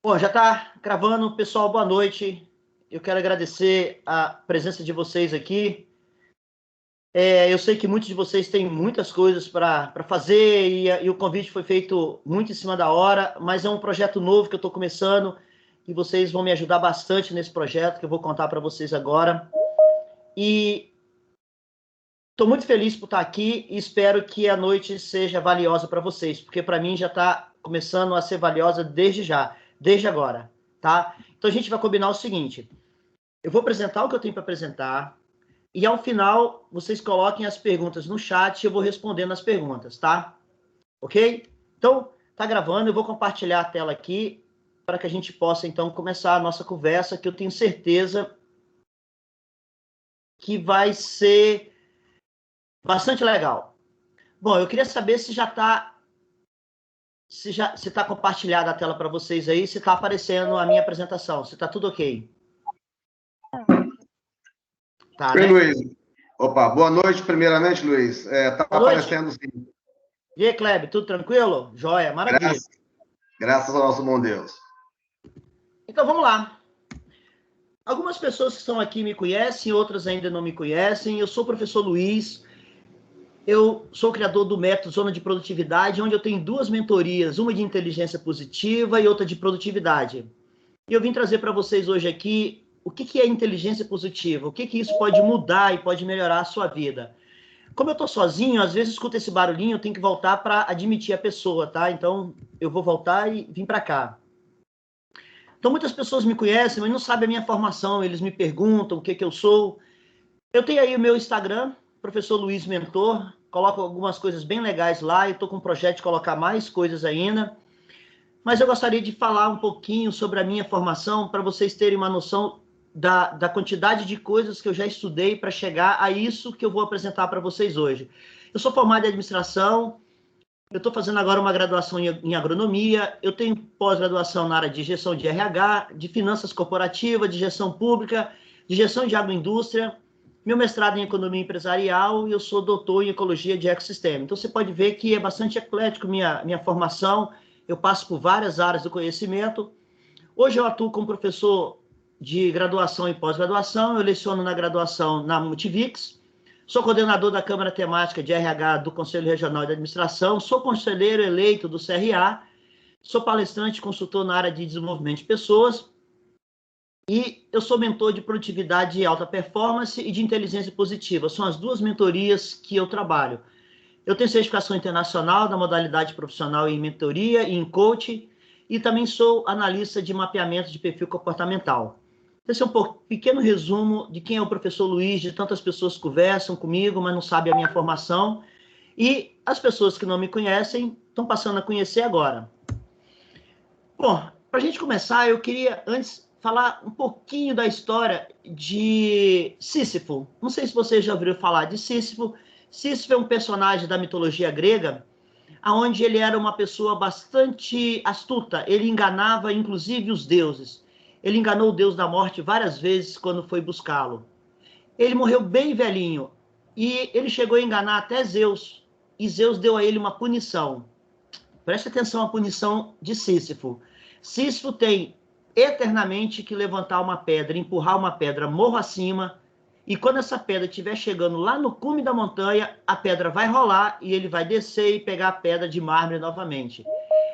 Bom, já está gravando. Pessoal, boa noite. Eu quero agradecer a presença de vocês aqui. Eu sei que muitos de vocês têm muitas coisas para fazer e o convite foi feito muito em cima da hora, mas é um projeto novo que eu estou começando e vocês vão me ajudar bastante nesse projeto que eu vou contar para vocês agora. E estou muito feliz por estar aqui e espero que a noite seja valiosa para vocês, porque para mim já está começando a ser valiosa desde já, desde agora, tá? Então a gente vai combinar o seguinte: eu vou apresentar o que eu tenho para apresentar e ao final vocês coloquem as perguntas no chat e eu vou respondendo as perguntas, tá? Ok? Então, tá gravando, eu vou compartilhar a tela aqui para que a gente possa então começar a nossa conversa, que eu tenho certeza que vai ser bastante legal. Bom, eu queria saber se já está se tá compartilhada a tela para vocês aí, se está aparecendo a minha apresentação, se está tudo ok. Tá, né? Luiz. Opa, boa noite, primeiramente, Luiz. Tá aparecendo sim. E aí, Kleber, tudo tranquilo? Joia, maravilha. Graças ao nosso bom Deus. Então, vamos lá. Algumas pessoas que estão aqui me conhecem, outras ainda não me conhecem. Eu sou o professor Luiz. Eu sou o criador do método Zona de Produtividade, onde eu tenho duas mentorias, uma de inteligência positiva e outra de produtividade. E eu vim trazer para vocês hoje aqui o que é inteligência positiva, o que isso pode mudar e pode melhorar a sua vida. Como eu estou sozinho, às vezes escuto esse barulhinho, eu tenho que voltar para admitir a pessoa, tá? Então, eu vou voltar e vim para cá. Então, muitas pessoas me conhecem, mas não sabem a minha formação, eles me perguntam o que eu sou. Eu tenho aí o meu Instagram, Professor Luiz Mentor, coloco algumas coisas bem legais lá, e estou com um projeto de colocar mais coisas ainda. Mas eu gostaria de falar um pouquinho sobre a minha formação, para vocês terem uma noção da quantidade de coisas que eu já estudei para chegar a isso que eu vou apresentar para vocês hoje. Eu sou formado em administração, eu estou fazendo agora uma graduação em agronomia, eu tenho pós-graduação na área de gestão de RH, de finanças corporativas, de gestão pública, de gestão de agroindústria, meu mestrado em economia empresarial e eu sou doutor em ecologia de ecossistema. Então, você pode ver que é bastante eclético minha formação, eu passo por várias áreas do conhecimento. Hoje eu atuo como professor de graduação e pós-graduação, eu leciono na graduação na Multivix, sou coordenador da Câmara Temática de RH do Conselho Regional de Administração, sou conselheiro eleito do CRA, sou palestrante e consultor na área de desenvolvimento de pessoas e eu sou mentor de produtividade e alta performance e de inteligência positiva. São as duas mentorias que eu trabalho. Eu tenho certificação internacional da modalidade profissional em mentoria e em coaching e também sou analista de mapeamento de perfil comportamental. Esse é um pequeno resumo de quem é o professor Luiz, de tantas pessoas que conversam comigo, mas não sabem a minha formação. E as pessoas que não me conhecem estão passando a conhecer agora. Bom, para a gente começar, eu queria antes falar um pouquinho da história de Sísifo. Não sei se vocês já ouviram falar de Sísifo. Sísifo é um personagem da mitologia grega, onde ele era uma pessoa bastante astuta. Ele enganava, inclusive, os deuses. Ele enganou o deus da morte várias vezes quando foi buscá-lo. Ele morreu bem velhinho e ele chegou a enganar até Zeus. E Zeus deu a ele uma punição. Preste atenção à punição de Sísifo. Sísifo tem eternamente que levantar uma pedra, empurrar uma pedra morro acima, e quando essa pedra estiver chegando lá no cume da montanha, a pedra vai rolar e ele vai descer e pegar a pedra de mármore novamente.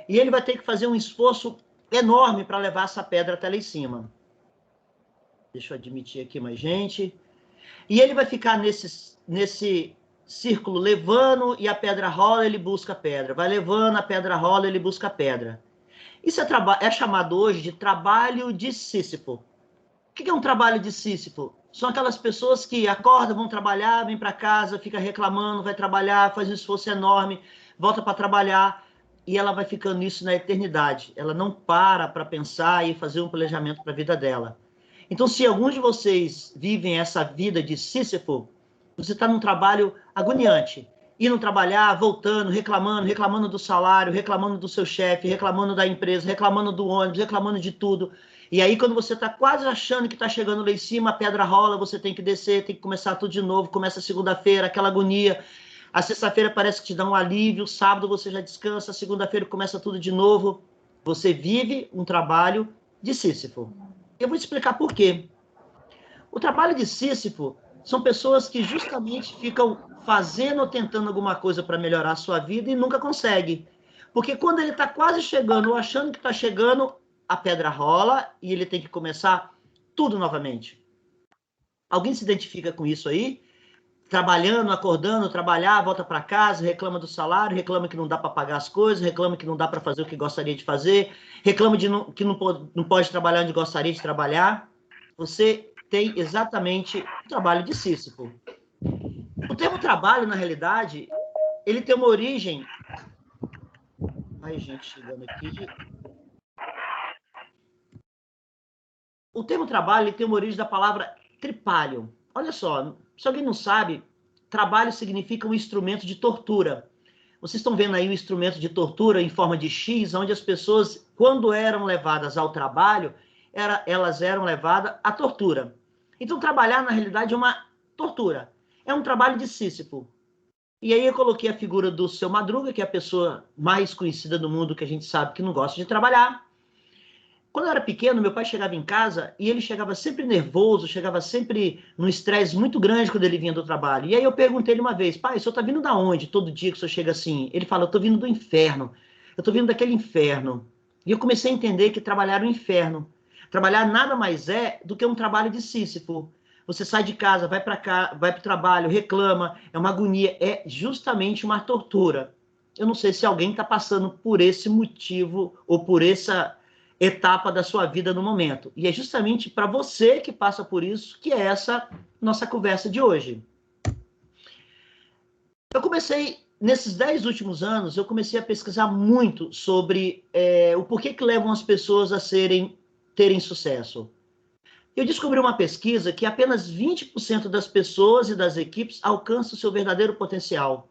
E ele vai ter que fazer um esforço enorme para levar essa pedra até lá em cima. Deixa eu admitir aqui mais gente. E ele vai ficar nesse círculo levando e a pedra rola, ele busca a pedra. Vai levando, a pedra rola, ele busca a pedra. Isso é chamado hoje de trabalho de Sísifo. O que é um trabalho de Sísifo? São aquelas pessoas que acordam, vão trabalhar, vêm para casa, fica reclamando, vai trabalhar, faz um esforço enorme, volta para trabalhar e ela vai ficando nisso na eternidade. Ela não para pensar e fazer um planejamento para a vida dela. Então, se alguns de vocês vivem essa vida de Sísifo, você está num trabalho agoniante. Indo trabalhar, voltando, reclamando do salário, reclamando do seu chefe, reclamando da empresa, reclamando do ônibus, reclamando de tudo. E aí, quando você está quase achando que está chegando lá em cima, a pedra rola, você tem que descer, tem que começar tudo de novo, começa segunda-feira, aquela agonia. A sexta-feira parece que te dá um alívio, sábado você já descansa, segunda-feira começa tudo de novo. Você vive um trabalho de Sísifo. Eu vou te explicar por quê. O trabalho de Sísifo são pessoas que justamente ficam fazendo ou tentando alguma coisa para melhorar a sua vida e nunca consegue. Porque quando ele está quase chegando ou achando que está chegando, a pedra rola e ele tem que começar tudo novamente. Alguém se identifica com isso aí? Trabalhando, acordando, trabalhar, volta para casa, reclama do salário, reclama que não dá para pagar as coisas, reclama que não dá para fazer o que gostaria de fazer, reclama que não pode trabalhar onde gostaria de trabalhar. Você tem exatamente o trabalho de Sísifo. O termo trabalho, na realidade, ele tem uma origem... Ai, gente, chegando aqui... O termo trabalho ele tem uma origem da palavra tripalho. Olha só, se alguém não sabe, trabalho significa um instrumento de tortura. Vocês estão vendo aí um instrumento de tortura em forma de X, onde as pessoas, quando eram levadas ao trabalho, elas eram levadas à tortura. Então, trabalhar, na realidade, é uma tortura. É um trabalho de Sísifo. E aí eu coloquei a figura do Seu Madruga, que é a pessoa mais conhecida do mundo que a gente sabe que não gosta de trabalhar. Quando eu era pequeno, meu pai chegava em casa e ele chegava sempre nervoso, chegava sempre num estresse muito grande quando ele vinha do trabalho. E aí eu perguntei ele uma vez, pai, o senhor tá vindo da onde todo dia que o senhor chega assim? Ele fala, eu tô vindo do inferno, eu tô vindo daquele inferno. E eu comecei a entender que trabalhar no inferno, trabalhar nada mais é do que um trabalho de Sísifo. Você sai de casa, vai para cá, vai para o trabalho, reclama, é uma agonia, é justamente uma tortura. Eu não sei se alguém está passando por esse motivo ou por essa etapa da sua vida no momento. E é justamente para você que passa por isso que é essa nossa conversa de hoje. Eu comecei, nesses 10 últimos anos, eu comecei a pesquisar muito sobre o porquê que levam as pessoas a terem sucesso. Eu descobri uma pesquisa que apenas 20% das pessoas e das equipes alcançam o seu verdadeiro potencial.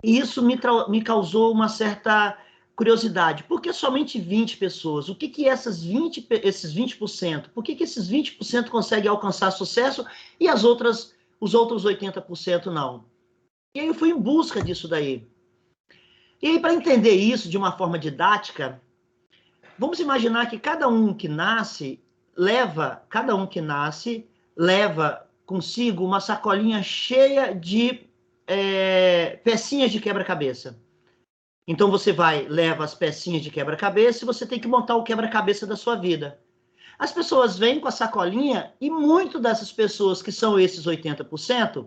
E isso me causou uma certa curiosidade. Por que somente 20 pessoas? O que esses 20%? Por que esses 20% conseguem alcançar sucesso e os outros 80% não? E aí eu fui em busca disso daí. E aí, para entender isso de uma forma didática, vamos imaginar que cada um que nasce leva consigo uma sacolinha cheia de pecinhas de quebra-cabeça. Então você leva as pecinhas de quebra-cabeça e você tem que montar o quebra-cabeça da sua vida. As pessoas vêm com a sacolinha e muito dessas pessoas que são esses 80%,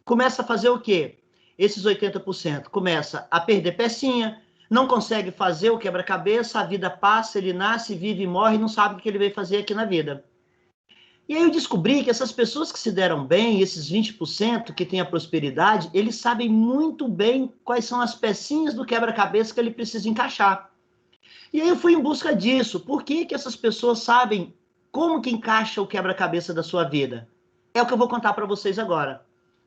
começa a fazer o quê? Esses 80% começa a perder pecinha, não consegue fazer o quebra-cabeça, a vida passa, ele nasce, vive e morre e não sabe o que ele veio fazer aqui na vida. E aí eu descobri que essas pessoas que se deram bem, esses 20% que têm a prosperidade, eles sabem muito bem quais são as pecinhas do quebra-cabeça que ele precisa encaixar. E aí eu fui em busca disso. Por que essas pessoas sabem como que encaixa o quebra-cabeça da sua vida? É o que eu vou contar para vocês agora.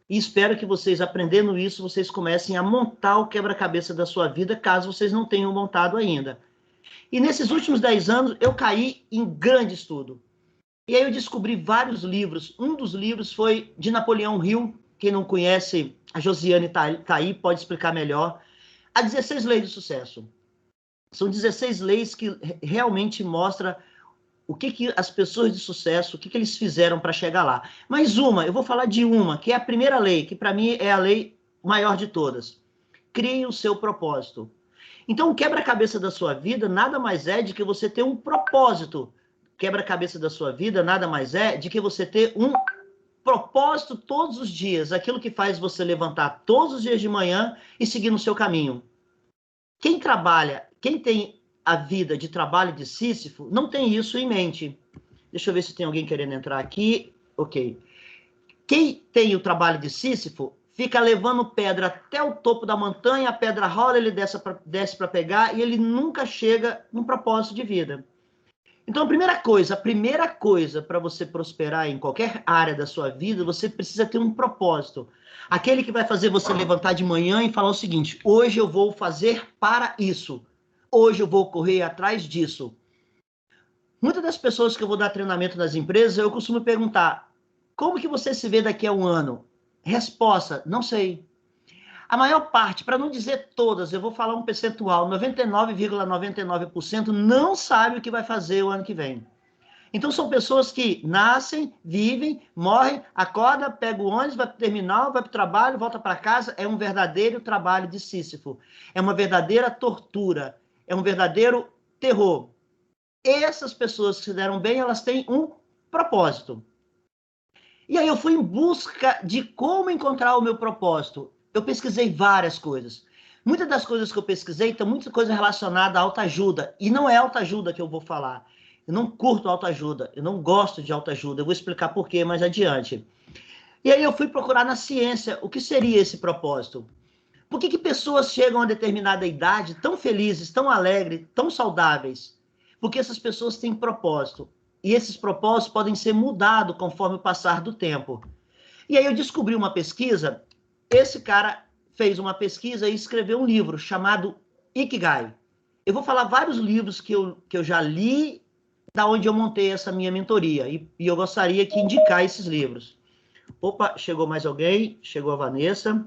E espero que vocês, aprendendo isso, vocês comecem a montar o quebra-cabeça da sua vida, caso vocês não tenham montado ainda. E nesses últimos 10 anos, eu caí em grande estudo. E aí eu descobri vários livros. Um dos livros foi de Napoleão Hill. Quem não conhece, a Josiane tá aí, pode explicar melhor. As 16 leis do sucesso. São 16 leis que realmente mostram o que as pessoas de sucesso, o que eles fizeram para chegar lá. Mas eu vou falar de uma, que é a primeira lei, que para mim é a lei maior de todas. Crie o seu propósito. Então, o quebra-cabeça da sua vida nada mais é de que você ter um propósito. Quebra-cabeça da sua vida nada mais é de que você ter um propósito todos os dias, aquilo que faz você levantar todos os dias de manhã e seguir no seu caminho. Quem tem a vida de trabalho de Sísifo, não tem isso em mente. Deixa eu ver se tem alguém querendo entrar aqui. Ok. Quem tem o trabalho de Sísifo fica levando pedra até o topo da montanha, a pedra rola, ele desce para pegar e ele nunca chega num propósito de vida. Então, a primeira coisa para você prosperar em qualquer área da sua vida, você precisa ter um propósito. Aquele que vai fazer você levantar de manhã e falar o seguinte: hoje eu vou fazer para isso. Hoje eu vou correr atrás disso. Muitas das pessoas que eu vou dar treinamento nas empresas, eu costumo perguntar: como que você se vê daqui a um ano? Resposta: não sei. A maior parte, para não dizer todas, eu vou falar um percentual, 99,99% não sabe o que vai fazer o ano que vem. Então, são pessoas que nascem, vivem, morrem, acordam, pegam o ônibus, vai para o terminal, vai para o trabalho, volta para casa. É um verdadeiro trabalho de Sísifo. É uma verdadeira tortura. É um verdadeiro terror. Essas pessoas que se deram bem, elas têm um propósito. E aí eu fui em busca de como encontrar o meu propósito. Eu pesquisei várias coisas. Muitas das coisas que eu pesquisei estão muita coisa relacionada à autoajuda. E não é autoajuda que eu vou falar. Eu não curto autoajuda. Eu não gosto de autoajuda. Eu vou explicar por quê mais adiante. E aí eu fui procurar na ciência o que seria esse propósito. Por que pessoas chegam a determinada idade tão felizes, tão alegres, tão saudáveis? Porque essas pessoas têm propósito. E esses propósitos podem ser mudados conforme o passar do tempo. E aí eu descobri uma pesquisa, esse cara fez uma pesquisa e escreveu um livro chamado Ikigai. Eu vou falar vários livros que eu já li, da onde eu montei essa minha mentoria, e eu gostaria de indicar esses livros. Opa, chegou mais alguém, chegou a Vanessa.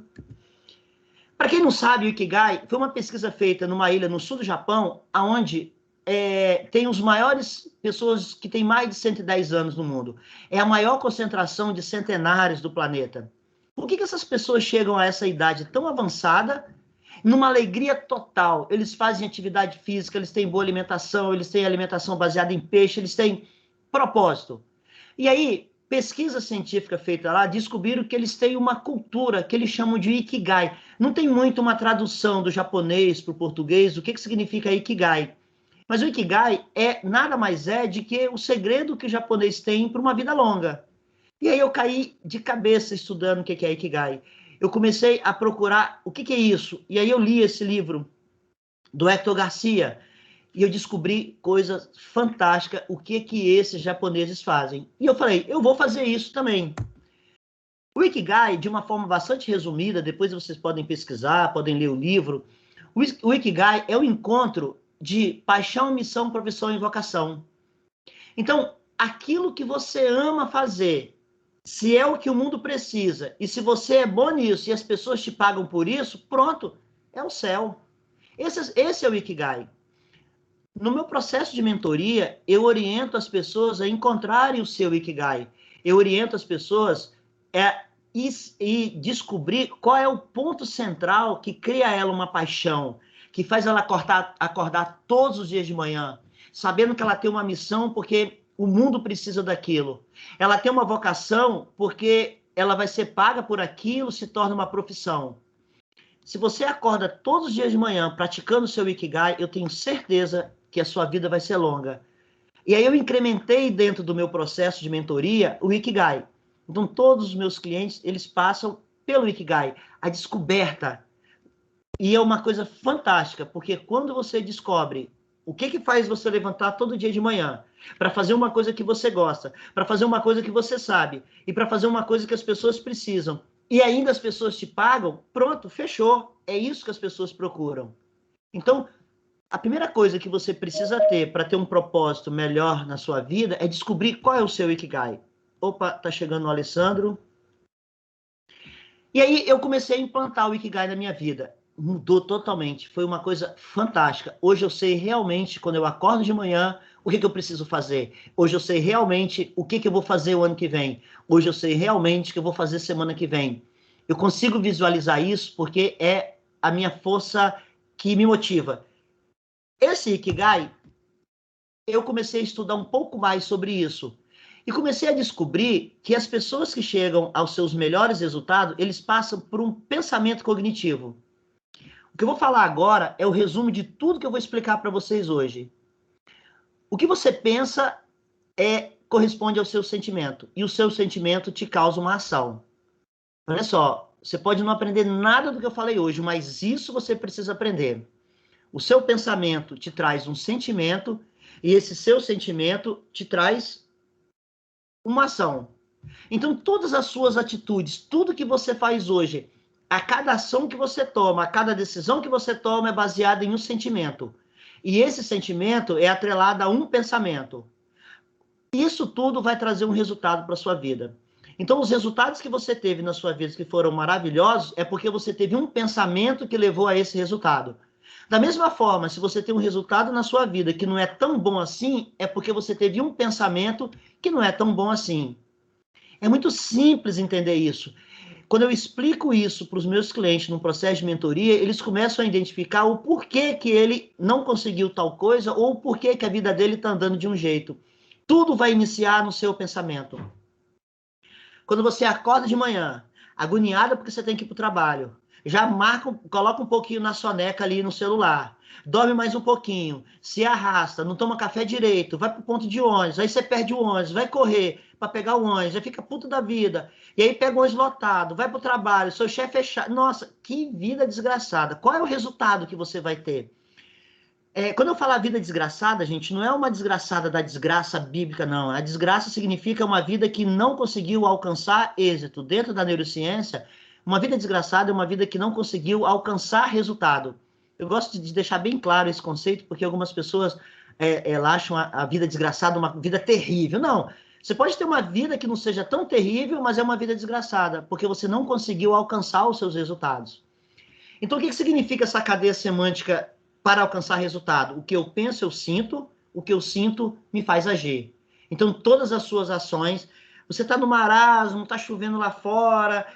Para quem não sabe, o Ikigai foi uma pesquisa feita numa ilha no sul do Japão, onde tem os maiores pessoas que têm mais de 110 anos no mundo. É a maior concentração de centenários do planeta. Por que essas pessoas chegam a essa idade tão avançada, numa alegria total? Eles fazem atividade física, eles têm boa alimentação, eles têm alimentação baseada em peixe, eles têm propósito. E aí, pesquisa científica feita lá, descobriram que eles têm uma cultura que eles chamam de Ikigai. Não tem muito uma tradução do japonês para o português, o que significa Ikigai. Mas o Ikigai nada mais de que o segredo que o japonês tem para uma vida longa. E aí eu caí de cabeça estudando o que é Ikigai. Eu comecei a procurar o que é isso. E aí eu li esse livro do Hector Garcia e eu descobri coisas fantásticas, o que esses japoneses fazem. E eu falei, eu vou fazer isso também. O Ikigai, de uma forma bastante resumida, depois vocês podem pesquisar, podem ler o livro. O Ikigai é o encontro de paixão, missão, profissão e vocação. Então, aquilo que você ama fazer, se é o que o mundo precisa, e se você é bom nisso e as pessoas te pagam por isso, pronto, é o céu. Esse é o Ikigai. No meu processo de mentoria, eu oriento as pessoas a encontrarem o seu Ikigai. Eu oriento as pessoas e descobrir qual é o ponto central que cria ela uma paixão, que faz ela acordar todos os dias de manhã, sabendo que ela tem uma missão porque o mundo precisa daquilo. Ela tem uma vocação porque ela vai ser paga por aquilo, se torna uma profissão. Se você acorda todos os dias de manhã praticando o seu Ikigai, eu tenho certeza que a sua vida vai ser longa. E aí eu incrementei dentro do meu processo de mentoria o Ikigai. Então todos os meus clientes, eles passam pelo Ikigai, a descoberta. E é uma coisa fantástica, porque quando você descobre o que faz você levantar todo dia de manhã, para fazer uma coisa que você gosta, para fazer uma coisa que você sabe, e para fazer uma coisa que as pessoas precisam, e ainda as pessoas te pagam, pronto, fechou. É isso que as pessoas procuram. Então, a primeira coisa que você precisa ter para ter um propósito melhor na sua vida é descobrir qual é o seu Ikigai. Opa, tá chegando o Alessandro. E aí eu comecei a implantar o Ikigai na minha vida. Mudou totalmente, foi uma coisa fantástica. Hoje eu sei realmente, quando eu acordo de manhã, o que eu preciso fazer. Hoje eu sei realmente o que eu vou fazer o ano que vem. Hoje eu sei realmente o que eu vou fazer semana que vem. Eu consigo visualizar isso porque é a minha força que me motiva. Esse Ikigai, eu comecei a estudar um pouco mais sobre isso. E comecei a descobrir que as pessoas que chegam aos seus melhores resultados, eles passam por um pensamento cognitivo. O que eu vou falar agora é o resumo de tudo que eu vou explicar para vocês hoje. O que você pensa corresponde ao seu sentimento. E o seu sentimento te causa uma ação. Olha só, você pode não aprender nada do que eu falei hoje, mas isso você precisa aprender. O seu pensamento te traz um sentimento e esse seu sentimento te traz uma ação. Então, todas as suas atitudes, tudo que você faz hoje, a cada ação que você toma, a cada decisão que você toma é baseada em um sentimento. E esse sentimento é atrelado a um pensamento. Isso tudo vai trazer um resultado para a sua vida. Então, os resultados que você teve na sua vida que foram maravilhosos é porque você teve um pensamento que levou a esse resultado. Da mesma forma, se você tem um resultado na sua vida que não é tão bom assim, é porque você teve um pensamento que não é tão bom assim. É muito simples entender isso. Quando eu explico isso para os meus clientes num processo de mentoria, eles começam a identificar o porquê que ele não conseguiu tal coisa ou o porquê que a vida dele está andando de um jeito. Tudo vai iniciar no seu pensamento. Quando você acorda de manhã, agoniada porque você tem que ir para o trabalho, já coloca um pouquinho na soneca ali no celular, dorme mais um pouquinho, se arrasta, não toma café direito, vai para o ponto de ônibus, aí você perde o ônibus, vai correr para pegar o ônibus, aí fica puto da vida, e aí pega o ônibus lotado, vai para o trabalho, seu chefe é chato. Nossa, que vida desgraçada. Qual é o resultado que você vai ter? Quando eu falo vida desgraçada, gente, não é uma desgraçada da desgraça bíblica, não. A desgraça significa uma vida que não conseguiu alcançar êxito. Dentro da neurociência, uma vida desgraçada é uma vida que não conseguiu alcançar resultado. Eu gosto de deixar bem claro esse conceito, porque algumas pessoas elas acham a vida desgraçada uma vida terrível. Não, você pode ter uma vida que não seja tão terrível, mas é uma vida desgraçada, porque você não conseguiu alcançar os seus resultados. Então, o que significa essa cadeia semântica para alcançar resultado? O que eu penso, eu sinto. O que eu sinto, me faz agir. Então, todas as suas ações... Você está no marasmo, está chovendo lá fora,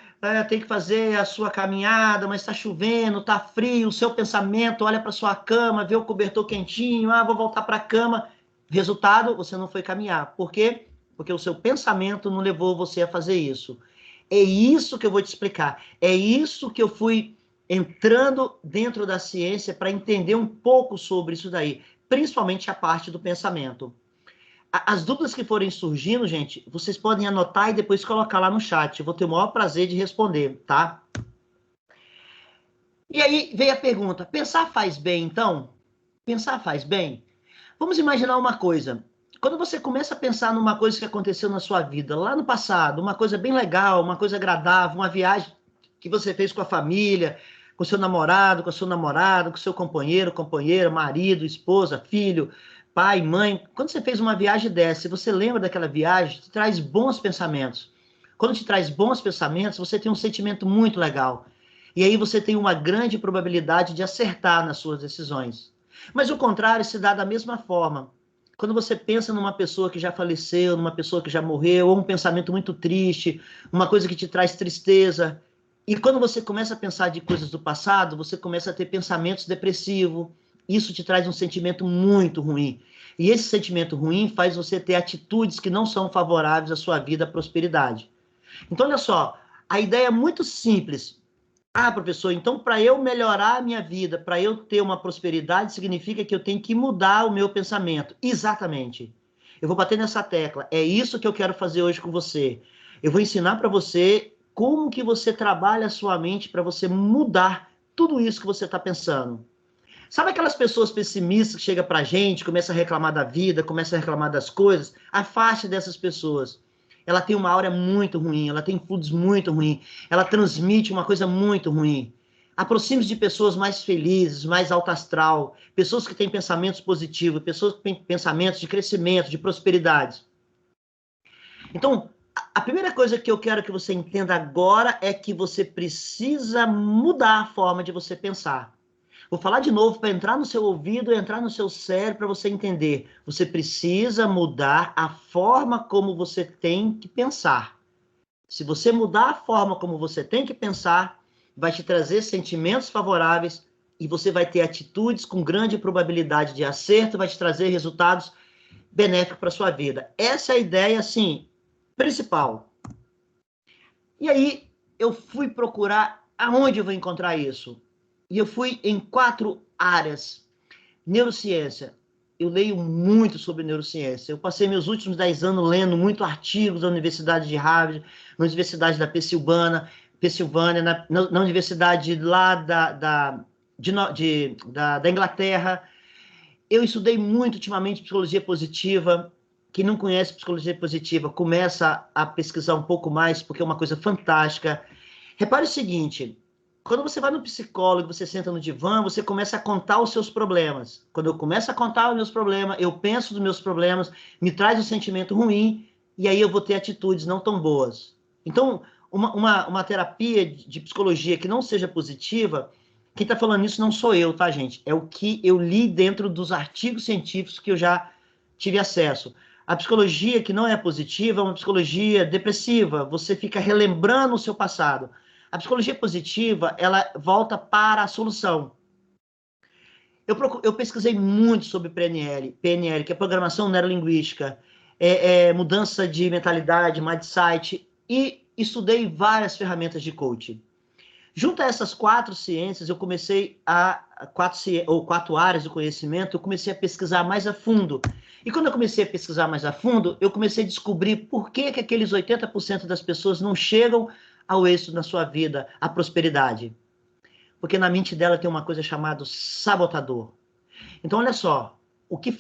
tem que fazer a sua caminhada, mas está chovendo, está frio, o seu pensamento olha para sua cama, vê o cobertor quentinho, vou voltar para a cama. Resultado, você não foi caminhar. Por quê? Porque o seu pensamento não levou você a fazer isso. É isso que eu vou te explicar. É isso que eu fui entrando dentro da ciência para entender um pouco sobre isso daí, principalmente a parte do pensamento. As dúvidas que forem surgindo, gente, vocês podem anotar e depois colocar lá no chat. Eu vou ter o maior prazer de responder, tá? E aí veio a pergunta, pensar faz bem, então? Pensar faz bem? Vamos imaginar uma coisa. Quando você começa a pensar numa coisa que aconteceu na sua vida, lá no passado, uma coisa bem legal, uma coisa agradável, uma viagem que você fez com a família, com seu namorado, com a sua namorada, com seu companheiro, companheira, marido, esposa, filho, pai, mãe. Quando você fez uma viagem dessa, se você lembra daquela viagem, te traz bons pensamentos. Quando te traz bons pensamentos, você tem um sentimento muito legal. E aí você tem uma grande probabilidade de acertar nas suas decisões. Mas o contrário se dá da mesma forma. Quando você pensa numa pessoa que já faleceu, numa pessoa que já morreu, ou um pensamento muito triste, uma coisa que te traz tristeza, e quando você começa a pensar de coisas do passado, você começa a ter pensamentos depressivos. Isso te traz um sentimento muito ruim. E esse sentimento ruim faz você ter atitudes que não são favoráveis à sua vida, à prosperidade. Então, olha só, a ideia é muito simples. Professor, então para eu melhorar a minha vida, para eu ter uma prosperidade, significa que eu tenho que mudar o meu pensamento. Exatamente. Eu vou bater nessa tecla. É isso que eu quero fazer hoje com você. Eu vou ensinar para você como que você trabalha a sua mente para você mudar tudo isso que você está pensando. Sabe aquelas pessoas pessimistas que chegam para a gente, começam a reclamar da vida, começam a reclamar das coisas? Afaste dessas pessoas. Ela tem uma aura muito ruim, ela tem fluidos muito ruim, ela transmite uma coisa muito ruim. Aproxime-se de pessoas mais felizes, mais alto astral, pessoas que têm pensamentos positivos, pessoas que têm pensamentos de crescimento, de prosperidade. Então, a primeira coisa que eu quero que você entenda agora é que você precisa mudar a forma de você pensar. Vou falar de novo para entrar no seu ouvido, entrar no seu cérebro, para você entender. Você precisa mudar a forma como você tem que pensar. Se você mudar a forma como você tem que pensar, vai te trazer sentimentos favoráveis e você vai ter atitudes com grande probabilidade de acerto, vai te trazer resultados benéficos para a sua vida. Essa é a ideia, assim, principal. E aí, eu fui procurar aonde eu vou encontrar isso. E eu fui em 4 áreas. Neurociência. Eu leio muito sobre neurociência. Eu passei meus últimos 10 anos lendo muito artigos da Universidade de Harvard, na Universidade da Pensilvânia, na Universidade lá da Inglaterra. Eu estudei muito ultimamente psicologia positiva. Quem não conhece psicologia positiva, começa a pesquisar um pouco mais, porque é uma coisa fantástica. Repare o seguinte, quando você vai no psicólogo, você senta no divã, você começa a contar os seus problemas. Quando eu começo a contar os meus problemas, eu penso nos meus problemas, me traz um sentimento ruim, e aí eu vou ter atitudes não tão boas. Então, uma terapia de psicologia que não seja positiva, quem está falando isso não sou eu, tá, gente? É o que eu li dentro dos artigos científicos que eu já tive acesso. A psicologia que não é positiva é uma psicologia depressiva, você fica relembrando o seu passado. A psicologia positiva, ela volta para a solução. Eu pesquisei muito sobre PNL, que é Programação Neurolinguística, mudança de mentalidade, mindset, e estudei várias ferramentas de coaching. Junto a essas 4 ciências, eu comecei quatro áreas do conhecimento, eu comecei a pesquisar mais a fundo. E quando eu comecei a pesquisar mais a fundo, eu comecei a descobrir por que aqueles 80% das pessoas não chegam ao êxito na sua vida, à prosperidade. Porque na mente dela tem uma coisa chamada sabotador. Então, olha só, o que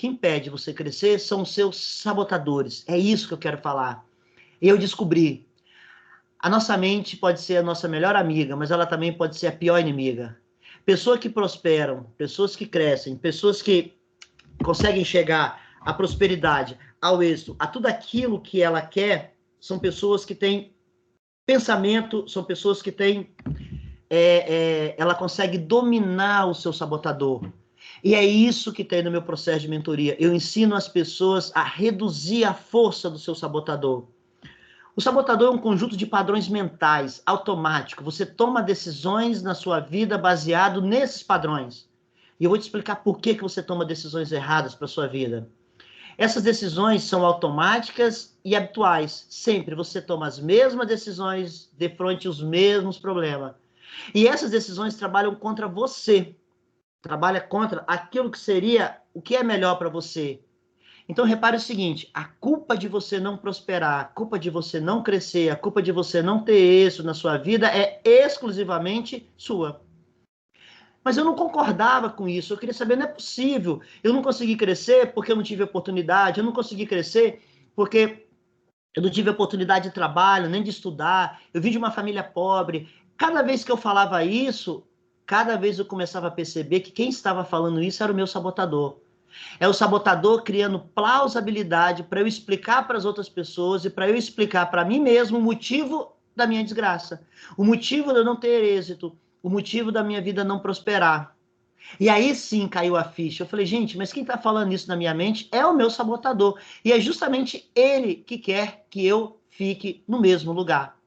impede você crescer são os seus sabotadores. É isso que eu quero falar. Eu descobri. A nossa mente pode ser a nossa melhor amiga, mas ela também pode ser a pior inimiga. Pessoas que prosperam, pessoas que crescem, pessoas que conseguem chegar à prosperidade, ao êxito, a tudo aquilo que ela quer, são pessoas que têm pensamento, são pessoas que têm... ela consegue dominar o seu sabotador. E é isso que tem no meu processo de mentoria. Eu ensino as pessoas a reduzir a força do seu sabotador. O sabotador é um conjunto de padrões mentais, automático. Você toma decisões na sua vida baseado nesses padrões. E eu vou te explicar por que você toma decisões erradas para a sua vida. Essas decisões são automáticas e habituais. Sempre você toma as mesmas decisões de frente aos mesmos problemas. E essas decisões trabalham contra você. Trabalha contra aquilo que seria o que é melhor para você. Então, repare o seguinte, a culpa de você não prosperar, a culpa de você não crescer, a culpa de você não ter êxito na sua vida é exclusivamente sua. Mas eu não concordava com isso, eu queria saber, não é possível, eu não consegui crescer porque eu não tive oportunidade, eu não consegui crescer porque eu não tive oportunidade de trabalho, nem de estudar, eu vim de uma família pobre. Cada vez que eu falava isso, cada vez eu começava a perceber que quem estava falando isso era o meu sabotador. É o sabotador criando plausibilidade para eu explicar para as outras pessoas e para eu explicar para mim mesmo o motivo da minha desgraça, o motivo de eu não ter êxito, o motivo da minha vida não prosperar. E aí sim caiu a ficha. Eu falei, gente, mas quem está falando isso na minha mente é o meu sabotador. E é justamente ele que quer que eu fique no mesmo lugar.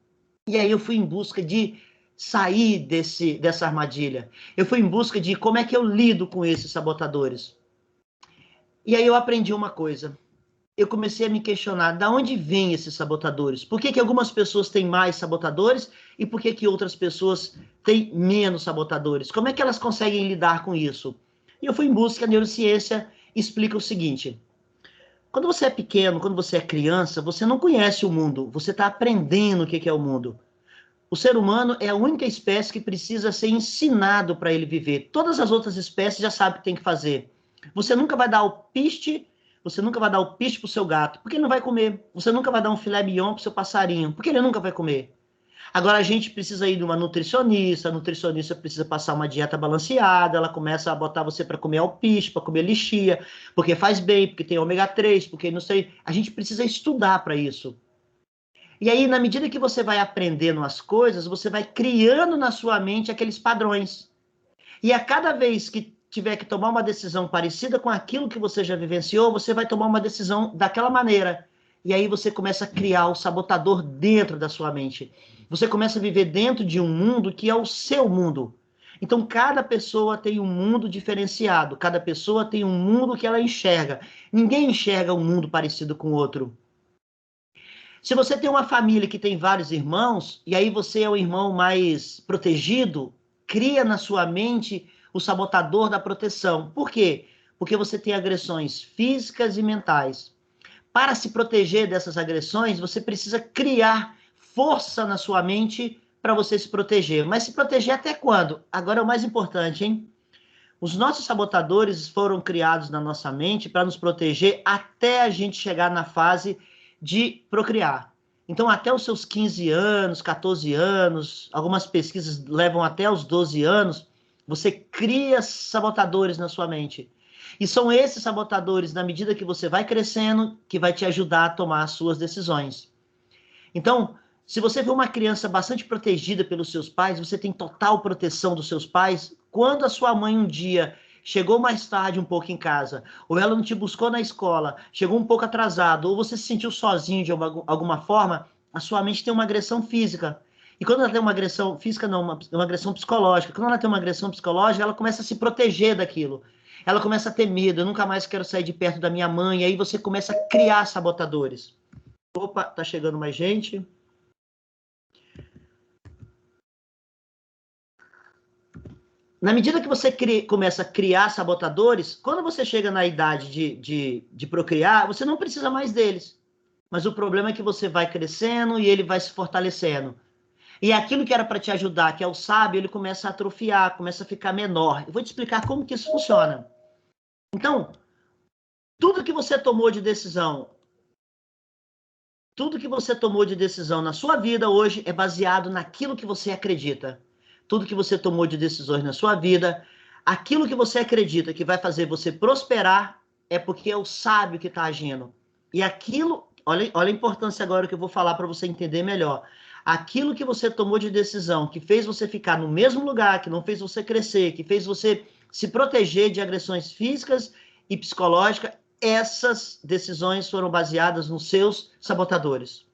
E aí eu fui em busca de sair dessa armadilha. Eu fui em busca de como é que eu lido com esses sabotadores. E aí eu aprendi uma coisa. Eu comecei a me questionar, de onde vêm esses sabotadores? Por que algumas pessoas têm mais sabotadores e por que outras pessoas têm menos sabotadores? Como é que elas conseguem lidar com isso? E eu fui em busca, a neurociência explica o seguinte. Quando você é pequeno, quando você é criança, você não conhece o mundo, você está aprendendo o que é o mundo. O ser humano é a única espécie que precisa ser ensinado para ele viver. Todas as outras espécies já sabem o que tem que fazer. Você nunca vai dar o piste para o seu gato, porque ele não vai comer. Você nunca vai dar um filé mignon para o seu passarinho, porque ele nunca vai comer. Agora a gente precisa ir numa nutricionista, a nutricionista precisa passar uma dieta balanceada, ela começa a botar você para comer alpiste, para comer lixia, porque faz bem, porque tem ômega 3, porque não sei. A gente precisa estudar para isso. E aí, na medida que você vai aprendendo as coisas, você vai criando na sua mente aqueles padrões. E a cada vez que tiver que tomar uma decisão parecida com aquilo que você já vivenciou, você vai tomar uma decisão daquela maneira. E aí você começa a criar o sabotador dentro da sua mente. Você começa a viver dentro de um mundo que é o seu mundo. Então, cada pessoa tem um mundo diferenciado. Cada pessoa tem um mundo que ela enxerga. Ninguém enxerga um mundo parecido com o outro. Se você tem uma família que tem vários irmãos, e aí você é o irmão mais protegido, cria na sua mente o sabotador da proteção. Por quê? Porque você tem agressões físicas e mentais. Para se proteger dessas agressões, você precisa criar força na sua mente para você se proteger. Mas se proteger até quando? Agora é o mais importante, hein? Os nossos sabotadores foram criados na nossa mente para nos proteger até a gente chegar na fase de procriar. Então, até os seus 15 anos, 14 anos, algumas pesquisas levam até os 12 anos, você cria sabotadores na sua mente. E são esses sabotadores, na medida que você vai crescendo, que vai te ajudar a tomar as suas decisões. Então, Se você vê uma criança bastante protegida pelos seus pais, você tem total proteção dos seus pais, quando a sua mãe um dia chegou mais tarde um pouco em casa, ou ela não te buscou na escola, chegou um pouco atrasado, ou você se sentiu sozinho de alguma forma, a sua mente tem uma agressão física. E quando ela tem uma agressão física, não, uma agressão psicológica. Quando ela tem uma agressão psicológica, ela começa a se proteger daquilo. Ela começa a ter medo, eu nunca mais quero sair de perto da minha mãe, e aí você começa a criar sabotadores. Opa, tá chegando mais gente. Na medida que você começa a criar sabotadores, quando você chega na idade de procriar, você não precisa mais deles. Mas o problema é que você vai crescendo e ele vai se fortalecendo. E aquilo que era para te ajudar, que é o sábio, ele começa a atrofiar, começa a ficar menor. Eu vou te explicar como que isso funciona. Então, tudo que você tomou de decisão, na sua vida hoje é baseado naquilo que você acredita. Tudo que você tomou de decisões na sua vida, aquilo que você acredita que vai fazer você prosperar, é porque é o sábio que está agindo. E aquilo, olha a importância agora que eu vou falar para você entender melhor. Aquilo que você tomou de decisão, que fez você ficar no mesmo lugar, que não fez você crescer, que fez você se proteger de agressões físicas e psicológicas, essas decisões foram baseadas nos seus sabotadores.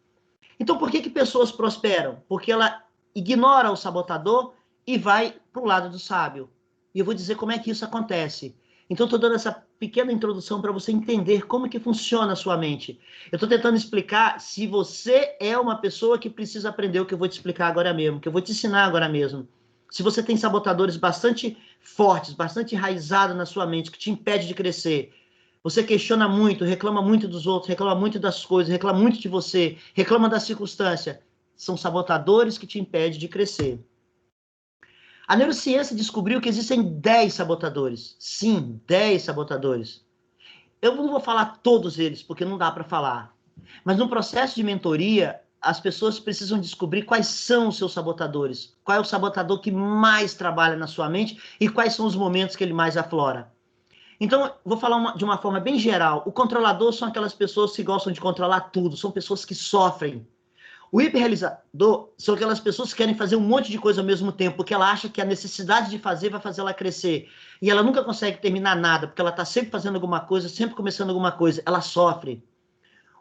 Então, por que pessoas prosperam? Porque ela ignora o sabotador e vai para o lado do sábio. E eu vou dizer como é que isso acontece. Então, estou dando essa pequena introdução para você entender como que funciona a sua mente. Eu estou tentando explicar se você é uma pessoa que precisa aprender o que eu vou te explicar agora mesmo, que eu vou te ensinar agora mesmo. Se você tem sabotadores bastante fortes, bastante enraizados na sua mente, que te impede de crescer, você questiona muito, reclama muito dos outros, reclama muito das coisas, reclama muito de você, reclama da circunstância. São sabotadores que te impedem de crescer. A neurociência descobriu que existem 10 sabotadores. Sim, 10 sabotadores. Eu não vou falar todos eles, porque não dá para falar. Mas no processo de mentoria, as pessoas precisam descobrir quais são os seus sabotadores. Qual é o sabotador que mais trabalha na sua mente e quais são os momentos que ele mais aflora. Então, vou falar de uma forma bem geral. O controlador são aquelas pessoas que gostam de controlar tudo, são pessoas que sofrem. O hiperrealizador são aquelas pessoas que querem fazer um monte de coisa ao mesmo tempo, porque ela acha que a necessidade de fazer vai fazer ela crescer. E ela nunca consegue terminar nada, porque ela está sempre fazendo alguma coisa, sempre começando alguma coisa. Ela sofre.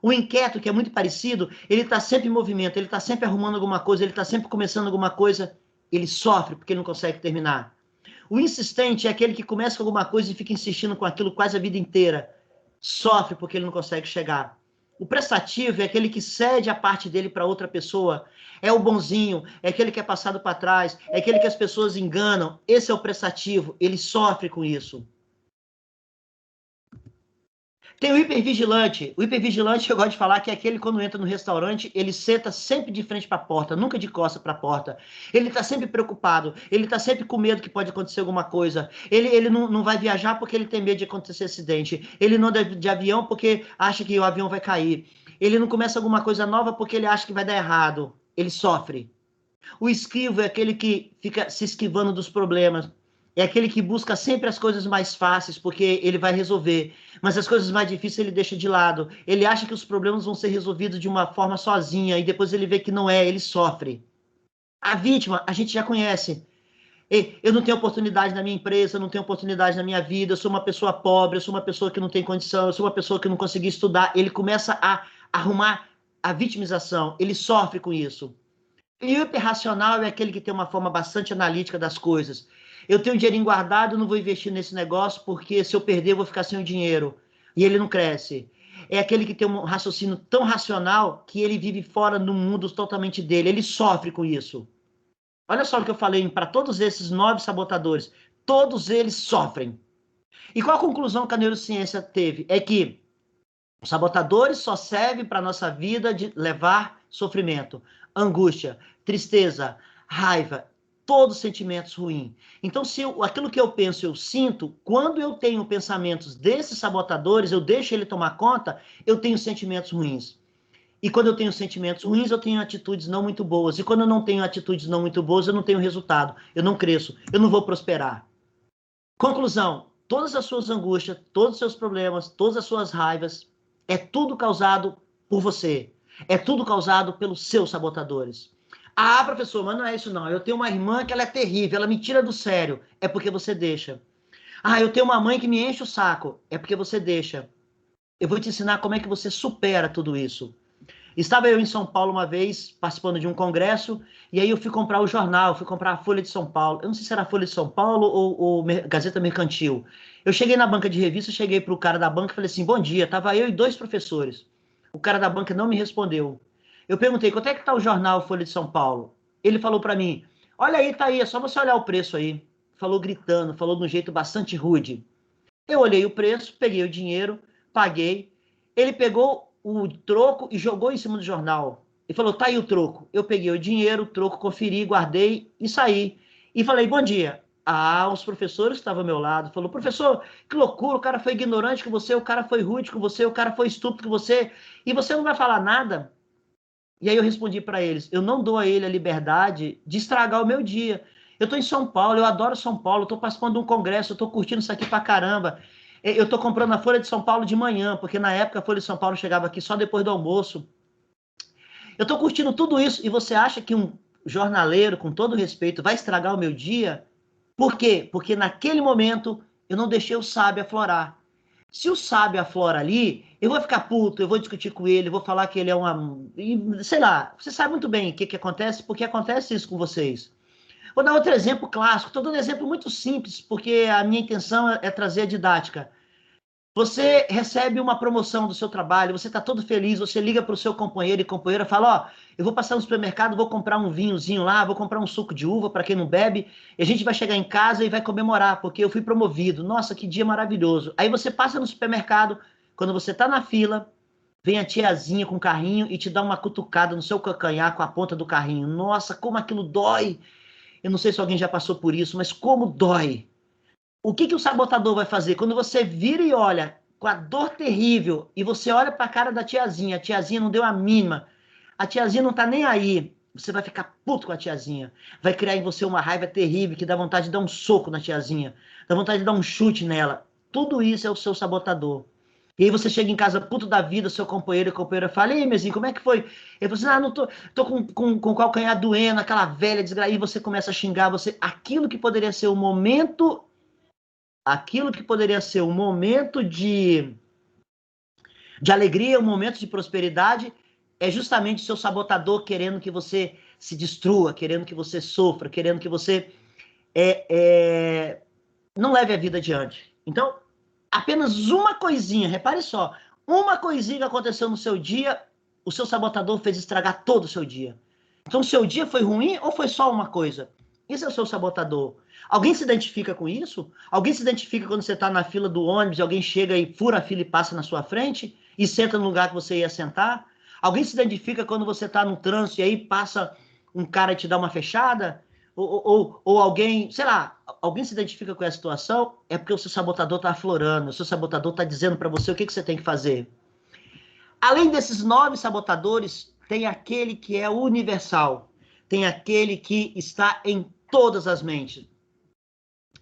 O inquieto, que é muito parecido, ele está sempre em movimento, ele está sempre arrumando alguma coisa, ele está sempre começando alguma coisa. Ele sofre porque ele não consegue terminar. O insistente é aquele que começa com alguma coisa e fica insistindo com aquilo quase a vida inteira. Sofre porque ele não consegue chegar. O prestativo é aquele que cede a parte dele para outra pessoa. É o bonzinho, é aquele que é passado para trás, é aquele que as pessoas enganam. Esse é o prestativo, ele sofre com isso. Tem o hipervigilante. O hipervigilante, eu gosto de falar que é aquele quando entra no restaurante, ele senta sempre de frente para a porta, nunca de costas para a porta. Ele está sempre preocupado, ele está sempre com medo que pode acontecer alguma coisa. Ele não vai viajar porque ele tem medo de acontecer acidente. Ele não anda de avião porque acha que o avião vai cair. Ele não começa alguma coisa nova porque ele acha que vai dar errado. Ele sofre. O esquivo é aquele que fica se esquivando dos problemas. É aquele que busca sempre as coisas mais fáceis, porque ele vai resolver. Mas as coisas mais difíceis ele deixa de lado. Ele acha que os problemas vão ser resolvidos de uma forma sozinha, e depois ele vê que não é, ele sofre. A vítima, a gente já conhece. Eu não tenho oportunidade na minha empresa, eu não tenho oportunidade na minha vida, eu sou uma pessoa pobre, eu sou uma pessoa que não tem condição, eu sou uma pessoa que não consegui estudar. Ele começa a arrumar a vitimização, ele sofre com isso. E o hiperracional é aquele que tem uma forma bastante analítica das coisas. Eu tenho dinheirinho guardado, não vou investir nesse negócio, porque se eu perder, eu vou ficar sem o dinheiro. E ele não cresce. É aquele que tem um raciocínio tão racional que ele vive fora do mundo totalmente dele. Ele sofre com isso. Olha só o que eu falei para todos esses 9 sabotadores. Todos eles sofrem. E qual a conclusão que a neurociência teve? É que os sabotadores só servem para a nossa vida de levar sofrimento, angústia, tristeza, raiva, todos sentimentos ruins. Então, se aquilo que eu penso, eu sinto, quando eu tenho pensamentos desses sabotadores, eu deixo ele tomar conta, eu tenho sentimentos ruins. E quando eu tenho sentimentos ruins, eu tenho atitudes não muito boas. E quando eu não tenho atitudes não muito boas, eu não tenho resultado. Eu não cresço, eu não vou prosperar. Conclusão, todas as suas angústias, todos os seus problemas, todas as suas raivas, é tudo causado por você. É tudo causado pelos seus sabotadores. Ah, professor, mas não é isso não. Eu tenho uma irmã que ela é terrível, ela me tira do sério. É porque você deixa. Ah, eu tenho uma mãe que me enche o saco. É porque você deixa. Eu vou te ensinar como é que você supera tudo isso. Estava eu em São Paulo uma vez, participando de um congresso, e aí eu fui comprar o jornal, fui comprar a Folha de São Paulo. Eu não sei se era a Folha de São Paulo ou Gazeta Mercantil. Eu cheguei na banca de revista, cheguei para o cara da banca e falei assim, bom dia, tava eu e 2 professores. O cara da banca não me respondeu. Eu perguntei, quanto é que está o jornal Folha de São Paulo? Ele falou para mim, olha aí, tá aí, é só você olhar o preço aí. Falou gritando, falou de um jeito bastante rude. Eu olhei o preço, peguei o dinheiro, paguei. Ele pegou o troco e jogou em cima do jornal. Ele falou, tá aí o troco. Eu peguei o dinheiro, o troco, conferi, guardei e saí. E falei, bom dia. Ah, os professores que estavam ao meu lado falou, professor, que loucura, o cara foi ignorante com você, o cara foi rude com você, o cara foi estúpido com você, e você não vai falar nada? E aí eu respondi para eles, eu não dou a ele a liberdade de estragar o meu dia. Eu estou em São Paulo, eu adoro São Paulo, estou participando de um congresso, eu estou curtindo isso aqui pra caramba. Eu estou comprando a Folha de São Paulo de manhã, porque na época a Folha de São Paulo chegava aqui só depois do almoço. Eu estou curtindo tudo isso e você acha que um jornaleiro, com todo respeito, vai estragar o meu dia? Por quê? Porque naquele momento eu não deixei o sábio aflorar. Se o sábio aflora ali, eu vou ficar puto, eu vou discutir com ele, eu vou falar que ele é uma... Sei lá, você sabe muito bem o que acontece, porque acontece isso com vocês. Vou dar outro exemplo clássico, estou dando um exemplo muito simples, porque a minha intenção é trazer a didática. Você recebe uma promoção do seu trabalho, você está todo feliz, você liga para o seu companheiro e companheira e fala, ó, eu vou passar no supermercado, vou comprar um vinhozinho lá, vou comprar um suco de uva para quem não bebe, e a gente vai chegar em casa e vai comemorar, porque eu fui promovido. Nossa, que dia maravilhoso. Aí você passa no supermercado, quando você está na fila, vem a tiazinha com o carrinho e te dá uma cutucada no seu calcanhar com a ponta do carrinho. Nossa, como aquilo dói. Eu não sei se alguém já passou por isso, mas como dói. O que o sabotador vai fazer? Quando você vira e olha com a dor terrível e você olha para a cara da tiazinha, a tiazinha não deu a mínima, a tiazinha não tá nem aí, você vai ficar puto com a tiazinha, vai criar em você uma raiva terrível que dá vontade de dar um soco na tiazinha, dá vontade de dar um chute nela. Tudo isso é o seu sabotador. E aí você chega em casa puto da vida, seu companheiro e companheira fala, ei, mezinho, como é que foi? Ele fala assim, não, tô com o calcanhar doendo, aquela velha desgraça, e você começa a xingar, aquilo que poderia ser o momento de alegria, um momento de prosperidade, é justamente o seu sabotador querendo que você se destrua, querendo que você sofra, querendo que você não leve a vida adiante. Então, apenas uma coisinha, repare só, uma coisinha que aconteceu no seu dia, o seu sabotador fez estragar todo o seu dia. Então, o seu dia foi ruim ou foi só uma coisa? Esse é o seu sabotador. Alguém se identifica com isso? Alguém se identifica quando você está na fila do ônibus e alguém chega e fura a fila e passa na sua frente e senta no lugar que você ia sentar? Alguém se identifica quando você está no trânsito e aí passa um cara e te dá uma fechada? Ou alguém, sei lá, alguém se identifica com essa situação? É porque o seu sabotador está aflorando, o seu sabotador está dizendo para você o que você tem que fazer. Além desses 9 sabotadores, tem aquele que é universal, tem aquele que está em todas as mentes,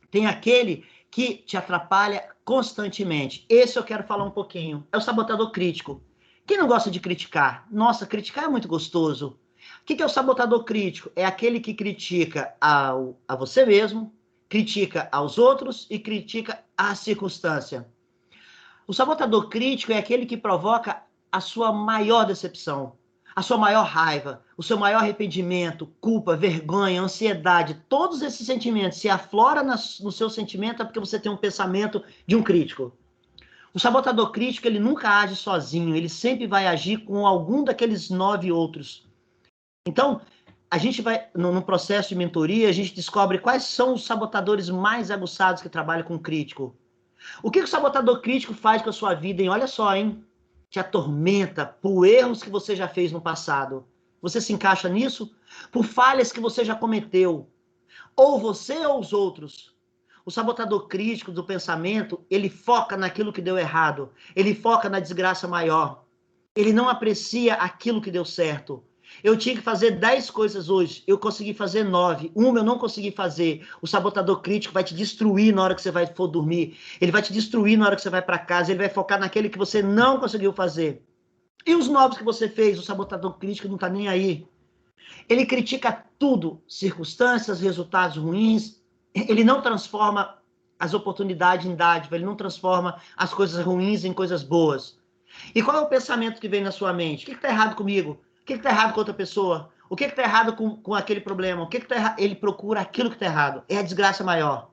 tem aquele que te atrapalha constantemente. Esse eu quero falar um pouquinho. É o sabotador crítico. Quem não gosta de criticar? Nossa, criticar é muito gostoso. O que é o sabotador crítico? É aquele que critica a você mesmo, critica aos outros e critica a circunstância. O sabotador crítico é aquele que provoca a sua maior decepção, a sua maior raiva, o seu maior arrependimento, culpa, vergonha, ansiedade, todos esses sentimentos se afloram no seu sentimento é porque você tem um pensamento de um crítico. O sabotador crítico, ele nunca age sozinho, ele sempre vai agir com algum daqueles 9 outros. Então, a gente vai, no processo de mentoria, a gente descobre quais são os sabotadores mais aguçados que trabalham com crítico. O que o sabotador crítico faz com a sua vida, hein? Olha só, hein? Te atormenta por erros que você já fez no passado. Você se encaixa nisso? Por falhas que você já cometeu. Ou você ou os outros. O sabotador crítico do pensamento, ele foca naquilo que deu errado. Ele foca na desgraça maior. Ele não aprecia aquilo que deu certo. Eu tinha que fazer 10 coisas hoje, eu consegui fazer 9. Uma eu não consegui fazer. O sabotador crítico vai te destruir na hora que você for dormir. Ele vai te destruir na hora que você vai para casa. Ele vai focar naquele que você não conseguiu fazer. E os novos que você fez, o sabotador crítico não está nem aí. Ele critica tudo, circunstâncias, resultados ruins. Ele não transforma as oportunidades em dádiva, ele não transforma as coisas ruins em coisas boas. E qual é o pensamento que vem na sua mente? O que está errado comigo? O que está errado com outra pessoa? O que está errado com aquele problema? O que está errado? Ele procura aquilo que está errado. É a desgraça maior.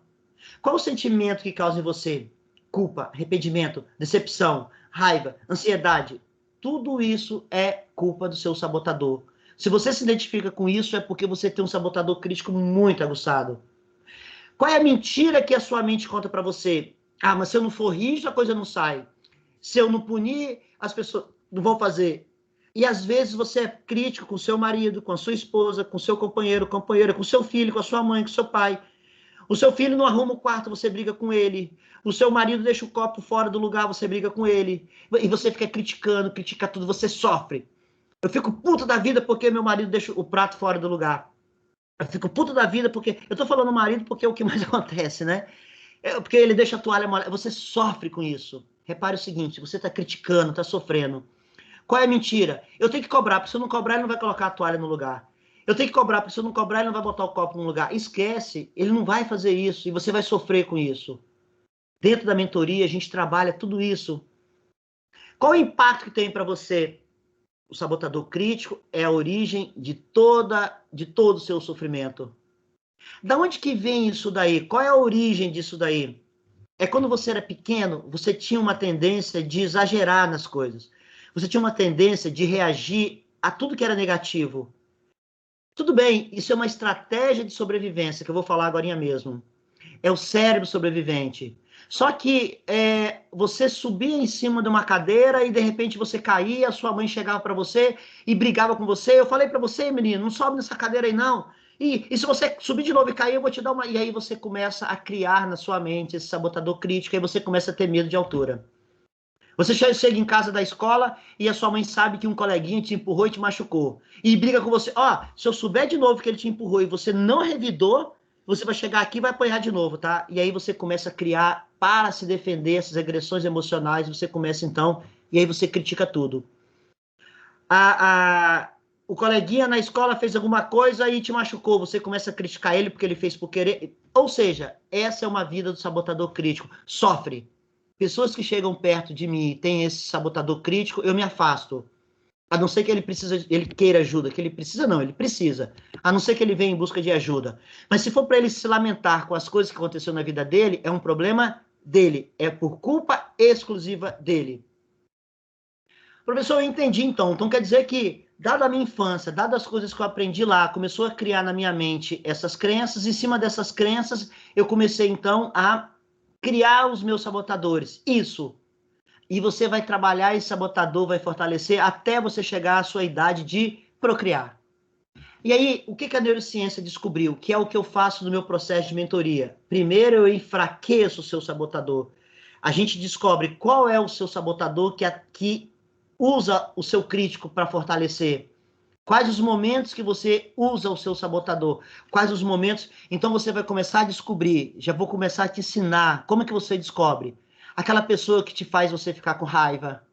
Qual o sentimento que causa em você? Culpa, arrependimento, decepção, raiva, ansiedade. Tudo isso é culpa do seu sabotador. Se você se identifica com isso, é porque você tem um sabotador crítico muito aguçado. Qual é a mentira que a sua mente conta para você? Ah, mas se eu não for rígido, a coisa não sai. Se eu não punir, as pessoas não vão fazer. E às vezes você é crítico com seu marido, com a sua esposa, com seu companheiro, companheira, com seu filho, com a sua mãe, com seu pai. O seu filho não arruma o quarto, você briga com ele. O seu marido deixa o copo fora do lugar, você briga com ele. E você fica criticando, critica tudo, você sofre. Eu fico puto da vida porque meu marido deixa o prato fora do lugar. Eu fico puto da vida porque... Eu tô falando marido porque é o que mais acontece, né? Porque ele deixa a toalha molhada. Você sofre com isso. Repare o seguinte, você tá criticando, tá sofrendo. Qual é a mentira? Eu tenho que cobrar, porque se eu não cobrar, ele não vai colocar a toalha no lugar. Eu tenho que cobrar, porque se eu não cobrar, ele não vai botar o copo no lugar. Esquece, ele não vai fazer isso e você vai sofrer com isso. Dentro da mentoria, a gente trabalha tudo isso. Qual o impacto que tem para você? O sabotador crítico é a origem de todo o seu sofrimento. Da onde que vem isso daí? Qual é a origem disso daí? É quando você era pequeno, você tinha uma tendência de exagerar nas coisas. Você tinha uma tendência de reagir a tudo que era negativo. Tudo bem, isso é uma estratégia de sobrevivência, que eu vou falar agora mesmo. É o cérebro sobrevivente. Só que você subia em cima de uma cadeira e de repente você caía, a sua mãe chegava para você e brigava com você. Eu falei para você, menino, não sobe nessa cadeira aí não. E se você subir de novo e cair, eu vou te dar uma... E aí você começa a criar na sua mente esse sabotador crítico e você começa a ter medo de altura. Você chega em casa da escola e a sua mãe sabe que um coleguinha te empurrou e te machucou. E briga com você. Ó, se eu souber de novo que ele te empurrou e você não revidou, você vai chegar aqui e vai apanhar de novo, tá? E aí você começa a criar, para se defender essas agressões emocionais, você começa então, e aí você critica tudo. O coleguinha na escola fez alguma coisa e te machucou, você começa a criticar ele porque ele fez por querer. Ou seja, essa é uma vida do sabotador crítico. Sofre. Pessoas que chegam perto de mim e têm esse sabotador crítico, eu me afasto. A não ser que ele queira ajuda, que ele precisa não, ele precisa. A não ser que ele venha em busca de ajuda. Mas se for para ele se lamentar com as coisas que aconteceram na vida dele, é um problema dele, é por culpa exclusiva dele. Professor, eu entendi então. Então quer dizer que, dada a minha infância, dadas as coisas que eu aprendi lá, começou a criar na minha mente essas crenças, em cima dessas crenças, eu comecei então a criar os meus sabotadores. Isso. E você vai trabalhar esse sabotador, vai fortalecer até você chegar à sua idade de procriar. E aí, o que a neurociência descobriu? Que é o que eu faço no meu processo de mentoria. Primeiro, eu enfraqueço o seu sabotador. A gente descobre qual é o seu sabotador que usa o seu crítico para fortalecer. Quais os momentos que você usa o seu sabotador? Quais os momentos... Então, você vai começar a descobrir. Já vou começar a te ensinar. Como é que você descobre? Aquela pessoa que te faz você ficar com raiva.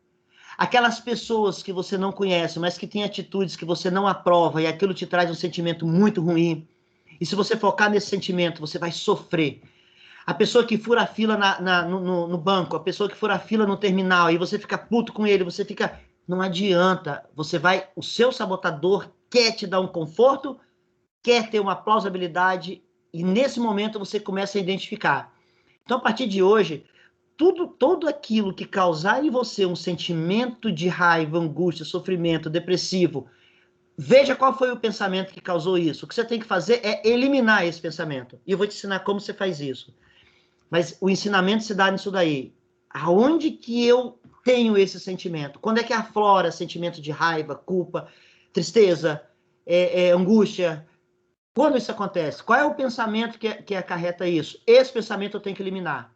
Aquelas pessoas que você não conhece, mas que têm atitudes que você não aprova e aquilo te traz um sentimento muito ruim. E se você focar nesse sentimento, você vai sofrer. A pessoa que fura a fila no banco, a pessoa que fura a fila no terminal, e você fica puto com ele, você fica... Não adianta. O seu sabotador quer te dar um conforto, quer ter uma plausibilidade, e nesse momento você começa a identificar. Então, a partir de hoje... Tudo aquilo que causar em você um sentimento de raiva, angústia, sofrimento, depressivo, veja qual foi o pensamento que causou isso. O que você tem que fazer é eliminar esse pensamento. E eu vou te ensinar como você faz isso. Mas o ensinamento se dá nisso daí. Aonde que eu tenho esse sentimento? Quando é que aflora sentimento de raiva, culpa, tristeza, angústia? Quando isso acontece? Qual é o pensamento que acarreta isso? Esse pensamento eu tenho que eliminar.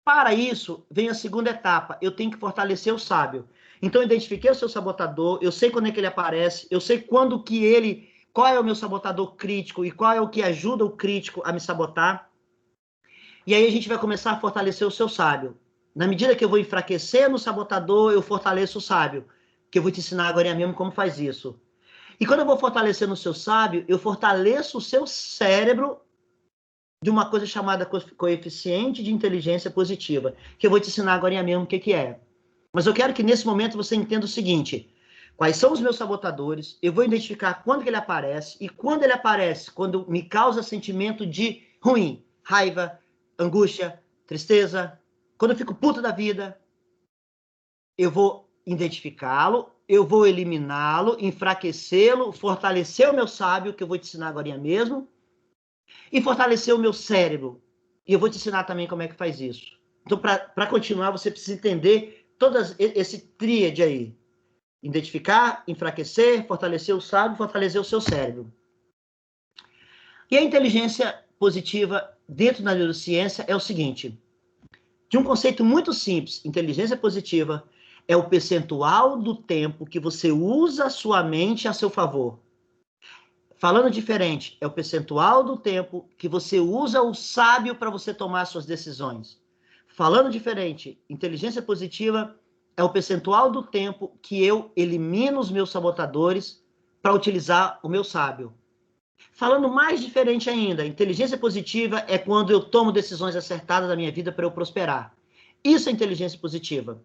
Para isso, vem a segunda etapa. Eu tenho que fortalecer o sábio. Então, eu identifiquei o seu sabotador, eu sei quando é que ele aparece, eu sei quando que ele... Qual é o meu sabotador crítico e qual é o que ajuda o crítico a me sabotar. E aí a gente vai começar a fortalecer o seu sábio. Na medida que eu vou enfraquecer no sabotador, eu fortaleço o sábio. que eu vou te ensinar agora mesmo como faz isso. E quando eu vou fortalecer no seu sábio, eu fortaleço o seu cérebro de uma coisa chamada coeficiente de inteligência positiva, que eu vou te ensinar agora mesmo o que é. Mas eu quero que nesse momento você entenda o seguinte: quais são os meus sabotadores, eu vou identificar quando que ele aparece, e quando ele aparece, quando me causa sentimento de ruim, raiva, angústia, tristeza, quando eu fico puto da vida, eu vou identificá-lo, eu vou eliminá-lo, enfraquecê-lo, fortalecer o meu sábio, que eu vou te ensinar agora mesmo, e fortalecer o meu cérebro. E eu vou te ensinar também como é que faz isso. Então, para continuar, você precisa entender todo esse tríade aí. Identificar, enfraquecer, fortalecer o sábio, fortalecer o seu cérebro. E a inteligência positiva dentro da neurociência é o seguinte: de um conceito muito simples, inteligência positiva é o percentual do tempo que você usa a sua mente a seu favor. Falando diferente, é o percentual do tempo que você usa o sábio para você tomar suas decisões. Falando diferente, inteligência positiva é o percentual do tempo que eu elimino os meus sabotadores para utilizar o meu sábio. Falando mais diferente ainda, inteligência positiva é quando eu tomo decisões acertadas na minha vida para eu prosperar. Isso é inteligência positiva.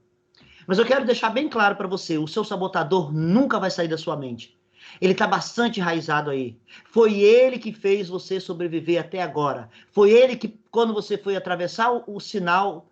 Mas eu quero deixar bem claro para você, o seu sabotador nunca vai sair da sua mente. Ele está bastante enraizado aí. Foi ele que fez você sobreviver até agora. Foi ele que, quando você foi atravessar o sinal,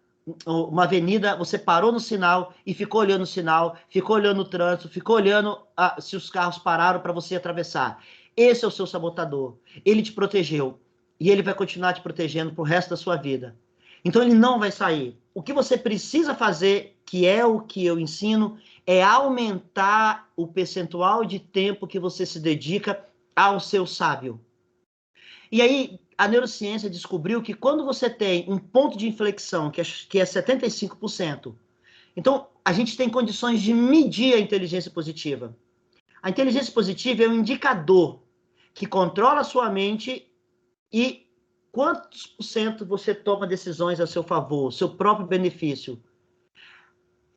uma avenida, você parou no sinal e ficou olhando o sinal, ficou olhando o trânsito, ficou olhando se os carros pararam para você atravessar. Esse é o seu sabotador. Ele te protegeu e ele vai continuar te protegendo pro resto da sua vida. Então ele não vai sair. O que você precisa fazer, que é o que eu ensino, é aumentar o percentual de tempo que você se dedica ao seu sábio. E aí, a neurociência descobriu que quando você tem um ponto de inflexão, que é 75%, então a gente tem condições de medir a inteligência positiva. A inteligência positiva é um indicador que controla a sua mente e quantos por cento você toma decisões a seu favor, seu próprio benefício.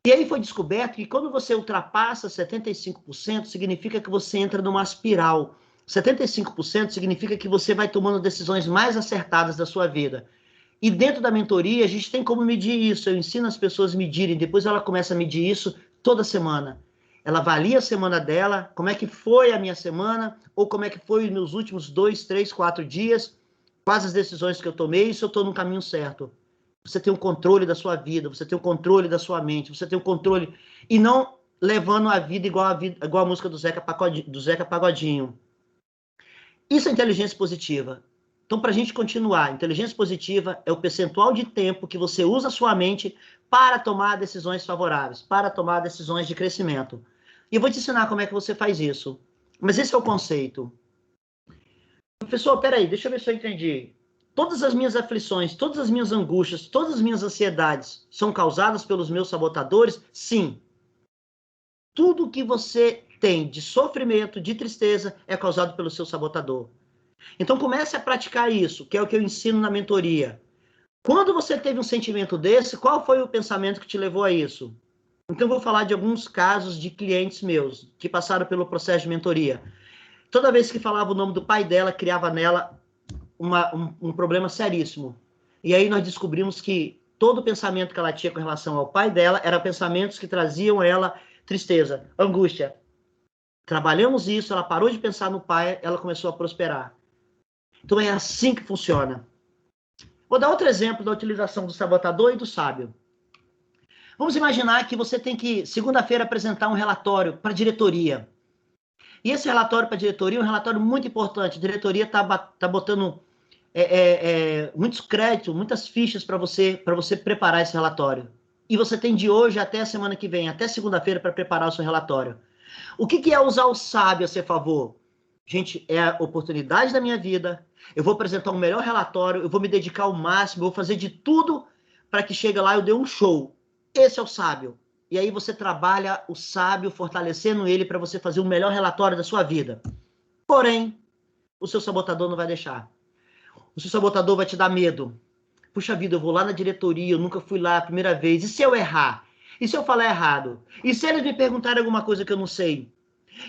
E aí foi descoberto que quando você ultrapassa 75%, significa que você entra numa espiral. 75% significa que você vai tomando decisões mais acertadas da sua vida. E dentro da mentoria, a gente tem como medir isso. Eu ensino as pessoas a medirem, depois ela começa a medir isso toda semana. Ela avalia a semana dela, como é que foi a minha semana, ou como é que foi os meus últimos 2, 3, 4 dias, quais as decisões que eu tomei, e se eu estou no caminho certo. Você tem o controle da sua vida, você tem o controle da sua mente, você tem o controle, e não levando a vida igual a música do Zeca Pagodinho. Isso é inteligência positiva. Então, para a gente continuar, inteligência positiva é o percentual de tempo que você usa a sua mente para tomar decisões favoráveis, para tomar decisões de crescimento. E eu vou te ensinar como é que você faz isso. Mas esse é o conceito. Professor, peraí, deixa eu ver se eu entendi. Todas as minhas aflições, todas as minhas angústias, todas as minhas ansiedades são causadas pelos meus sabotadores? Sim. Tudo que você tem de sofrimento, de tristeza, é causado pelo seu sabotador. Então comece a praticar isso, que é o que eu ensino na mentoria. Quando você teve um sentimento desse, qual foi o pensamento que te levou a isso? Então eu vou falar de alguns casos de clientes meus que passaram pelo processo de mentoria. Toda vez que falava o nome do pai dela, criava nela um problema seríssimo. E aí nós descobrimos que todo o pensamento que ela tinha com relação ao pai dela eram pensamentos que traziam a ela tristeza, angústia. Trabalhamos isso, ela parou de pensar no pai, ela começou a prosperar. Então é assim que funciona. Vou dar outro exemplo da utilização do sabotador e do sábio. Vamos imaginar que você tem que, segunda-feira, apresentar um relatório para a diretoria. E esse relatório para a diretoria é um relatório muito importante. A diretoria está botando muitos créditos, muitas fichas para você preparar esse relatório. E você tem de hoje até a semana que vem, até segunda-feira, para preparar o seu relatório. O que é usar o sábio a seu favor? Gente, é a oportunidade da minha vida. Eu vou apresentar um melhor relatório, eu vou me dedicar ao máximo, eu vou fazer de tudo para que chegue lá e eu dê um show. Esse é o sábio. E aí você trabalha o sábio, fortalecendo ele para você fazer o melhor relatório da sua vida. Porém, o seu sabotador não vai deixar. O seu sabotador vai te dar medo. Puxa vida, eu vou lá na diretoria, eu nunca fui lá a primeira vez. E se eu errar? E se eu falar errado? E se eles me perguntarem alguma coisa que eu não sei?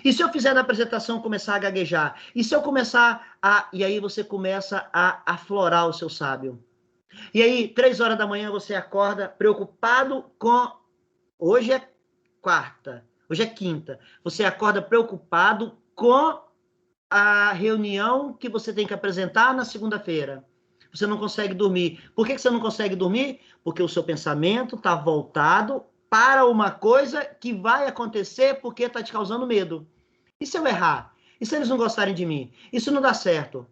E se eu fizer na apresentação começar a gaguejar? E se eu começar a... E aí você começa a aflorar o seu sábio. E aí, 3 horas da manhã, você acorda preocupado com... Hoje é quarta, hoje é quinta. Você acorda preocupado com a reunião que você tem que apresentar na segunda-feira. Você não consegue dormir. Por que você não consegue dormir? Porque o seu pensamento está voltado para uma coisa que vai acontecer porque está te causando medo. E se eu errar? E se eles não gostarem de mim? Isso não dá certo.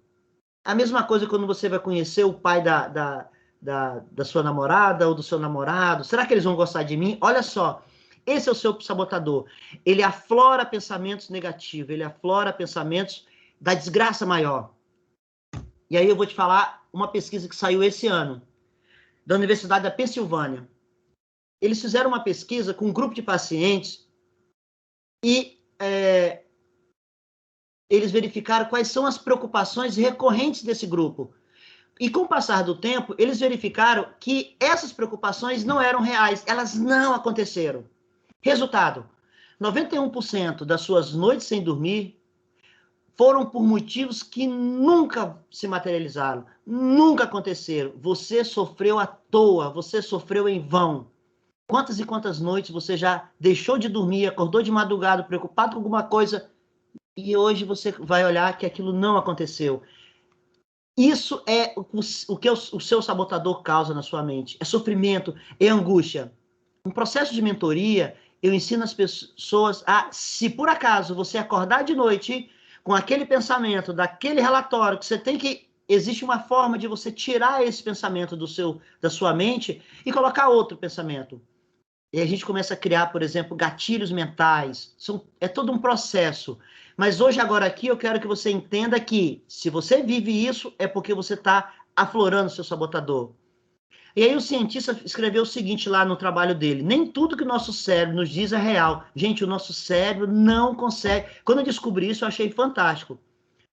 A mesma coisa quando você vai conhecer o pai da sua namorada ou do seu namorado. Será que eles vão gostar de mim? Olha só, esse é o seu sabotador. Ele aflora pensamentos negativos, ele aflora pensamentos da desgraça maior. E aí eu vou te falar uma pesquisa que saiu esse ano, da Universidade da Pensilvânia. Eles fizeram uma pesquisa com um grupo de pacientes e eles verificaram quais são as preocupações recorrentes desse grupo. E com o passar do tempo, eles verificaram que essas preocupações não eram reais, elas não aconteceram. Resultado, 91% das suas noites sem dormir foram por motivos que nunca se materializaram, nunca aconteceram. Você sofreu à toa, você sofreu em vão. Quantas e quantas noites você já deixou de dormir, acordou de madrugada, preocupado com alguma coisa, e hoje você vai olhar que aquilo não aconteceu. Isso é o que o seu sabotador causa na sua mente. É sofrimento, é angústia. No processo de mentoria, eu ensino as pessoas a, se por acaso você acordar de noite com aquele pensamento, daquele relatório, que você tem que... Existe uma forma de você tirar esse pensamento da sua mente e colocar outro pensamento. E a gente começa a criar, por exemplo, gatilhos mentais. É todo um processo. Mas hoje, agora aqui, eu quero que você entenda que se você vive isso, é porque você está aflorando o seu sabotador. E aí o cientista escreveu o seguinte lá no trabalho dele: nem tudo que o nosso cérebro nos diz é real. Gente, o nosso cérebro não consegue... Quando eu descobri isso, eu achei fantástico.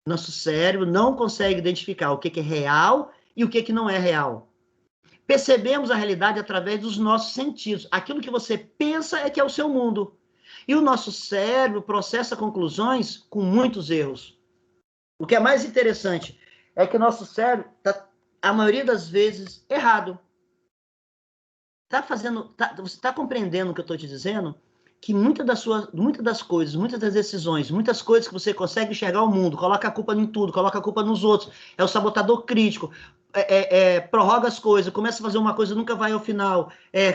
Nosso cérebro não consegue identificar o que é real e o que não é real. Percebemos a realidade através dos nossos sentidos. Aquilo que você pensa é que é o seu mundo. E o nosso cérebro processa conclusões com muitos erros. O que é mais interessante é que o nosso cérebro está, a maioria das vezes, errado. Você está compreendendo o que eu estou te dizendo? Que muitas das coisas, muitas das decisões, muitas coisas que você consegue enxergar o mundo, coloca a culpa em tudo, coloca a culpa nos outros, é o sabotador crítico, prorroga as coisas, começa a fazer uma coisa, nunca vai ao final,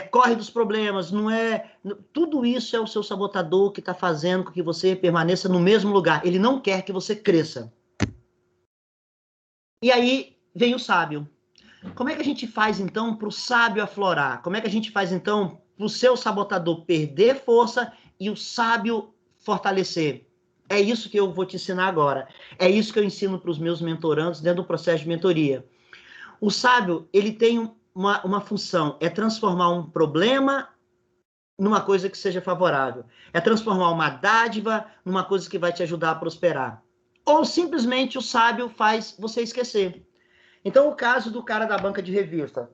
corre dos problemas, não é... Tudo isso é o seu sabotador que está fazendo com que você permaneça no mesmo lugar. Ele não quer que você cresça. E aí vem o sábio. Como é que a gente faz, então, para o sábio aflorar? Como é que a gente faz, então, para o seu sabotador perder força e o sábio fortalecer? É isso que eu vou te ensinar agora. É isso que eu ensino para os meus mentorandos dentro do processo de mentoria. O sábio, ele tem uma função, é transformar um problema numa coisa que seja favorável. É transformar uma dádiva numa coisa que vai te ajudar a prosperar. Ou simplesmente o sábio faz você esquecer. Então, o caso do cara da banca de revista.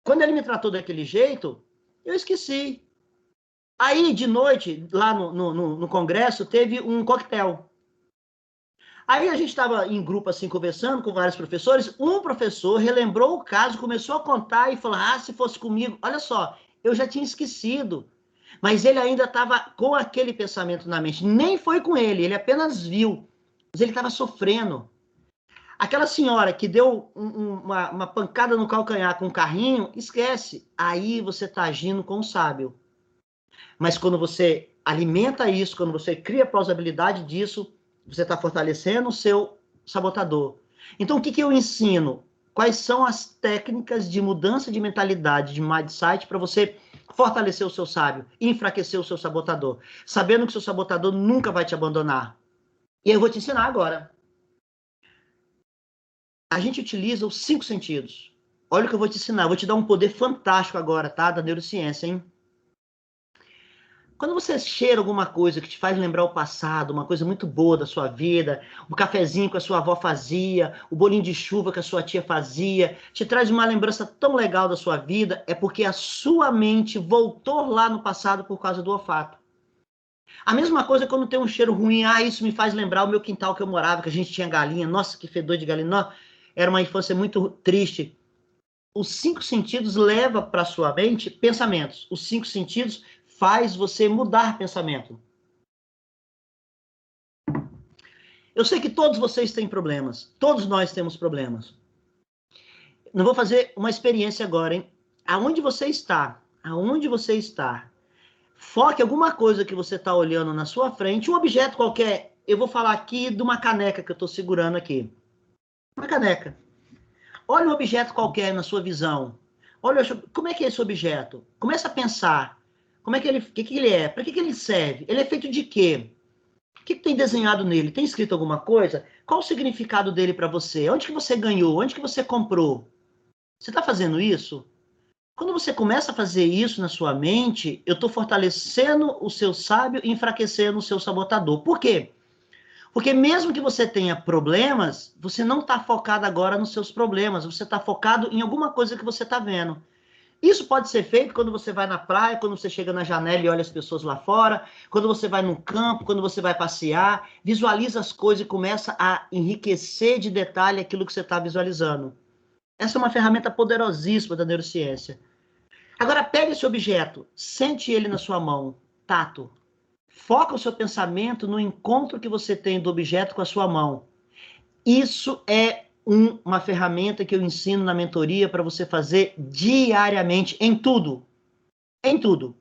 Quando ele me tratou daquele jeito, eu esqueci. Aí, de noite, lá no congresso, teve um coquetel. Aí a gente estava em grupo, assim, conversando com vários professores. Um professor relembrou o caso, começou a contar e falou, se fosse comigo... Olha só, eu já tinha esquecido. Mas ele ainda estava com aquele pensamento na mente. Nem foi com ele, ele apenas viu. Mas ele estava sofrendo. Aquela senhora que deu uma pancada no calcanhar com um carrinho, esquece. Aí você está agindo com o sábio. Mas quando você alimenta isso, quando você cria a plausibilidade disso, você está fortalecendo o seu sabotador. Então, o que eu ensino? Quais são as técnicas de mudança de mentalidade, de mindset, para você fortalecer o seu sábio e enfraquecer o seu sabotador? Sabendo que o seu sabotador nunca vai te abandonar. E eu vou te ensinar agora. A gente utiliza os 5 sentidos. Olha o que eu vou te ensinar. Eu vou te dar um poder fantástico agora, tá? Da neurociência, hein? Quando você cheira alguma coisa que te faz lembrar o passado, uma coisa muito boa da sua vida, o cafezinho que a sua avó fazia, o bolinho de chuva que a sua tia fazia, te traz uma lembrança tão legal da sua vida, é porque a sua mente voltou lá no passado por causa do olfato. A mesma coisa quando tem um cheiro ruim, isso me faz lembrar o meu quintal que eu morava, que a gente tinha galinha, nossa, que fedor de galinha, nossa, era uma infância muito triste. Os 5 sentidos levam para sua mente pensamentos. Os 5 sentidos faz você mudar pensamento. Eu sei que todos vocês têm problemas. Todos nós temos problemas. Não vou fazer uma experiência agora, hein? Aonde você está? Aonde você está? Foque alguma coisa que você está olhando na sua frente, um objeto qualquer. Eu vou falar aqui de uma caneca que eu estou segurando aqui. Uma caneca. Olha um objeto qualquer na sua visão. Olha, como é que é esse objeto? Começa a pensar. Como é que ele, que ele é? Para que ele serve? Ele é feito de quê? O que tem desenhado nele? Tem escrito alguma coisa? Qual o significado dele para você? Onde que você ganhou? Onde que você comprou? Você está fazendo isso? Quando você começa a fazer isso na sua mente, eu estou fortalecendo o seu sábio e enfraquecendo o seu sabotador. Por quê? Porque mesmo que você tenha problemas, você não está focado agora nos seus problemas, você está focado em alguma coisa que você está vendo. Isso pode ser feito quando você vai na praia, quando você chega na janela e olha as pessoas lá fora, quando você vai num campo, quando você vai passear, visualiza as coisas e começa a enriquecer de detalhe aquilo que você está visualizando. Essa é uma ferramenta poderosíssima da neurociência. Agora, pega esse objeto, sente ele na sua mão, tato. Foca o seu pensamento no encontro que você tem do objeto com a sua mão. Isso é uma ferramenta que eu ensino na mentoria para você fazer diariamente, em tudo. Em tudo.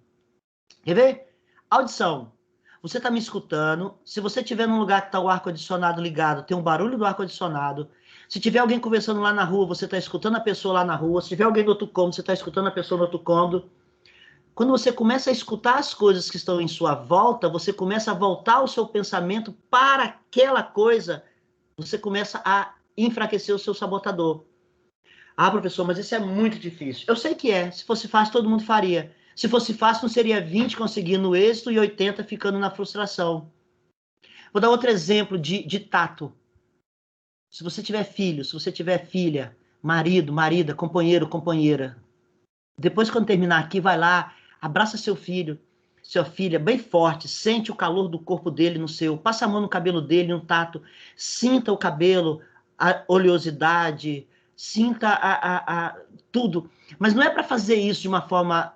Quer ver? Audição. Você está me escutando. Se você estiver num lugar que está o ar-condicionado ligado, tem um barulho do ar-condicionado. Se tiver alguém conversando lá na rua, você está escutando a pessoa lá na rua. Se tiver alguém no outro cômodo, você está escutando a pessoa no outro cômodo. Quando você começa a escutar as coisas que estão em sua volta, você começa a voltar o seu pensamento para aquela coisa, você começa a enfraquecer o seu sabotador. Ah, professor, mas isso é muito difícil. Eu sei que é. Se fosse fácil, todo mundo faria. Se fosse fácil, não seria 20 conseguindo o êxito e 80 ficando na frustração. Vou dar outro exemplo de tato. Se você tiver filho, se você tiver filha, marido, marida, companheiro, companheira, depois quando terminar aqui, vai lá, abraça seu filho, sua filha, bem forte, sente o calor do corpo dele no seu, passa a mão no cabelo dele, no tato, sinta o cabelo, a oleosidade, sinta tudo. Mas não é para fazer isso de uma forma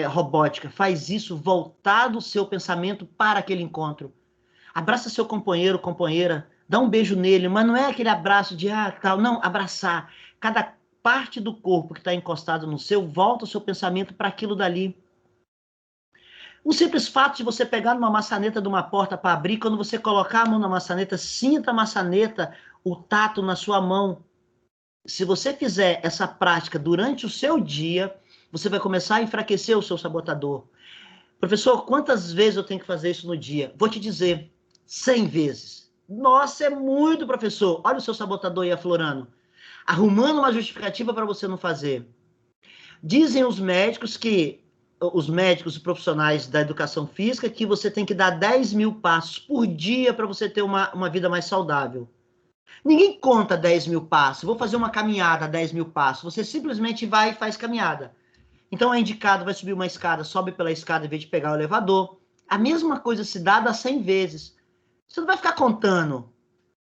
robótica, faz isso voltado o seu pensamento para aquele encontro. Abraça seu companheiro, companheira, dá um beijo nele, mas não é aquele abraço de tal, não, abraçar. Cada parte do corpo que está encostado no seu, volta o seu pensamento para aquilo dali. O simples fato de você pegar numa maçaneta de uma porta para abrir, quando você colocar a mão na maçaneta, sinta a maçaneta, o tato na sua mão. Se você fizer essa prática durante o seu dia, você vai começar a enfraquecer o seu sabotador. Professor, quantas vezes eu tenho que fazer isso no dia? Vou te dizer, 100 vezes. Nossa, é muito, professor. Olha o seu sabotador aí aflorando. Arrumando uma justificativa para você não fazer. Dizem os médicos e profissionais da educação física, que você tem que dar 10 mil passos por dia para você ter uma vida mais saudável. Ninguém conta 10 mil passos. Vou fazer uma caminhada, 10 mil passos. Você simplesmente vai e faz caminhada. Então é indicado, vai subir uma escada, sobe pela escada em vez de pegar o elevador. A mesma coisa se dá 100 vezes. Você não vai ficar contando.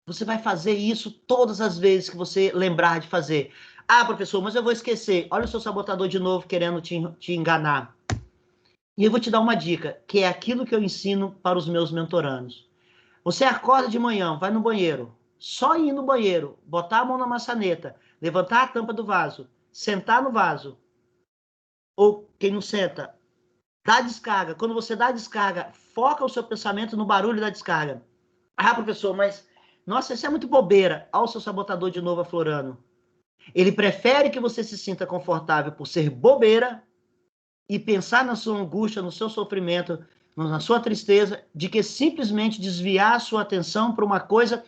Você vai fazer isso todas as vezes que você lembrar de fazer. Ah, professor, mas eu vou esquecer. Olha o seu sabotador de novo querendo te enganar. E eu vou te dar uma dica, que é aquilo que eu ensino para os meus mentorandos. Você acorda de manhã, vai no banheiro. Só ir no banheiro, botar a mão na maçaneta, levantar a tampa do vaso, sentar no vaso. Ou quem não senta, dá descarga. Quando você dá descarga, foca o seu pensamento no barulho da descarga. Ah, professor, mas... Nossa, isso é muito bobeira. Olha o seu sabotador de novo aflorando. Ele prefere que você se sinta confortável por ser bobeira e pensar na sua angústia, no seu sofrimento, na sua tristeza, de que simplesmente desviar a sua atenção para uma coisa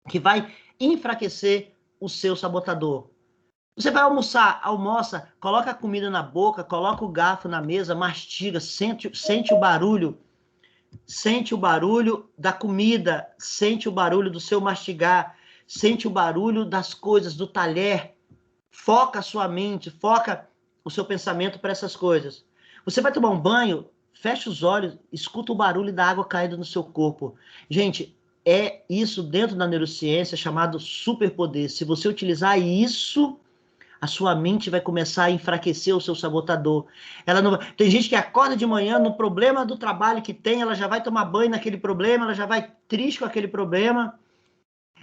que vai enfraquecer o seu sabotador. Você vai almoçar, almoça, coloca a comida na boca, coloca o garfo na mesa, mastiga, sente o barulho. Sente o barulho da comida, sente o barulho do seu mastigar, sente o barulho das coisas, do talher. Foca a sua mente, foca o seu pensamento para essas coisas. Você vai tomar um banho, fecha os olhos, escuta o barulho da água caindo no seu corpo. Gente, é isso dentro da neurociência chamado superpoder. Se você utilizar isso, a sua mente vai começar a enfraquecer o seu sabotador. Ela não... Tem gente que acorda de manhã no problema do trabalho que tem, ela já vai tomar banho naquele problema, ela já vai triste com aquele problema,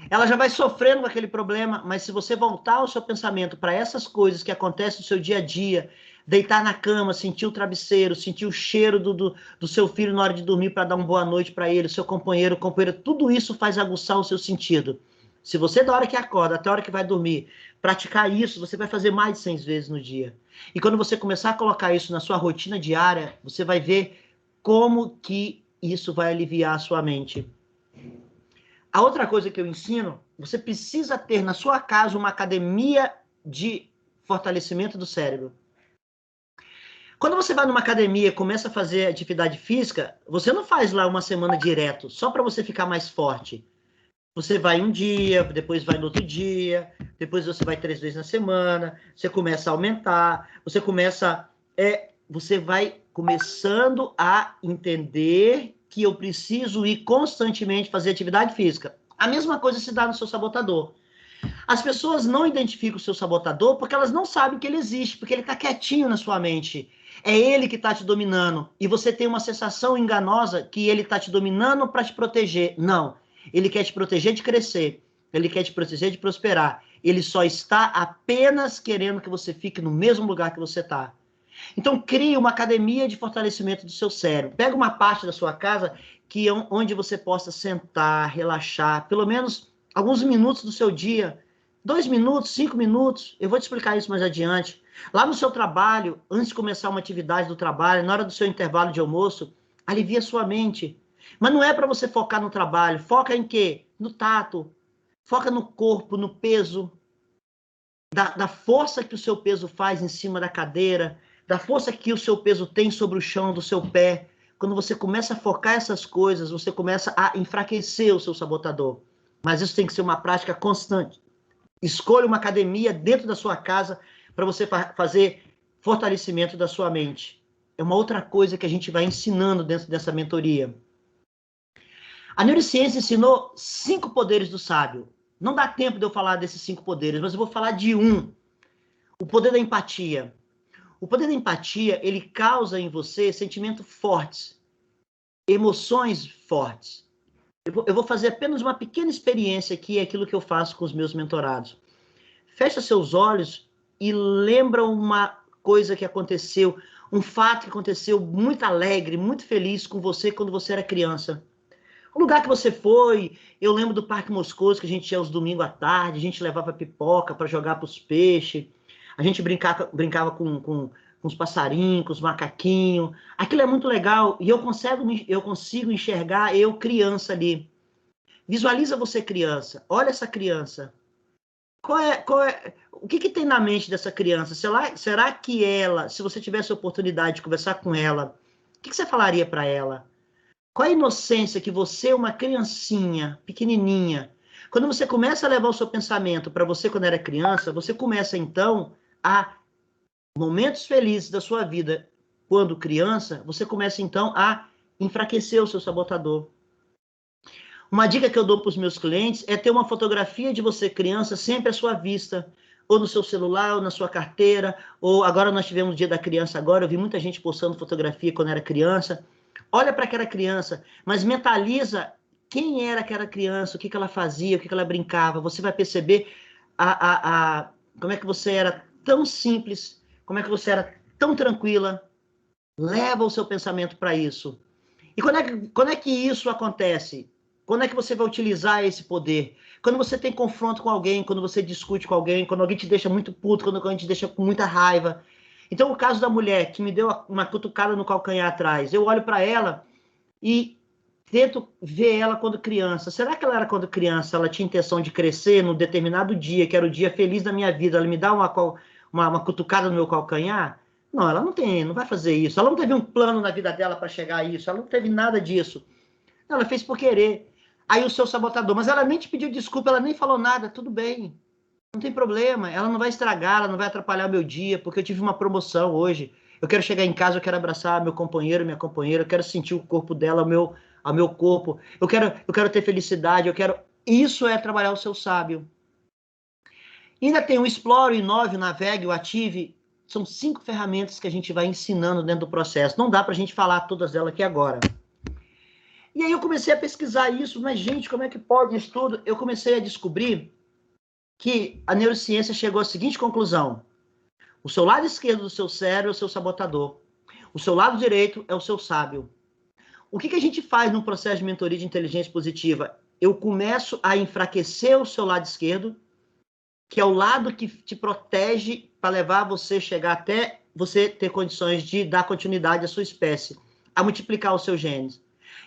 ela já vai sofrendo com aquele problema, mas se você voltar o seu pensamento para essas coisas que acontecem no seu dia a dia, deitar na cama, sentir o travesseiro, sentir o cheiro do seu filho na hora de dormir para dar uma boa noite para ele, seu companheiro, tudo isso faz aguçar o seu sentido. Se você, da hora que acorda até a hora que vai dormir, praticar isso, você vai fazer mais de 100 vezes no dia. E quando você começar a colocar isso na sua rotina diária, você vai ver como que isso vai aliviar a sua mente. A outra coisa que eu ensino, você precisa ter na sua casa uma academia de fortalecimento do cérebro. Quando você vai numa academia e começa a fazer atividade física, você não faz lá uma semana direto, só para você ficar mais forte. Você vai um dia, depois vai no outro dia, depois você vai 3 vezes na semana, você começa a aumentar, você vai começando a entender que eu preciso ir constantemente fazer atividade física. A mesma coisa se dá no seu sabotador. As pessoas não identificam o seu sabotador porque elas não sabem que ele existe, porque ele está quietinho na sua mente. É ele que está te dominando. E você tem uma sensação enganosa que ele está te dominando para te proteger. Não. Ele quer te proteger de crescer. Ele quer te proteger de prosperar. Ele só está apenas querendo que você fique no mesmo lugar que você está. Então, crie uma academia de fortalecimento do seu cérebro. Pega uma parte da sua casa onde você possa sentar, relaxar, pelo menos alguns minutos do seu dia. 2 minutos, 5 minutos. Eu vou te explicar isso mais adiante. Lá no seu trabalho, antes de começar uma atividade do trabalho, na hora do seu intervalo de almoço, alivia a sua mente. Mas não é para você focar no trabalho. Foca em quê? No tato. Foca no corpo, no peso. Da força que o seu peso faz em cima da cadeira. Da força que o seu peso tem sobre o chão do seu pé. Quando você começa a focar essas coisas, você começa a enfraquecer o seu sabotador. Mas isso tem que ser uma prática constante. Escolha uma academia dentro da sua casa para você fazer fortalecimento da sua mente. É uma outra coisa que a gente vai ensinando dentro dessa mentoria. A neurociência ensinou 5 poderes do sábio. Não dá tempo de eu falar desses 5 poderes, mas eu vou falar de um. O poder da empatia. O poder da empatia, ele causa em você sentimentos fortes, emoções fortes. Eu vou fazer apenas uma pequena experiência aqui, é aquilo que eu faço com os meus mentorados. Fecha seus olhos e lembra uma coisa que aconteceu, um fato que aconteceu muito alegre, muito feliz com você quando você era criança. O lugar que você foi, eu lembro do Parque Moscoso, que a gente ia aos domingos à tarde, a gente levava pipoca para jogar para os peixes, a gente brincava com os passarinhos, com os macaquinhos. Aquilo é muito legal e eu consigo enxergar eu criança ali. Visualiza você criança, olha essa criança. O que tem na mente dessa criança? Será que ela, se você tivesse a oportunidade de conversar com ela, o que você falaria para ela? Qual a inocência que você, uma criancinha, pequenininha, quando você começa a levar o seu pensamento para você quando era criança, você começa então a momentos felizes da sua vida, quando criança, você começa então a enfraquecer o seu sabotador. Uma dica que eu dou para os meus clientes é ter uma fotografia de você criança sempre à sua vista, ou no seu celular, ou na sua carteira, ou agora nós tivemos o Dia da Criança agora, eu vi muita gente postando fotografia quando era criança. Olha para aquela criança, mas mentaliza quem era aquela criança, o que ela fazia, o que ela brincava. Você vai perceber como é que você era tão simples, como é que você era tão tranquila. Leva o seu pensamento para isso. E quando é que isso acontece? Quando é que você vai utilizar esse poder? Quando você tem confronto com alguém, quando você discute com alguém, quando alguém te deixa muito puto, quando alguém te deixa com muita raiva. Então, o caso da mulher que me deu uma cutucada no calcanhar atrás, eu olho para ela e tento ver ela quando criança. Será que ela era quando criança, ela tinha intenção de crescer num determinado dia, que era o dia feliz da minha vida, ela me dá uma cutucada no meu calcanhar? Não, ela não vai fazer isso. Ela não teve um plano na vida dela para chegar a isso. Ela não teve nada disso. Ela fez por querer. Aí o seu sabotador, mas ela nem te pediu desculpa, ela nem falou nada, tudo bem. Não tem problema, ela não vai estragar, ela não vai atrapalhar o meu dia, porque eu tive uma promoção hoje. Eu quero chegar em casa, eu quero abraçar meu companheiro, minha companheira, eu quero sentir o corpo dela ao meu corpo. Eu quero ter felicidade, eu quero... Isso é trabalhar o seu sábio. E ainda tem o Explore, o Inove, o Navegue, o Ative. São 5 ferramentas que a gente vai ensinando dentro do processo. Não dá para a gente falar todas elas aqui agora. E aí eu comecei a pesquisar isso, mas, gente, como é que pode isso tudo? Eu comecei a descobrir que a neurociência chegou à seguinte conclusão: o seu lado esquerdo do seu cérebro é o seu sabotador, o seu lado direito é o seu sábio. O que a gente faz no processo de mentoria de inteligência positiva? Eu começo a enfraquecer o seu lado esquerdo, que é o lado que te protege para levar você a chegar até você ter condições de dar continuidade à sua espécie, a multiplicar os seus genes.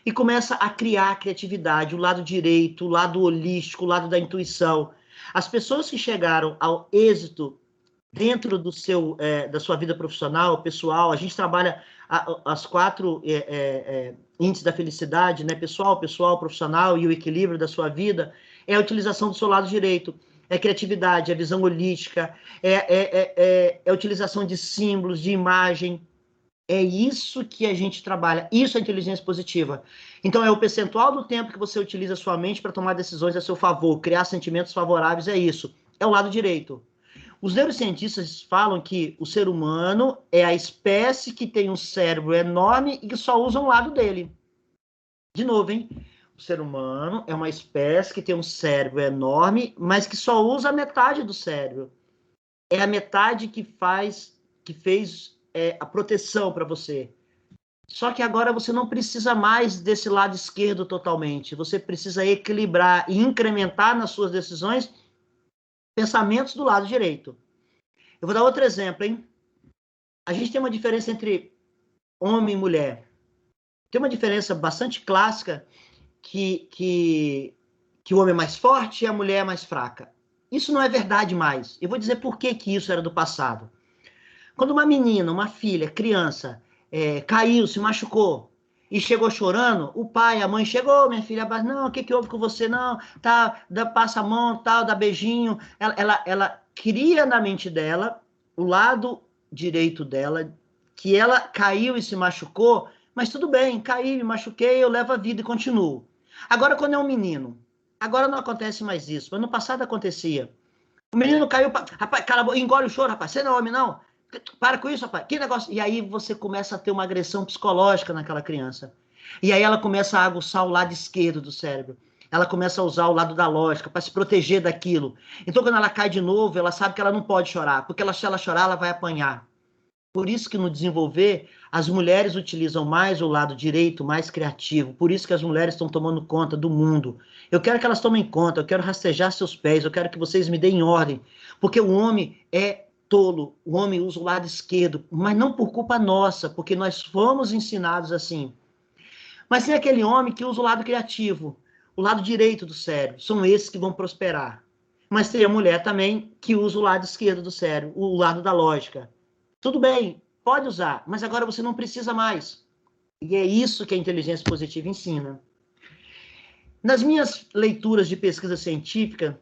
E começa a criar a criatividade, o lado direito, o lado holístico, o lado da intuição. As pessoas que chegaram ao êxito dentro da sua vida profissional, pessoal, a gente trabalha as 4 índices da felicidade, né? Pessoal, profissional e o equilíbrio da sua vida, é a utilização do seu lado direito. É criatividade, é visão holística, é a utilização de símbolos, de imagem. É isso que a gente trabalha. Isso é inteligência positiva. Então, é o percentual do tempo que você utiliza a sua mente para tomar decisões a seu favor, criar sentimentos favoráveis, é isso. É o lado direito. Os neurocientistas falam que o ser humano é a espécie que tem um cérebro enorme e que só usa um lado dele. De novo, hein? O ser humano é uma espécie que tem um cérebro enorme, mas que só usa a metade do cérebro. É a metade que fez a proteção para você. Só que agora você não precisa mais desse lado esquerdo totalmente. Você precisa equilibrar e incrementar nas suas decisões pensamentos do lado direito. Eu vou dar outro exemplo, hein? A gente tem uma diferença entre homem e mulher. Tem uma diferença bastante clássica que o homem é mais forte e a mulher é mais fraca. Isso não é verdade mais. Eu vou dizer por que isso era do passado. Quando uma menina, uma filha, criança, caiu, se machucou e chegou chorando, o pai, a mãe chegou, minha filha, não, o que houve com você? Não, tá, passa a mão, tal, dá beijinho. Ela cria na mente dela o lado direito dela, que ela caiu e se machucou, mas tudo bem, caí, me machuquei, eu levo a vida e continuo. Agora, quando é um menino, agora não acontece mais isso, mas no passado acontecia. O menino caiu, rapaz, cala, engole o choro, rapaz, você não é homem, não? Para com isso, rapaz. Que negócio. E aí você começa a ter uma agressão psicológica naquela criança. E aí ela começa a aguçar o lado esquerdo do cérebro. Ela começa a usar o lado da lógica para se proteger daquilo. Então, quando ela cai de novo, ela sabe que ela não pode chorar, porque se ela chorar, ela vai apanhar. Por isso que no desenvolver, as mulheres utilizam mais o lado direito, mais criativo. Por isso que as mulheres estão tomando conta do mundo. Eu quero que elas tomem conta, eu quero rastejar seus pés, eu quero que vocês me deem ordem. Porque o homem é tolo, o homem usa o lado esquerdo, mas não por culpa nossa, porque nós fomos ensinados assim. Mas tem aquele homem que usa o lado criativo, o lado direito do cérebro, são esses que vão prosperar. Mas tem a mulher também que usa o lado esquerdo do cérebro, o lado da lógica. Tudo bem, pode usar, mas agora você não precisa mais. E é isso que a inteligência positiva ensina. Nas minhas leituras de pesquisa científica,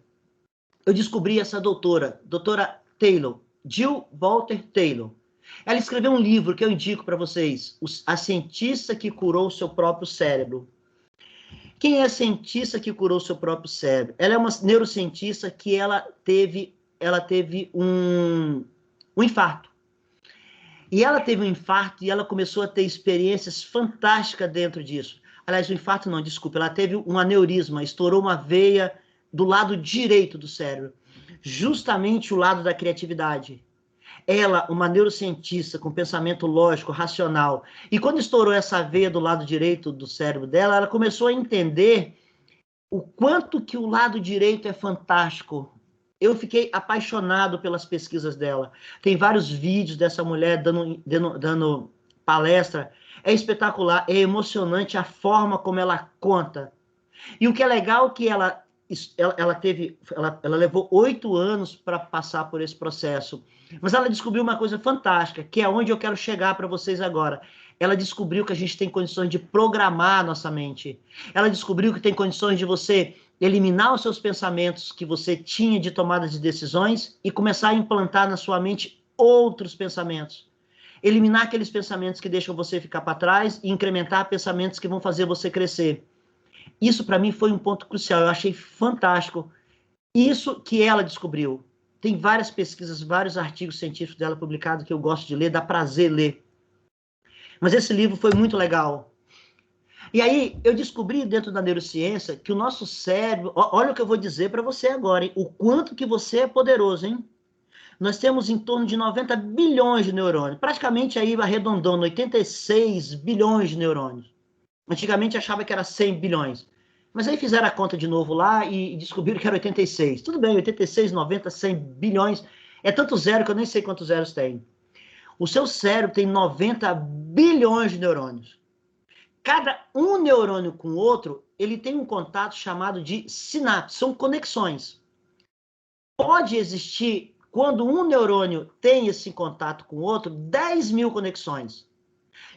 eu descobri essa doutora Taylor, Jill Bolte Taylor. Ela escreveu um livro que eu indico para vocês, A Cientista que Curou o Seu Próprio Cérebro. Quem é a cientista que curou o seu próprio cérebro? Ela é uma neurocientista que ela teve um infarto. E ela teve um infarto e ela começou a ter experiências fantásticas dentro disso. Aliás, o infarto não, desculpa, ela teve um aneurisma, estourou uma veia do lado direito do cérebro, justamente o lado da criatividade. Ela, uma neurocientista com pensamento lógico, racional, e quando estourou essa veia do lado direito do cérebro dela, ela começou a entender o quanto que o lado direito é fantástico. Eu fiquei apaixonado pelas pesquisas dela. Tem vários vídeos dessa mulher dando palestra, é espetacular, é emocionante a forma como ela conta. E o que é legal é que ela levou 8 anos para passar por esse processo. Mas ela descobriu uma coisa fantástica, que é onde eu quero chegar para vocês agora. Ela descobriu que a gente tem condições de programar a nossa mente. Ela descobriu que tem condições de você eliminar os seus pensamentos que você tinha de tomada de decisões e começar a implantar na sua mente outros pensamentos. Eliminar aqueles pensamentos que deixam você ficar para trás e incrementar pensamentos que vão fazer você crescer. Isso, para mim, foi um ponto crucial. Eu achei fantástico. Isso que ela descobriu. Tem várias pesquisas, vários artigos científicos dela publicados que eu gosto de ler, dá prazer ler. Mas esse livro foi muito legal. E aí, eu descobri dentro da neurociência que o nosso cérebro... Olha o que eu vou dizer para você agora, hein? O quanto que você é poderoso, hein? Nós temos em torno de 90 bilhões de neurônios. Praticamente aí arredondando, 86 bilhões de neurônios. Antigamente achava que era 100 bilhões. Mas aí fizeram a conta de novo lá e descobriram que era 86. Tudo bem, 86, 90, 100 bilhões. É tanto zero que eu nem sei quantos zeros tem. O seu cérebro tem 90 bilhões de neurônios. Cada um neurônio com o outro, ele tem um contato chamado de sinapse. São conexões. Pode existir, quando um neurônio tem esse contato com o outro, 10 mil conexões.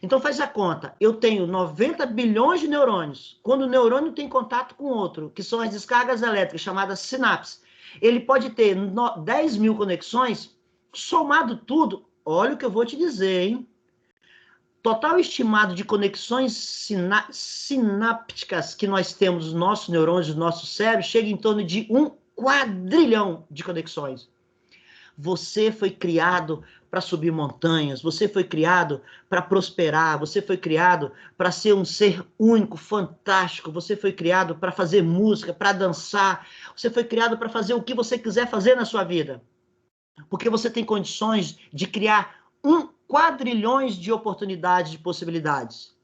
Então faz a conta, eu tenho 90 bilhões de neurônios. Quando o neurônio tem contato com outro, que são as descargas elétricas, chamadas sinapses, ele pode ter 10 mil conexões, somado tudo, olha o que eu vou te dizer, hein? Total estimado de conexões sinápticas que nós temos nos nossos neurônios, no nosso cérebro, chega em torno de 1 quadrilhão de conexões. Você foi criado para subir montanhas, você foi criado para prosperar, você foi criado para ser um ser único, fantástico, você foi criado para fazer música, para dançar, você foi criado para fazer o que você quiser fazer na sua vida. Porque você tem condições de criar 1 quadrilhões de oportunidades, de possibilidades.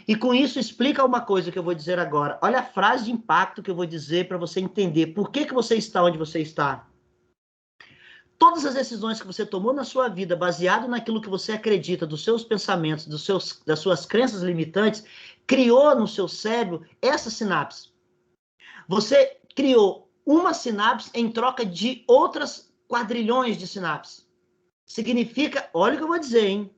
E com isso explica uma coisa que eu vou dizer agora. Olha a frase de impacto que eu vou dizer para você entender por que você está onde você está. Todas as decisões que você tomou na sua vida, baseado naquilo que você acredita, dos seus pensamentos, das suas crenças limitantes, criou no seu cérebro essa sinapse. Você criou uma sinapse em troca de outras quadrilhões de sinapses. Significa, olha o que eu vou dizer, hein?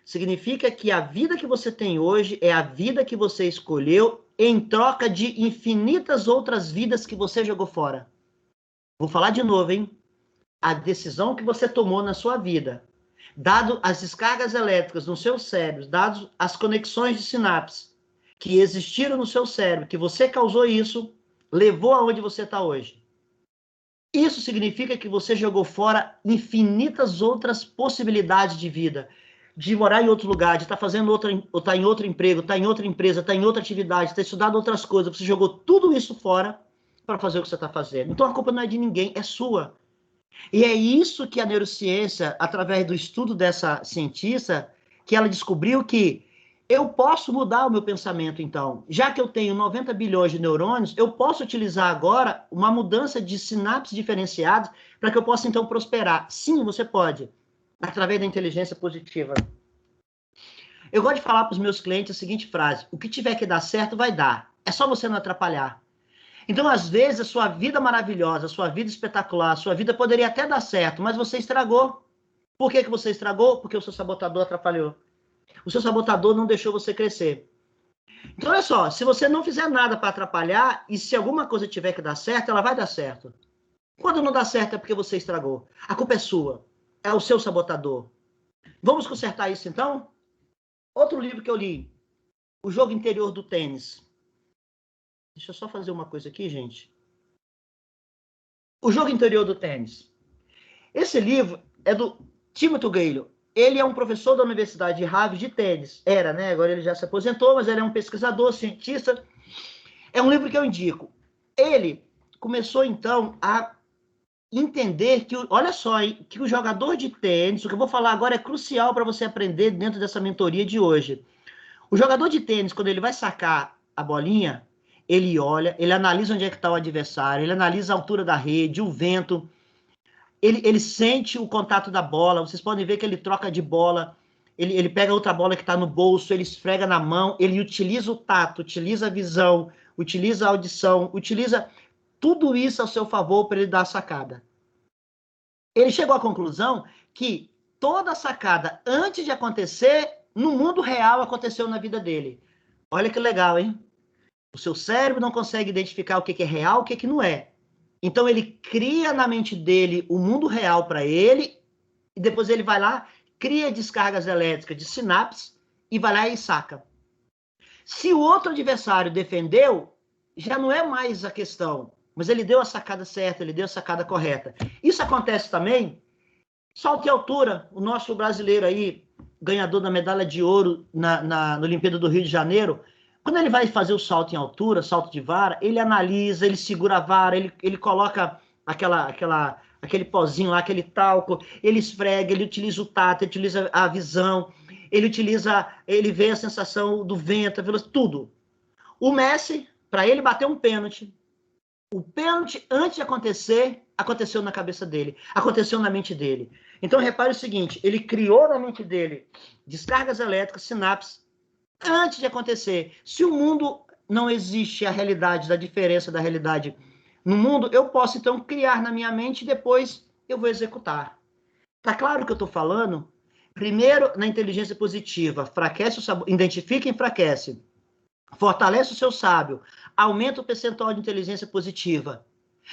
Significa que a vida que você tem hoje é a vida que você escolheu em troca de infinitas outras vidas que você jogou fora. Vou falar de novo, hein? A decisão que você tomou na sua vida, dado as descargas elétricas no seu cérebro, dado as conexões de sinapse que existiram no seu cérebro, que você causou isso, levou aonde você está hoje. Isso significa que você jogou fora infinitas outras possibilidades de vida, de morar em outro lugar, de estar fazendo ou estar em outro emprego, estar em outra empresa, estar em outra atividade, ter estudado outras coisas. Você jogou tudo isso fora para fazer o que você está fazendo. Então a culpa não é de ninguém, é sua. E é isso que a neurociência, através do estudo dessa cientista, que ela descobriu que eu posso mudar o meu pensamento, então. Já que eu tenho 90 bilhões de neurônios, eu posso utilizar agora uma mudança de sinapses diferenciadas para que eu possa, então, prosperar. Sim, você pode, através da inteligência positiva. Eu gosto de falar para os meus clientes a seguinte frase: o que tiver que dar certo, vai dar. É só você não atrapalhar. Então, às vezes, a sua vida maravilhosa, a sua vida espetacular, a sua vida poderia até dar certo, mas você estragou. Por que você estragou? Porque o seu sabotador atrapalhou. O seu sabotador não deixou você crescer. Então, olha só, se você não fizer nada para atrapalhar, e se alguma coisa tiver que dar certo, ela vai dar certo. Quando não dá certo é porque você estragou. A culpa é sua. É o seu sabotador. Vamos consertar isso, então? Outro livro que eu li, O Jogo Interior do Tênis. Deixa eu só fazer uma coisa aqui, gente. O Jogo Interior do Tênis. Esse livro é do Timothy Gale. Ele é um professor da Universidade de Harvard de tênis. Era, né? Agora ele já se aposentou, mas ele é um pesquisador, cientista. É um livro que eu indico. Ele começou, então, a entender que, olha só, hein, que o jogador de tênis, o que eu vou falar agora é crucial para você aprender dentro dessa mentoria de hoje. O jogador de tênis, quando ele vai sacar a bolinha, ele olha, ele analisa onde é que está o adversário, ele analisa a altura da rede, o vento, ele sente o contato da bola, vocês podem ver que ele troca de bola, ele pega outra bola que está no bolso, ele esfrega na mão, ele utiliza o tato, utiliza a visão, utiliza a audição, utiliza tudo isso ao seu favor para ele dar a sacada. Ele chegou à conclusão que toda a sacada, antes de acontecer, no mundo real, aconteceu na vida dele. Olha que legal, hein? O seu cérebro não consegue identificar o que é real, o que não é. Então, ele cria na mente dele o mundo real para ele, e depois ele vai lá, cria descargas elétricas de sinapses, e vai lá e saca. Se o outro adversário defendeu, já não é mais a questão, mas ele deu a sacada certa, ele deu a sacada correta. Isso acontece também, salto em altura, o nosso brasileiro aí, ganhador da medalha de ouro na Olimpíada do Rio de Janeiro, quando ele vai fazer o salto em altura, salto de vara, ele analisa, ele segura a vara, ele coloca aquele pozinho lá, aquele talco, ele esfrega, ele utiliza o tato, ele utiliza a visão, ele vê a sensação do vento, a velocidade, tudo. O Messi, para ele bater um pênalti, o pênalti, antes de acontecer, aconteceu na cabeça dele, aconteceu na mente dele. Então, repare o seguinte, ele criou na mente dele descargas elétricas, sinapses, antes de acontecer. Se o mundo não existe a realidade, da diferença da realidade no mundo, eu posso, então, criar na minha mente e depois eu vou executar. Tá claro o que eu estou falando? Primeiro, na inteligência positiva, identifica e enfraquece. Fortalece o seu sábio, aumenta o percentual de inteligência positiva.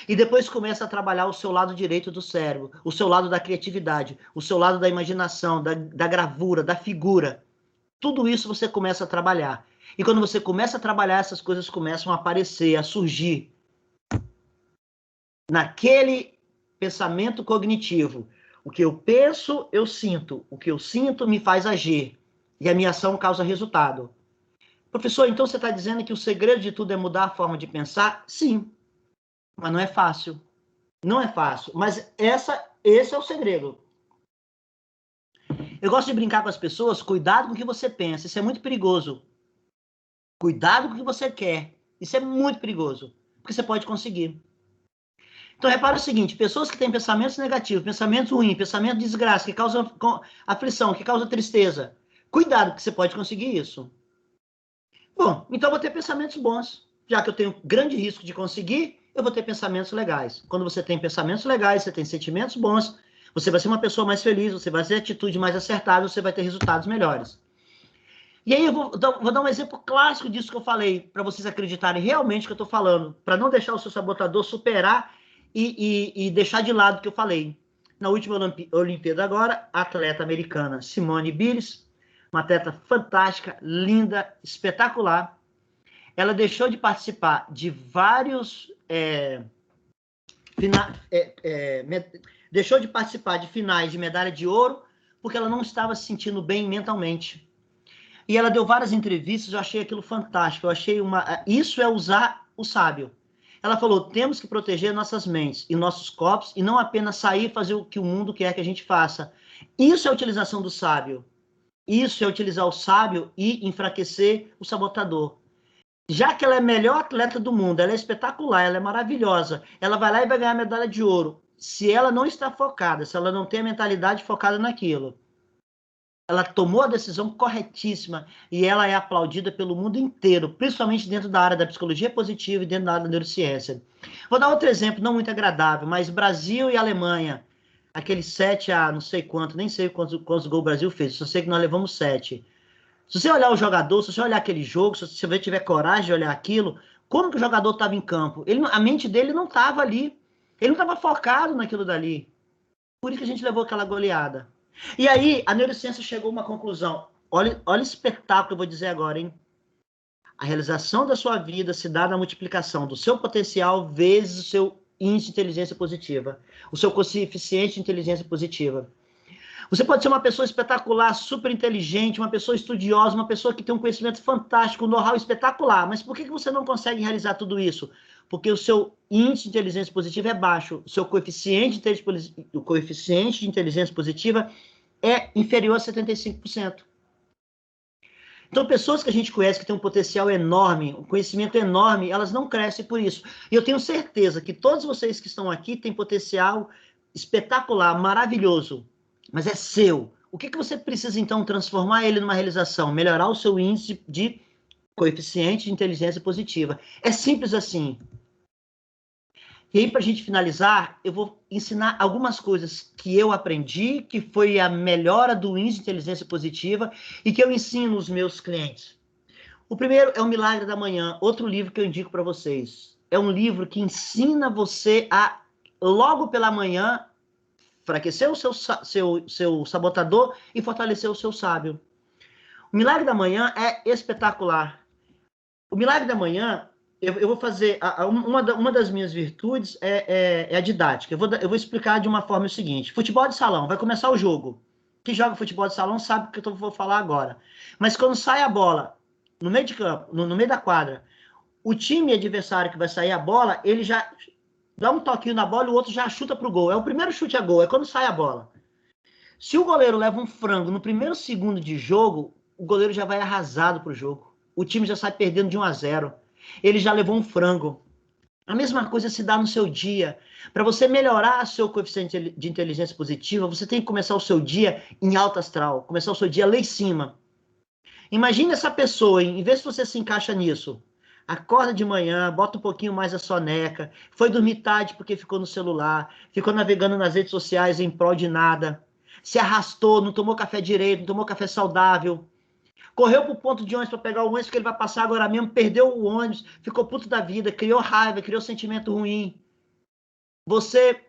E depois começa a trabalhar o seu lado direito do cérebro, o seu lado da criatividade, o seu lado da imaginação, da gravura, da figura. Tudo isso você começa a trabalhar. E quando você começa a trabalhar, essas coisas começam a aparecer, a surgir. Naquele pensamento cognitivo. O que eu penso, eu sinto. O que eu sinto me faz agir. E a minha ação causa resultado. Professor, então você está dizendo que o segredo de tudo é mudar a forma de pensar? Sim. Mas não é fácil. Não é fácil. Mas esse é o segredo. Eu gosto de brincar com as pessoas, cuidado com o que você pensa, isso é muito perigoso. Cuidado com o que você quer, isso é muito perigoso, porque você pode conseguir. Então, repara o seguinte, pessoas que têm pensamentos negativos, pensamentos ruins, pensamento de desgraça, que causam aflição, que causam tristeza, cuidado, que você pode conseguir isso. Bom, então eu vou ter pensamentos bons. Já que eu tenho grande risco de conseguir, eu vou ter pensamentos legais. Quando você tem pensamentos legais, você tem sentimentos bons, você vai ser uma pessoa mais feliz, você vai ter atitude mais acertada, você vai ter resultados melhores. E aí eu vou dar um exemplo clássico disso que eu falei, para vocês acreditarem realmente o que eu estou falando, para não deixar o seu sabotador superar e deixar de lado o que eu falei. Na última Olimpíada agora, a atleta americana Simone Biles, uma atleta fantástica, linda, espetacular, ela deixou de participar de vários... deixou de participar de finais de medalha de ouro porque ela não estava se sentindo bem mentalmente. E ela deu várias entrevistas, eu achei aquilo fantástico, isso é usar o sábio. Ela falou, temos que proteger nossas mentes e nossos corpos e não apenas sair e fazer o que o mundo quer que a gente faça. Isso é a utilização do sábio. Isso é utilizar o sábio e enfraquecer o sabotador. Já que ela é a melhor atleta do mundo, ela é espetacular, ela é maravilhosa, ela vai lá e vai ganhar a medalha de ouro. Se ela não está focada, se ela não tem a mentalidade focada naquilo, ela tomou a decisão corretíssima e ela é aplaudida pelo mundo inteiro, principalmente dentro da área da psicologia positiva e dentro da área da neurociência. Vou dar outro exemplo, não muito agradável, mas Brasil e Alemanha, aquele 7-a, não sei quanto, nem sei quantos gols o Brasil fez, só sei que nós levamos 7. Se você olhar o jogador, se você olhar aquele jogo, se você tiver coragem de olhar aquilo, como que o jogador estava em campo? A mente dele não estava ali. Ele não estava focado naquilo dali. Por isso que a gente levou aquela goleada. E aí, a neurociência chegou a uma conclusão. Olha o espetáculo que eu vou dizer agora, hein? A realização da sua vida se dá na multiplicação do seu potencial vezes o seu índice de inteligência positiva. O seu coeficiente de inteligência positiva. Você pode ser uma pessoa espetacular, super inteligente, uma pessoa estudiosa, uma pessoa que tem um conhecimento fantástico, um know-how espetacular. Mas por que você não consegue realizar tudo isso? Porque o seu índice de inteligência positiva é baixo. O seu coeficiente de inteligência positiva é inferior a 75%. Então, pessoas que a gente conhece que têm um potencial enorme, um conhecimento enorme, elas não crescem por isso. E eu tenho certeza que todos vocês que estão aqui têm potencial espetacular, maravilhoso. Mas é seu. O que você precisa, então, transformar ele numa realização? Melhorar o seu índice de coeficiente de inteligência positiva. É simples assim. E aí, para a gente finalizar, eu vou ensinar algumas coisas que eu aprendi, que foi a melhora do índice de inteligência positiva e que eu ensino os meus clientes. O primeiro é O Milagre da Manhã, outro livro que eu indico para vocês. É um livro que ensina você a, logo pela manhã, enfraquecer o seu sabotador e fortalecer o seu sábio. O Milagre da Manhã é espetacular. O Milagre da Manhã, eu vou fazer... Uma das minhas virtudes é a didática. Eu vou explicar de uma forma o seguinte. Futebol de salão, vai começar o jogo. Quem joga futebol de salão sabe o que eu vou falar agora. Mas quando sai a bola no meio de campo, no meio da quadra, o time adversário que vai sair a bola, ele já dá um toquinho na bola e o outro já chuta pro gol. É o primeiro chute a gol, é quando sai a bola. Se o goleiro leva um frango no primeiro segundo de jogo, o goleiro já vai arrasado pro jogo. O time já sai perdendo de 1-0. Ele já levou um frango. A mesma coisa se dá no seu dia. Para você melhorar seu coeficiente de inteligência positiva, você tem que começar o seu dia em alto astral. Começar o seu dia lá em cima. Imagina essa pessoa, em vez de você se encaixa nisso. Acorda de manhã, bota um pouquinho mais a soneca, foi dormir tarde porque ficou no celular, ficou navegando nas redes sociais em prol de nada, se arrastou, não tomou café direito, não tomou café saudável, correu pro ponto de ônibus para pegar o ônibus que ele vai passar agora mesmo, perdeu o ônibus, ficou puto da vida, criou raiva, criou sentimento ruim. Você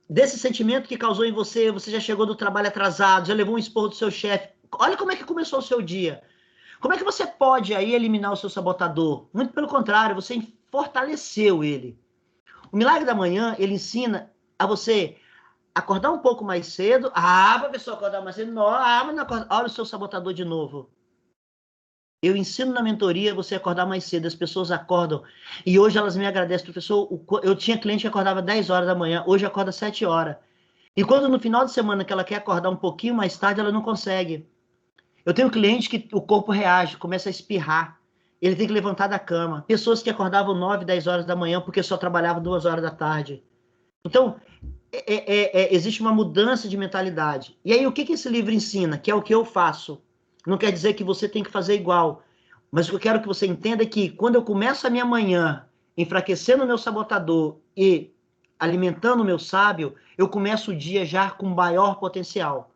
desse sentimento que causou em você, você já chegou do trabalho atrasado, já levou um esporro do seu chefe. Olha como é que começou o seu dia. Como é que você pode aí eliminar o seu sabotador? Muito pelo contrário, você fortaleceu ele. O Milagre da Manhã, ele ensina a você acordar um pouco mais cedo. Ah, professor, acordar mais cedo? Não, mas não acorda. Olha o seu sabotador de novo. Eu ensino na mentoria você acordar mais cedo. As pessoas acordam. E hoje elas me agradecem, professor. Eu tinha cliente que acordava 10 horas da manhã. Hoje acorda 7 horas. E quando no final de semana que ela quer acordar um pouquinho mais tarde, ela não consegue. Eu tenho cliente que o corpo reage, começa a espirrar. Ele tem que levantar da cama. Pessoas que acordavam 9, 10 horas da manhã porque só trabalhavam 2 horas da tarde. Então, existe uma mudança de mentalidade. E aí, o que esse livro ensina? Que é o que eu faço. Não quer dizer que você tem que fazer igual. Mas o que eu quero que você entenda é que quando eu começo a minha manhã enfraquecendo o meu sabotador e alimentando o meu sábio, eu começo o dia já com maior potencial.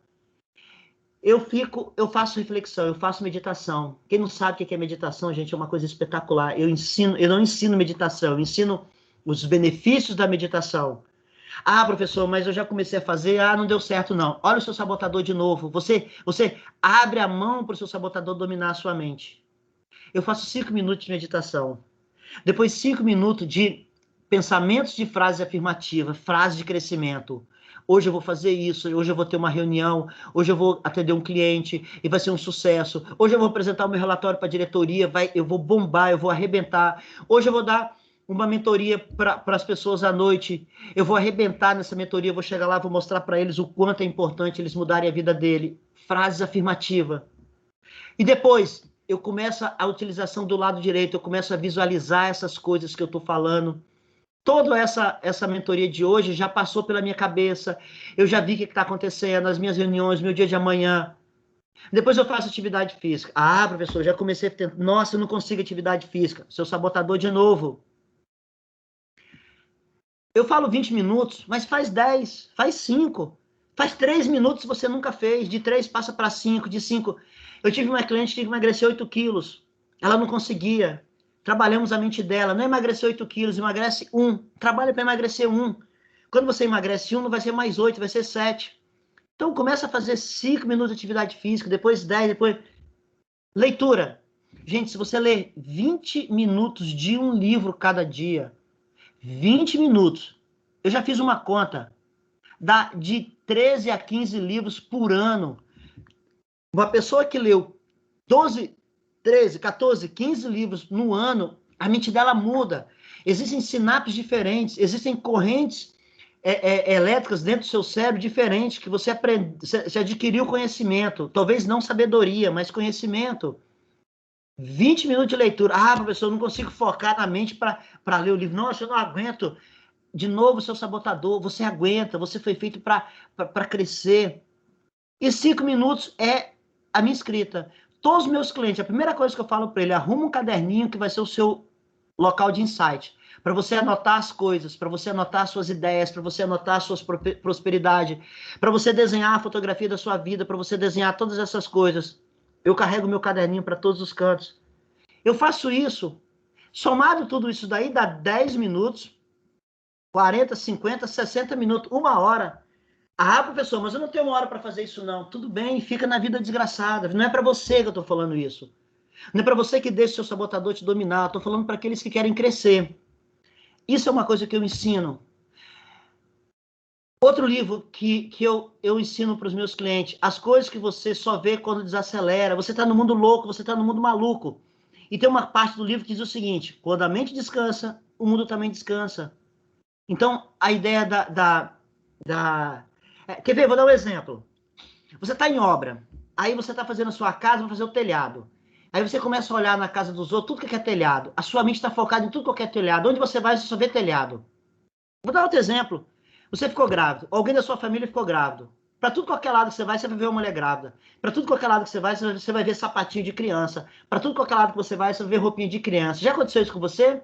Eu faço reflexão, eu faço meditação. Quem não sabe o que é meditação, gente, é uma coisa espetacular. Eu não ensino meditação, eu ensino os benefícios da meditação. Ah, professor, mas eu já comecei a fazer, não deu certo não. Olha o seu sabotador de novo. Você abre a mão para o seu sabotador dominar a sua mente. Eu faço 5 minutos de meditação. Depois 5 minutos de pensamentos de frase afirmativa, frase de crescimento. Hoje eu vou fazer isso, hoje eu vou ter uma reunião, hoje eu vou atender um cliente e vai ser um sucesso. Hoje eu vou apresentar o meu relatório para a diretoria, eu vou bombar, eu vou arrebentar. Hoje eu vou dar uma mentoria para as pessoas à noite. Eu vou arrebentar nessa mentoria, eu vou chegar lá, vou mostrar para eles o quanto é importante eles mudarem a vida dele. Frases afirmativas. E depois eu começo a utilização do lado direito, eu começo a visualizar essas coisas que eu estou falando. Toda essa mentoria de hoje já passou pela minha cabeça, eu já vi o que está acontecendo, as minhas reuniões, meu dia de amanhã. Depois eu faço atividade física. Ah, professor, já comecei a tentar. Nossa, eu não consigo atividade física. Seu sabotador de novo. Eu falo 20 minutos, mas faz 10, faz 5. Faz 3 minutos se você nunca fez. De 3 passa para 5, de 5. Eu tive uma cliente que tinha que emagrecer 8 quilos. Ela não conseguia. Trabalhamos a mente dela. Não emagrece 8 quilos, emagrece 1. Trabalha para emagrecer 1. Quando você emagrece 1, não vai ser mais 8, vai ser 7. Então, começa a fazer 5 minutos de atividade física, depois 10, depois... Leitura. Gente, se você ler 20 minutos de um livro cada dia, 20 minutos, eu já fiz uma conta, dá de 13 a 15 livros por ano. Uma pessoa que leu 12, 13, 14, 15 livros no ano, a mente dela muda. Existem sinapses diferentes, existem correntes elétricas dentro do seu cérebro diferentes, que você adquiriu conhecimento, talvez não sabedoria, mas conhecimento. 20 minutos de leitura. Ah, professor, eu não consigo focar na mente para ler o livro. Nossa, eu não aguento. de novo, seu sabotador. Você aguenta, você foi feito para crescer. E 5 minutos é a minha escrita. Todos os meus clientes, a primeira coisa que eu falo para ele, arruma um caderninho que vai ser o seu local de insight, para você anotar as coisas, para você anotar suas ideias, para você anotar suas prosperidade, para você desenhar a fotografia da sua vida, para você desenhar todas essas coisas. Eu carrego meu caderninho para todos os cantos. Eu faço isso. Somado tudo isso daí, dá 10 minutos, 40, 50, 60 minutos, 1 hora. Ah, professor, mas eu não tenho 1 hora para fazer isso, não. Tudo bem, fica na vida desgraçada. Não é para você que eu estou falando isso. Não é para você que deixa o seu sabotador te dominar. Eu estou falando para aqueles que querem crescer. Isso é uma coisa que eu ensino. Outro livro que eu ensino para os meus clientes. As coisas que você só vê quando desacelera. Você está no mundo louco, você está no mundo maluco. E tem uma parte do livro que diz o seguinte: quando a mente descansa, o mundo também descansa. Então, a ideia quer ver? Vou dar um exemplo. Você está em obra, aí você está fazendo a sua casa, vai fazer o telhado. Aí você começa a olhar na casa dos outros, tudo que é telhado. A sua mente está focada em tudo que é telhado. Onde você vai, você só vê telhado. Vou dar outro exemplo. Você ficou grávido, alguém da sua família ficou grávido. Para tudo qualquer lado que você vai ver uma mulher grávida. Para tudo qualquer lado que você vai ver sapatinho de criança. Para tudo qualquer lado que você vai ver roupinha de criança. Já aconteceu isso com você?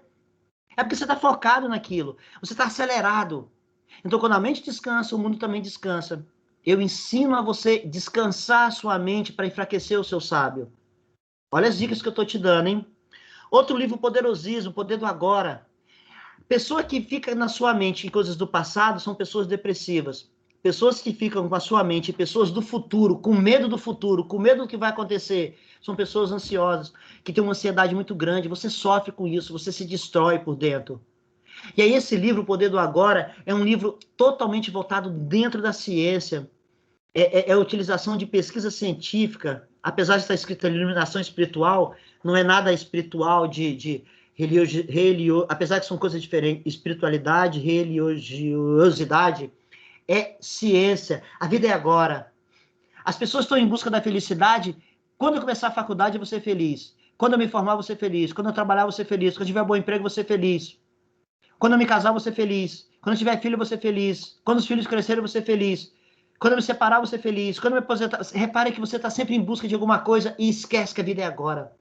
É porque você está focado naquilo. Você está acelerado. Então, quando a mente descansa, o mundo também descansa. Eu ensino a você descansar a sua mente para enfraquecer o seu sábio. Olha as dicas que eu estou te dando, hein? Outro livro poderosíssimo, O Poder do Agora. Pessoa que fica na sua mente em coisas do passado são pessoas depressivas. Pessoas que ficam com a sua mente, pessoas do futuro, com medo do futuro, com medo do que vai acontecer, são pessoas ansiosas, que têm uma ansiedade muito grande. Você sofre com isso, você se destrói por dentro. E aí esse livro, O Poder do Agora, é um livro totalmente voltado dentro da ciência. É a utilização de pesquisa científica, apesar de estar escrito iluminação espiritual, não é nada espiritual apesar que são coisas diferentes, espiritualidade, religiosidade, é ciência. A vida é agora. As pessoas estão em busca da felicidade. Quando eu começar a faculdade, eu vou ser feliz. Quando eu me formar, eu vou ser feliz. Quando eu trabalhar, eu vou ser feliz. Quando eu tiver um bom emprego, eu vou ser feliz. Quando eu me casar, eu vou ser feliz. Quando eu tiver filho, eu vou ser feliz. Quando os filhos crescerem, eu vou ser feliz. Quando eu me separar, eu vou ser feliz. Quando eu me aposentar... Repare que você está sempre em busca de alguma coisa e esquece que a vida é agora.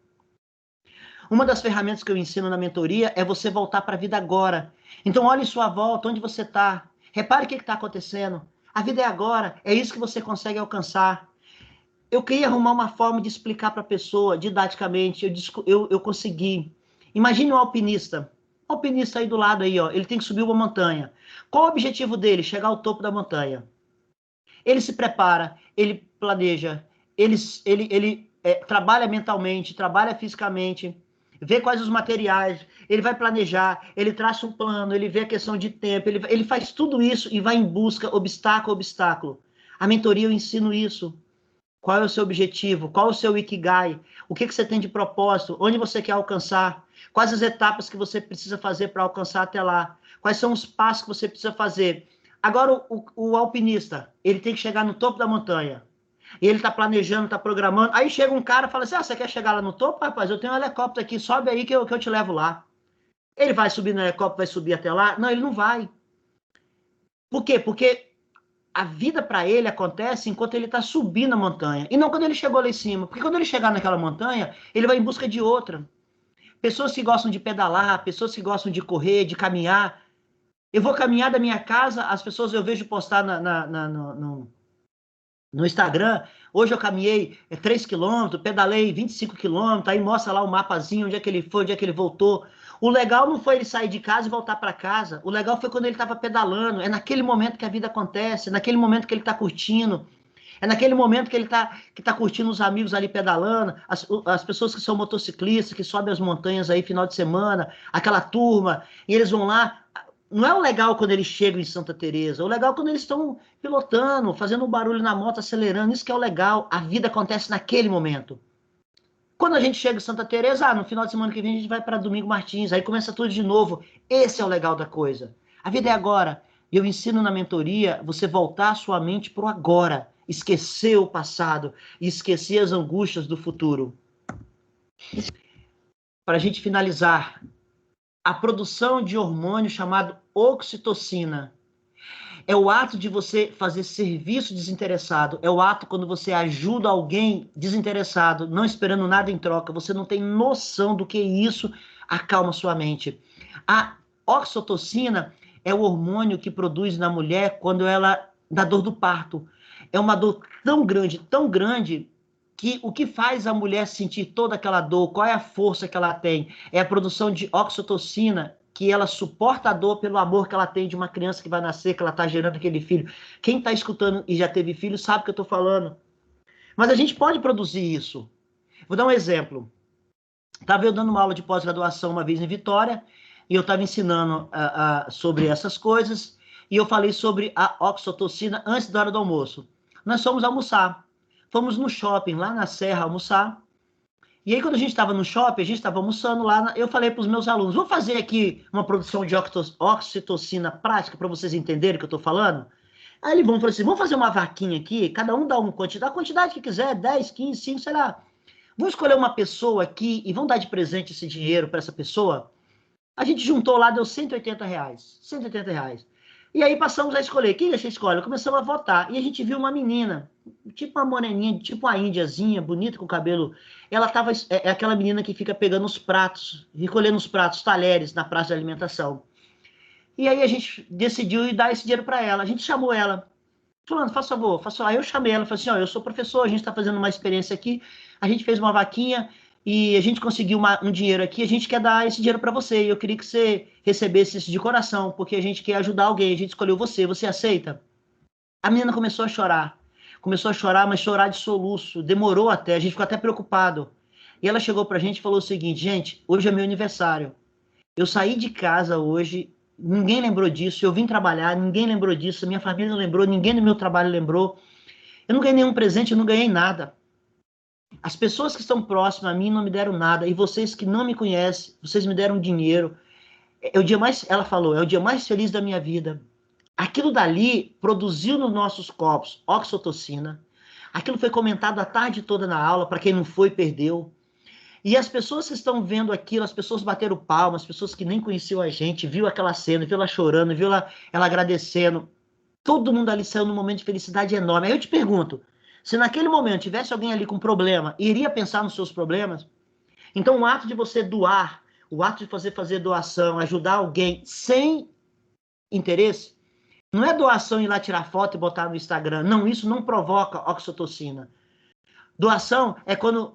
Uma das ferramentas que eu ensino na mentoria é você voltar para a vida agora. Então, olhe sua volta, onde você está. Repare o que está acontecendo. A vida é agora. É isso que você consegue alcançar. Eu queria arrumar uma forma de explicar para a pessoa, didaticamente. Eu consegui. Imagine um alpinista. O alpinista aí do lado, aí, ó, ele tem que subir uma montanha. Qual o objetivo dele? Chegar ao topo da montanha. Ele se prepara, ele planeja, ele trabalha mentalmente, trabalha fisicamente, vê quais os materiais, ele vai planejar, ele traça um plano, ele vê a questão de tempo, ele faz tudo isso e vai em busca, obstáculo a obstáculo. A mentoria eu ensino isso. Qual é o seu objetivo? Qual é o seu Ikigai? O que você tem de propósito? Onde você quer alcançar? Quais as etapas que você precisa fazer para alcançar até lá? Quais são os passos que você precisa fazer? Agora, o alpinista, ele tem que chegar no topo da montanha. E ele está planejando, está programando. Aí chega um cara e fala assim, você quer chegar lá no topo? Rapaz, eu tenho um helicóptero aqui, sobe aí que eu te levo lá. Ele vai subir no helicóptero, vai subir até lá? Não, ele não vai. Por quê? Porque a vida para ele acontece enquanto ele está subindo a montanha. E não quando ele chegou lá em cima. Porque quando ele chegar naquela montanha, ele vai em busca de outra. Pessoas que gostam de pedalar, pessoas que gostam de correr, de caminhar. Eu vou caminhar da minha casa, as pessoas eu vejo postar no Instagram. Hoje eu caminhei 3 quilômetros, pedalei 25 quilômetros, aí mostra lá o mapazinho, onde é que ele foi, onde é que ele voltou. O legal não foi ele sair de casa e voltar para casa. O legal foi quando ele estava pedalando. É naquele momento que a vida acontece, é naquele momento que ele está curtindo. É naquele momento que ele tá curtindo os amigos ali pedalando, as pessoas que são motociclistas, que sobem as montanhas aí final de semana, aquela turma, e eles vão lá. Não é o legal quando eles chegam em Santa Teresa, o legal é quando eles estão pilotando, fazendo um barulho na moto, acelerando, isso que é o legal. A vida acontece naquele momento. Quando a gente chega em Santa Teresa, no final de semana que vem a gente vai para Domingo Martins, aí começa tudo de novo. Esse é o legal da coisa. A vida é agora. Eu ensino na mentoria você voltar a sua mente para o agora, esquecer o passado e esquecer as angústias do futuro. Para a gente finalizar, a produção de hormônio chamado oxitocina. É o ato de você fazer serviço desinteressado. É o ato quando você ajuda alguém desinteressado, não esperando nada em troca. Você não tem noção do que isso acalma sua mente. A oxitocina é o hormônio que produz na mulher quando ela dá dor do parto. É uma dor tão grande, que o que faz a mulher sentir toda aquela dor, qual é a força que ela tem? É a produção de oxitocina, que ela suporta a dor pelo amor que ela tem de uma criança que vai nascer, que ela está gerando aquele filho. Quem está escutando e já teve filho sabe o que eu estou falando. Mas a gente pode produzir isso. Vou dar um exemplo. Estava eu dando uma aula de pós-graduação uma vez em Vitória, e eu estava ensinando sobre essas coisas, e eu falei sobre a oxitocina antes da hora do almoço. Nós fomos almoçar. Fomos no shopping, lá na Serra, almoçar. E aí, quando a gente estava no shopping, a gente estava almoçando lá, eu falei para os meus alunos, vou fazer aqui uma produção de oxitocina prática para vocês entenderem o que eu estou falando? Aí eles falaram assim, vamos fazer uma vaquinha aqui, cada um dá uma quantidade, a quantidade que quiser, 10, 15, 5, sei lá. Vamos escolher uma pessoa aqui e vamos dar de presente esse dinheiro para essa pessoa? A gente juntou lá, deu R$ 180. R$ 180. E aí passamos a escolher. Quem você escolhe? Começamos a votar. E a gente viu uma menina, tipo uma moreninha, tipo uma índiazinha, bonita, com cabelo. Ela tava. É aquela menina que fica pegando os pratos, recolhendo os pratos, talheres na praça de alimentação. E aí a gente decidiu dar esse dinheiro para ela. A gente chamou ela. Fulano, faz favor, faz favor. Aí eu chamei ela, falei assim, ó, eu sou professor, a gente está fazendo uma experiência aqui, a gente fez uma vaquinha e a gente conseguiu um dinheiro aqui, a gente quer dar esse dinheiro para você, e eu queria que você recebesse isso de coração, porque a gente quer ajudar alguém, a gente escolheu você aceita? A menina começou a chorar, mas chorar de soluço, demorou até, a gente ficou até preocupado. E ela chegou pra gente e falou o seguinte, gente, hoje é meu aniversário, eu saí de casa hoje, ninguém lembrou disso, eu vim trabalhar, ninguém lembrou disso, minha família não lembrou, ninguém do meu trabalho lembrou, eu não ganhei nenhum presente, eu não ganhei nada. As pessoas que estão próximas a mim não me deram nada, e vocês que não me conhecem, vocês me deram dinheiro. É o dia mais, ela falou, é o dia mais feliz da minha vida. Aquilo dali produziu nos nossos corpos oxitocina. Aquilo foi comentado a tarde toda na aula, para quem não foi, perdeu. E as pessoas que estão vendo aquilo, as pessoas bateram palmas, as pessoas que nem conheciam a gente, viu aquela cena, viu ela chorando, viu ela agradecendo. Todo mundo ali saiu num momento de felicidade enorme. Aí eu te pergunto, se naquele momento tivesse alguém ali com problema, iria pensar nos seus problemas? Então o ato de você doar, o ato de fazer doação, ajudar alguém sem interesse, não é doação ir lá tirar foto e botar no Instagram. Não, isso não provoca oxitocina. Doação é quando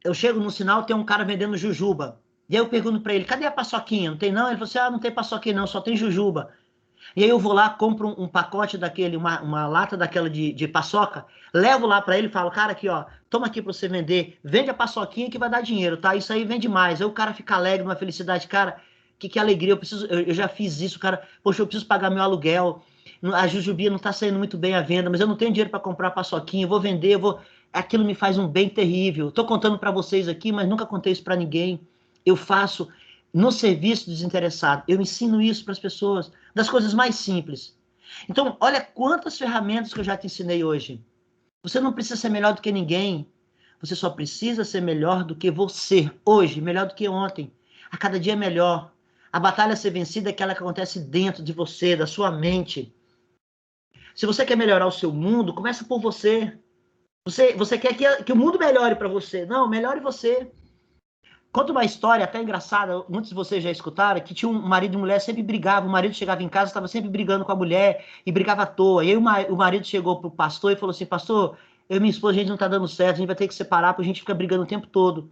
eu chego no sinal, tem um cara vendendo jujuba. E aí eu pergunto para ele, cadê a paçoquinha? Não tem não? Ele falou assim, não tem paçoquinha não, só tem jujuba. E aí eu vou lá, compro um pacote daquele, uma lata daquela de paçoca, levo lá para ele e falo, cara, aqui ó, toma aqui para você vender, vende a paçoquinha que vai dar dinheiro, tá? Isso aí vende mais. Aí o cara fica alegre, uma felicidade, cara, que alegria, eu já fiz isso, cara, poxa, eu preciso pagar meu aluguel, a jujubinha não tá saindo muito bem à venda, mas eu não tenho dinheiro para comprar paçoquinha, eu vou vender, aquilo me faz um bem terrível. Tô contando para vocês aqui, mas nunca contei isso para ninguém. Eu faço no serviço desinteressado. Eu ensino isso para as pessoas, das coisas mais simples. Então, olha quantas ferramentas que eu já te ensinei hoje. Você não precisa ser melhor do que ninguém. Você só precisa ser melhor do que você hoje, melhor do que ontem. A cada dia é melhor. A batalha a ser vencida é aquela que acontece dentro de você, da sua mente. Se você quer melhorar o seu mundo, começa por você. Você quer que o mundo melhore para você. Não, melhore você. Conta uma história até engraçada, muitos de vocês já escutaram, que tinha um marido e mulher sempre brigavam, o marido chegava em casa, estava sempre brigando com a mulher e brigava à toa. E aí o marido chegou pro pastor e falou assim, pastor, eu e minha esposa, a gente não tá dando certo, a gente vai ter que separar porque a gente fica brigando o tempo todo.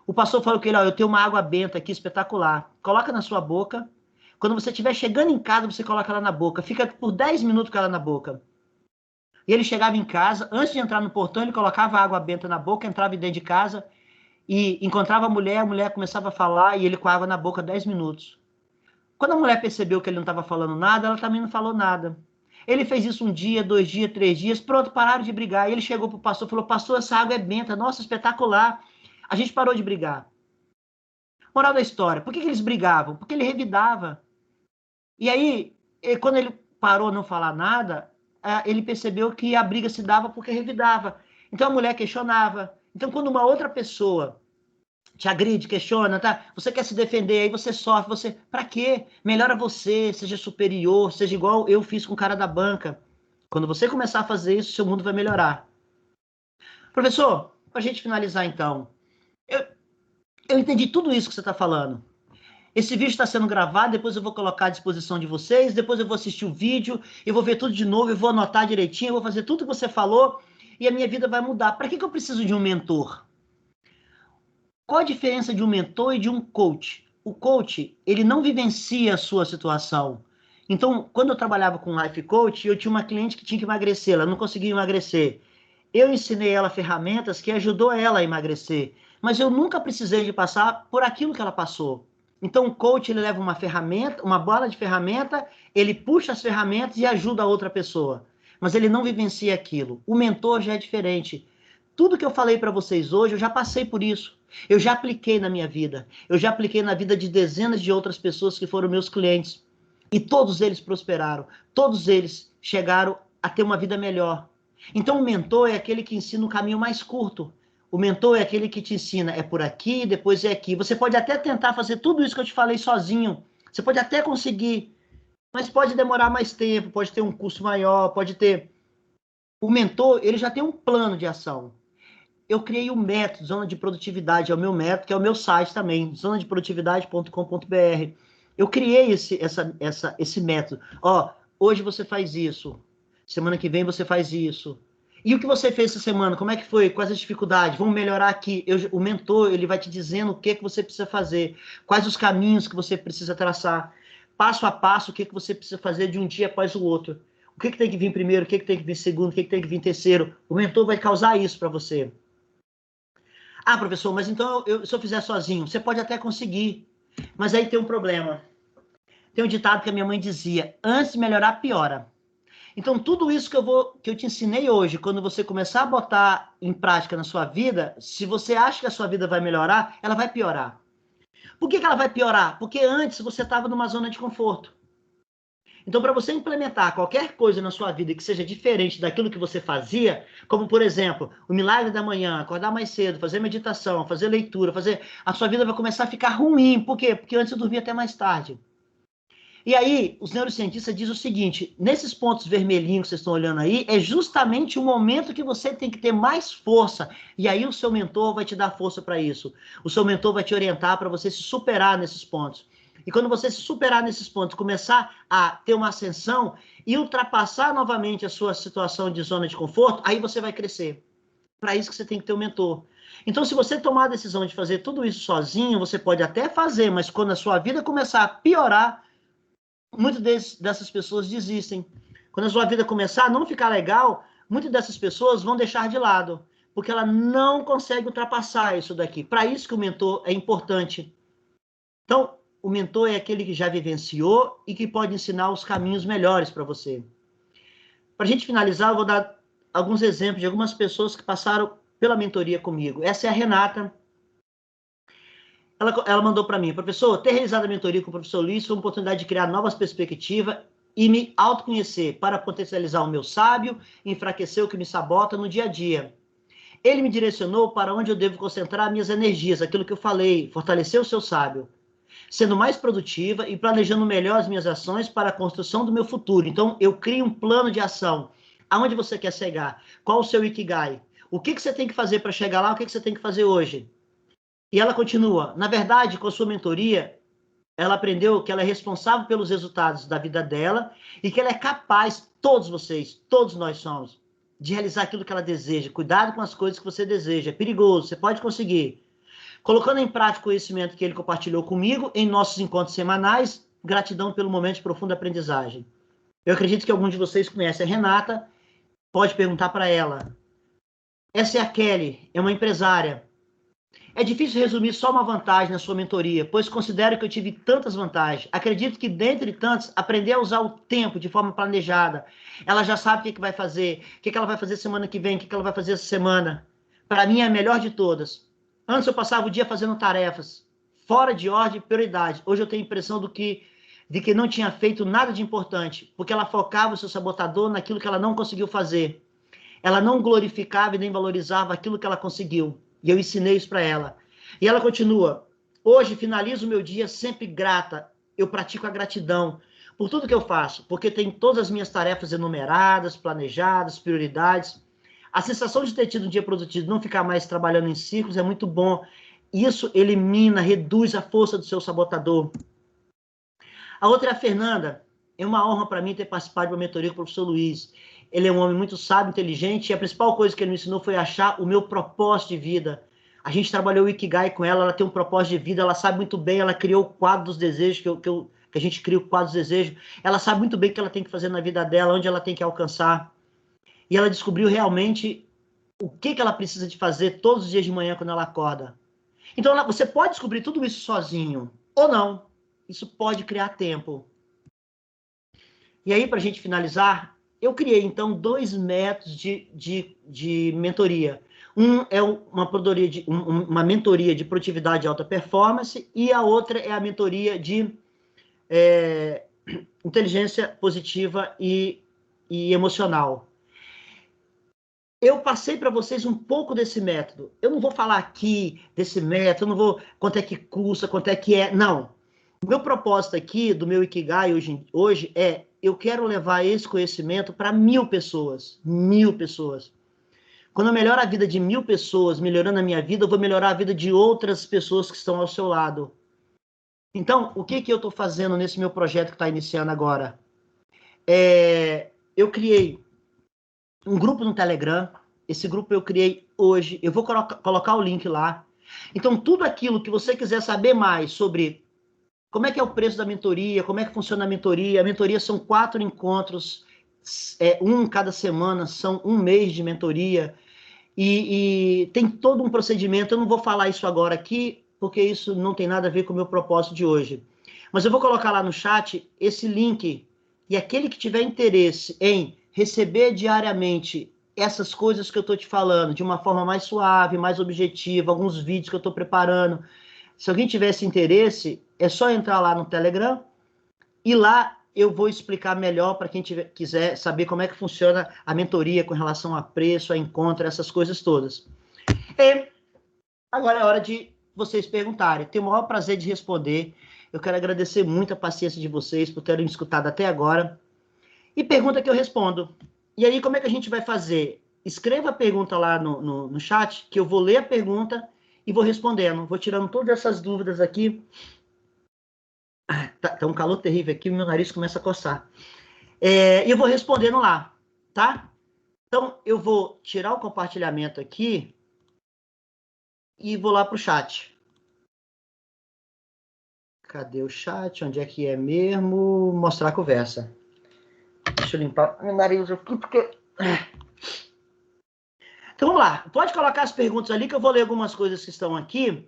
O pastor falou que ele, ó, eu tenho uma água benta aqui, espetacular, coloca na sua boca, quando você estiver chegando em casa, você coloca ela na boca, fica por 10 minutos com ela na boca. E ele chegava em casa, antes de entrar no portão, ele colocava a água benta na boca, entrava dentro de casa, e encontrava a mulher começava a falar e ele com a água na boca 10 minutos. Quando a mulher percebeu que ele não estava falando nada, ela também não falou nada. Ele fez isso um dia, 2 dias, 3 dias, pronto, pararam de brigar. E ele chegou para o pastor e falou, pastor, essa água é benta, nossa, espetacular. A gente parou de brigar. Moral da história, por que eles brigavam? Porque ele revidava. E aí, quando ele parou a não falar nada, ele percebeu que a briga se dava porque revidava. Então a mulher questionava. Então quando uma outra pessoa te agride, questiona, tá? Você quer se defender, aí você sofre, você... Pra quê? Melhora você, seja superior, seja igual eu fiz com o cara da banca. Quando você começar a fazer isso, seu mundo vai melhorar. Professor, pra gente finalizar então, eu entendi tudo isso que você está falando. Esse vídeo está sendo gravado, depois eu vou colocar à disposição de vocês, depois eu vou assistir o vídeo, eu vou ver tudo de novo, eu vou anotar direitinho, eu vou fazer tudo que você falou e a minha vida vai mudar. Para que eu preciso de um mentor? Qual a diferença de um mentor e de um coach? O coach, ele não vivencia a sua situação. Então, quando eu trabalhava com life coach, eu tinha uma cliente que tinha que emagrecer, ela não conseguia emagrecer. Eu ensinei ela ferramentas que ajudou ela a emagrecer, mas eu nunca precisei de passar por aquilo que ela passou. Então, o coach, ele leva uma ferramenta, uma bola de ferramenta, ele puxa as ferramentas e ajuda a outra pessoa, mas ele não vivencia aquilo. O mentor já é diferente. Tudo que eu falei para vocês hoje, eu já passei por isso. Eu já apliquei na minha vida. Eu já apliquei na vida de dezenas de outras pessoas que foram meus clientes. E todos eles prosperaram. Todos eles chegaram a ter uma vida melhor. Então, o mentor é aquele que ensina o caminho mais curto. O mentor é aquele que te ensina, é por aqui, depois é aqui. Você pode até tentar fazer tudo isso que eu te falei sozinho. Você pode até conseguir, mas pode demorar mais tempo, pode ter um custo maior, pode ter... O mentor, ele já tem um plano de ação. Eu criei um método, Zona de Produtividade, é o meu método, que é o meu site também, zonadeprodutividade.com.br. Eu criei esse método. Ó, hoje você faz isso, semana que vem você faz isso. E o que você fez essa semana? Como é que foi? Quais as dificuldades? Vamos melhorar aqui. O mentor, ele vai te dizendo o que você precisa fazer, quais os caminhos que você precisa traçar, passo a passo, o que você precisa fazer de um dia após o outro. O que tem que vir primeiro, o que tem que vir segundo, o que tem que vir terceiro. O mentor vai causar isso para você. Ah, professor, mas então se eu fizer sozinho, você pode até conseguir, mas aí tem um problema. Tem um ditado que a minha mãe dizia, antes de melhorar, piora. Então, tudo isso que eu te ensinei hoje, quando você começar a botar em prática na sua vida, se você acha que a sua vida vai melhorar, ela vai piorar. Por que ela vai piorar? Porque antes você estava numa zona de conforto. Então, para você implementar qualquer coisa na sua vida que seja diferente daquilo que você fazia, como, por exemplo, o milagre da manhã, acordar mais cedo, fazer meditação, fazer leitura, a sua vida vai começar a ficar ruim. Por quê? Porque antes eu dormia até mais tarde. E aí, os neurocientistas dizem o seguinte, nesses pontos vermelhinhos que vocês estão olhando aí, é justamente o momento que você tem que ter mais força. E aí o seu mentor vai te dar força para isso. O seu mentor vai te orientar para você se superar nesses pontos. E quando você se superar nesses pontos, começar a ter uma ascensão e ultrapassar novamente a sua situação de zona de conforto, aí você vai crescer. Para isso que você tem que ter um mentor. Então, se você tomar a decisão de fazer tudo isso sozinho, você pode até fazer, mas quando a sua vida começar a piorar, muitas dessas pessoas desistem. Quando a sua vida começar a não ficar legal, muitas dessas pessoas vão deixar de lado, porque ela não consegue ultrapassar isso daqui. Para isso que o mentor é importante. Então, o mentor é aquele que já vivenciou e que pode ensinar os caminhos melhores para você. Para a gente finalizar, eu vou dar alguns exemplos de algumas pessoas que passaram pela mentoria comigo. Essa é a Renata. Ela mandou para mim, professor, ter realizado a mentoria com o professor Luiz foi uma oportunidade de criar novas perspectivas e me autoconhecer para potencializar o meu sábio e enfraquecer o que me sabota no dia a dia. Ele me direcionou para onde eu devo concentrar minhas energias, aquilo que eu falei, fortalecer o seu sábio, sendo mais produtiva e planejando melhor as minhas ações para a construção do meu futuro. Então, eu crio um plano de ação. Aonde você quer chegar? Qual o seu Ikigai? O que você tem que fazer para chegar lá? O que você tem que fazer hoje? E ela continua. Na verdade, com a sua mentoria, ela aprendeu que ela é responsável pelos resultados da vida dela e que ela é capaz, todos vocês, todos nós somos, de realizar aquilo que ela deseja. Cuidado com as coisas que você deseja. É perigoso, você pode conseguir. Colocando em prática o conhecimento que ele compartilhou comigo em nossos encontros semanais, gratidão pelo momento de profunda aprendizagem. Eu acredito que algum de vocês conhece a Renata, pode perguntar para ela. Essa é a Kelly, é uma empresária. É difícil resumir só uma vantagem na sua mentoria, pois considero que eu tive tantas vantagens. Acredito que, dentre tantas, aprender a usar o tempo de forma planejada. Ela já sabe o que vai fazer, o que ela vai fazer semana que vem, o que ela vai fazer essa semana. Para mim, é a melhor de todas. Antes eu passava o dia fazendo tarefas, fora de ordem e prioridade. Hoje eu tenho a impressão de que não tinha feito nada de importante, porque ela focava o seu sabotador naquilo que ela não conseguiu fazer. Ela não glorificava e nem valorizava aquilo que ela conseguiu. E eu ensinei isso para ela. E ela continua: hoje finalizo o meu dia sempre grata. Eu pratico a gratidão por tudo que eu faço, porque tenho todas as minhas tarefas enumeradas, planejadas, prioridades. A sensação de ter tido um dia produtivo, não ficar mais trabalhando em ciclos, é muito bom. Isso elimina, reduz a força do seu sabotador. A outra é a Fernanda. É uma honra para mim ter participado de uma mentoria com o professor Luiz. Ele é um homem muito sábio, inteligente, e a principal coisa que ele me ensinou foi achar o meu propósito de vida. A gente trabalhou o Ikigai com ela, ela tem um propósito de vida, ela sabe muito bem, ela criou o quadro dos desejos, que a gente cria o quadro dos desejos, ela sabe muito bem o que ela tem que fazer na vida dela, onde ela tem que alcançar. E ela descobriu realmente o que ela precisa de fazer todos os dias de manhã quando ela acorda. Então, você pode descobrir tudo isso sozinho, ou não. Isso pode criar tempo. E aí, para a gente finalizar, eu criei, então, 2 métodos de mentoria. Um é uma mentoria de produtividade e alta performance, e a outra é a mentoria de inteligência positiva e emocional. Eu passei para vocês um pouco desse método. Eu não vou falar aqui desse método, eu não vou quanto é que custa, quanto é que é. Não. O meu propósito aqui, do meu Ikigai hoje é, eu quero levar esse conhecimento para 1000 pessoas. 1000 pessoas. Quando eu melhoro a vida de 1000 pessoas, melhorando a minha vida, eu vou melhorar a vida de outras pessoas que estão ao seu lado. Então, o que eu estou fazendo nesse meu projeto que está iniciando agora? Eu criei um grupo no Telegram. Esse grupo eu criei hoje. Eu vou colocar o link lá. Então, tudo aquilo que você quiser saber mais sobre como é que é o preço da mentoria, como é que funciona a mentoria são 4 encontros, um cada semana, são 1 mês de mentoria, e tem todo um procedimento. Eu não vou falar isso agora aqui, porque isso não tem nada a ver com o meu propósito de hoje. Mas eu vou colocar lá no chat esse link, e aquele que tiver interesse em receber diariamente essas coisas que eu estou te falando, de uma forma mais suave, mais objetiva, alguns vídeos que eu estou preparando. Se alguém tivesse interesse, é só entrar lá no Telegram, e lá eu vou explicar melhor para quem quiser saber como é que funciona a mentoria com relação a preço, a encontro, essas coisas todas. E agora é hora de vocês perguntarem. Tenho o maior prazer de responder. Eu quero agradecer muito a paciência de vocês por terem me escutado até agora. E pergunta que eu respondo. E aí, como é que a gente vai fazer? Escreva a pergunta lá no chat, que eu vou ler a pergunta e vou respondendo. Vou tirando todas essas dúvidas aqui. Tá um calor terrível aqui, meu nariz começa a coçar. E eu vou respondendo lá, tá? Então, eu vou tirar o compartilhamento aqui e vou lá para o chat. Cadê o chat? Onde é que é mesmo? Mostrar a conversa. Deixa eu limpar meu nariz aqui, porque... Então, vamos lá. Pode colocar as perguntas ali, que eu vou ler algumas coisas que estão aqui.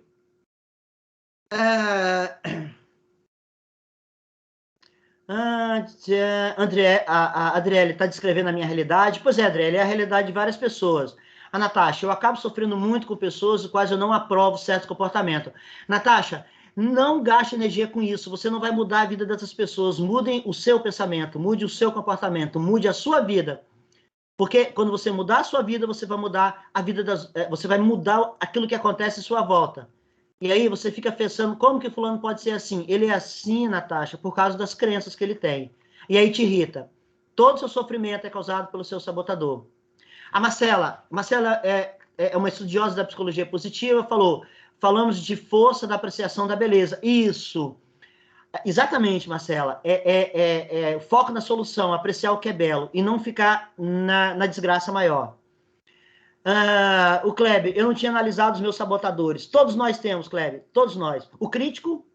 André, a Adriele está descrevendo a minha realidade. Pois é, Adriele, é a realidade de várias pessoas. A Natasha, eu acabo sofrendo muito com pessoas e quase eu não aprovo certo comportamento. Natasha, não gaste energia com isso. Você não vai mudar a vida dessas pessoas. Mudem o seu pensamento, mude o seu comportamento, mude a sua vida. Porque quando você mudar a sua vida, você vai mudar a vida você vai mudar aquilo que acontece à sua volta. E aí você fica pensando, como que fulano pode ser assim? Ele é assim, Natasha, por causa das crenças que ele tem. E aí te irrita. Todo o seu sofrimento é causado pelo seu sabotador. A Marcela é uma estudiosa da psicologia positiva, falamos de força da apreciação da beleza. Isso. Exatamente, Marcela. Foco na solução, apreciar o que é belo e não ficar na desgraça maior. O Kleber, eu não tinha analisado os meus sabotadores. Todos nós temos, Kleber, todos nós. O crítico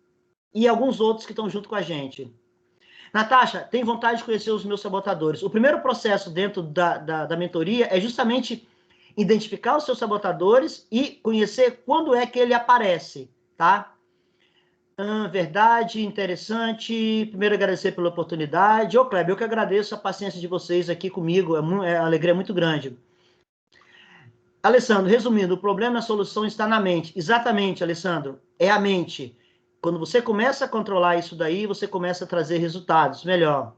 e alguns outros que estão junto com a gente. Natasha, tem vontade de conhecer os meus sabotadores. O primeiro processo dentro da mentoria é justamente identificar os seus sabotadores e conhecer quando é que ele aparece, tá? Verdade, interessante. Primeiro, agradecer pela oportunidade. Kleber, eu que agradeço a paciência de vocês aqui comigo. A alegria é muito grande. Alessandro, resumindo, o problema e a solução está na mente. Exatamente, Alessandro. É a mente. Quando você começa a controlar isso daí, você começa a trazer resultados. Melhor.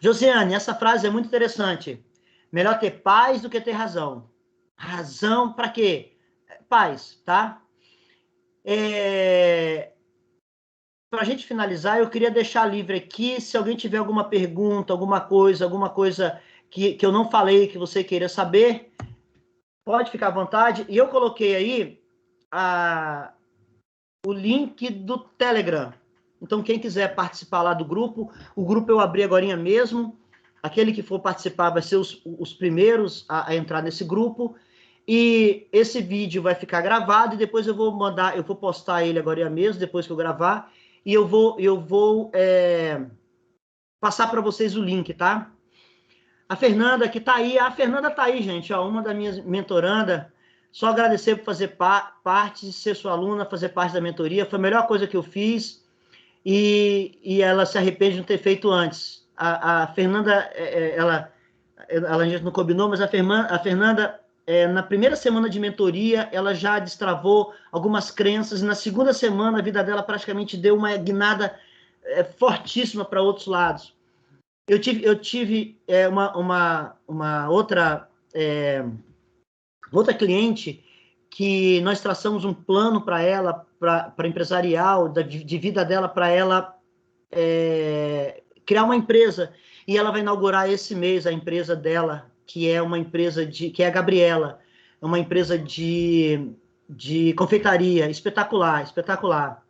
Josiane, essa frase é muito interessante. Melhor ter paz do que ter razão. Razão para quê? paz, tá? Para a gente finalizar, eu queria deixar livre aqui, se alguém tiver alguma pergunta, alguma coisa que eu não falei, que você queira saber, pode ficar à vontade. E eu coloquei aí o link do Telegram. Então, quem quiser participar lá do grupo, o grupo eu abri agorinha mesmo. Aquele que for participar vai ser os primeiros a entrar nesse grupo. E esse vídeo vai ficar gravado e depois eu vou postar ele agorinha mesmo, depois que eu gravar. E eu vou passar para vocês o link, tá? A Fernanda que tá aí, gente, ó, uma das minhas mentorandas. Só agradecer por fazer parte, ser sua aluna, fazer parte da mentoria. Foi a melhor coisa que eu fiz e ela se arrepende de não ter feito antes. A Fernanda, a gente não combinou, mas a Fernanda, na primeira semana de mentoria, ela já destravou algumas crenças e na segunda semana a vida dela praticamente deu uma guinada fortíssima para outros lados. Eu tive uma outra cliente que nós traçamos um plano para ela, para empresarial, de vida dela, para ela criar uma empresa. E ela vai inaugurar esse mês a empresa dela, que é uma empresa que é a Gabriela, uma empresa de confeitaria, espetacular, espetacular.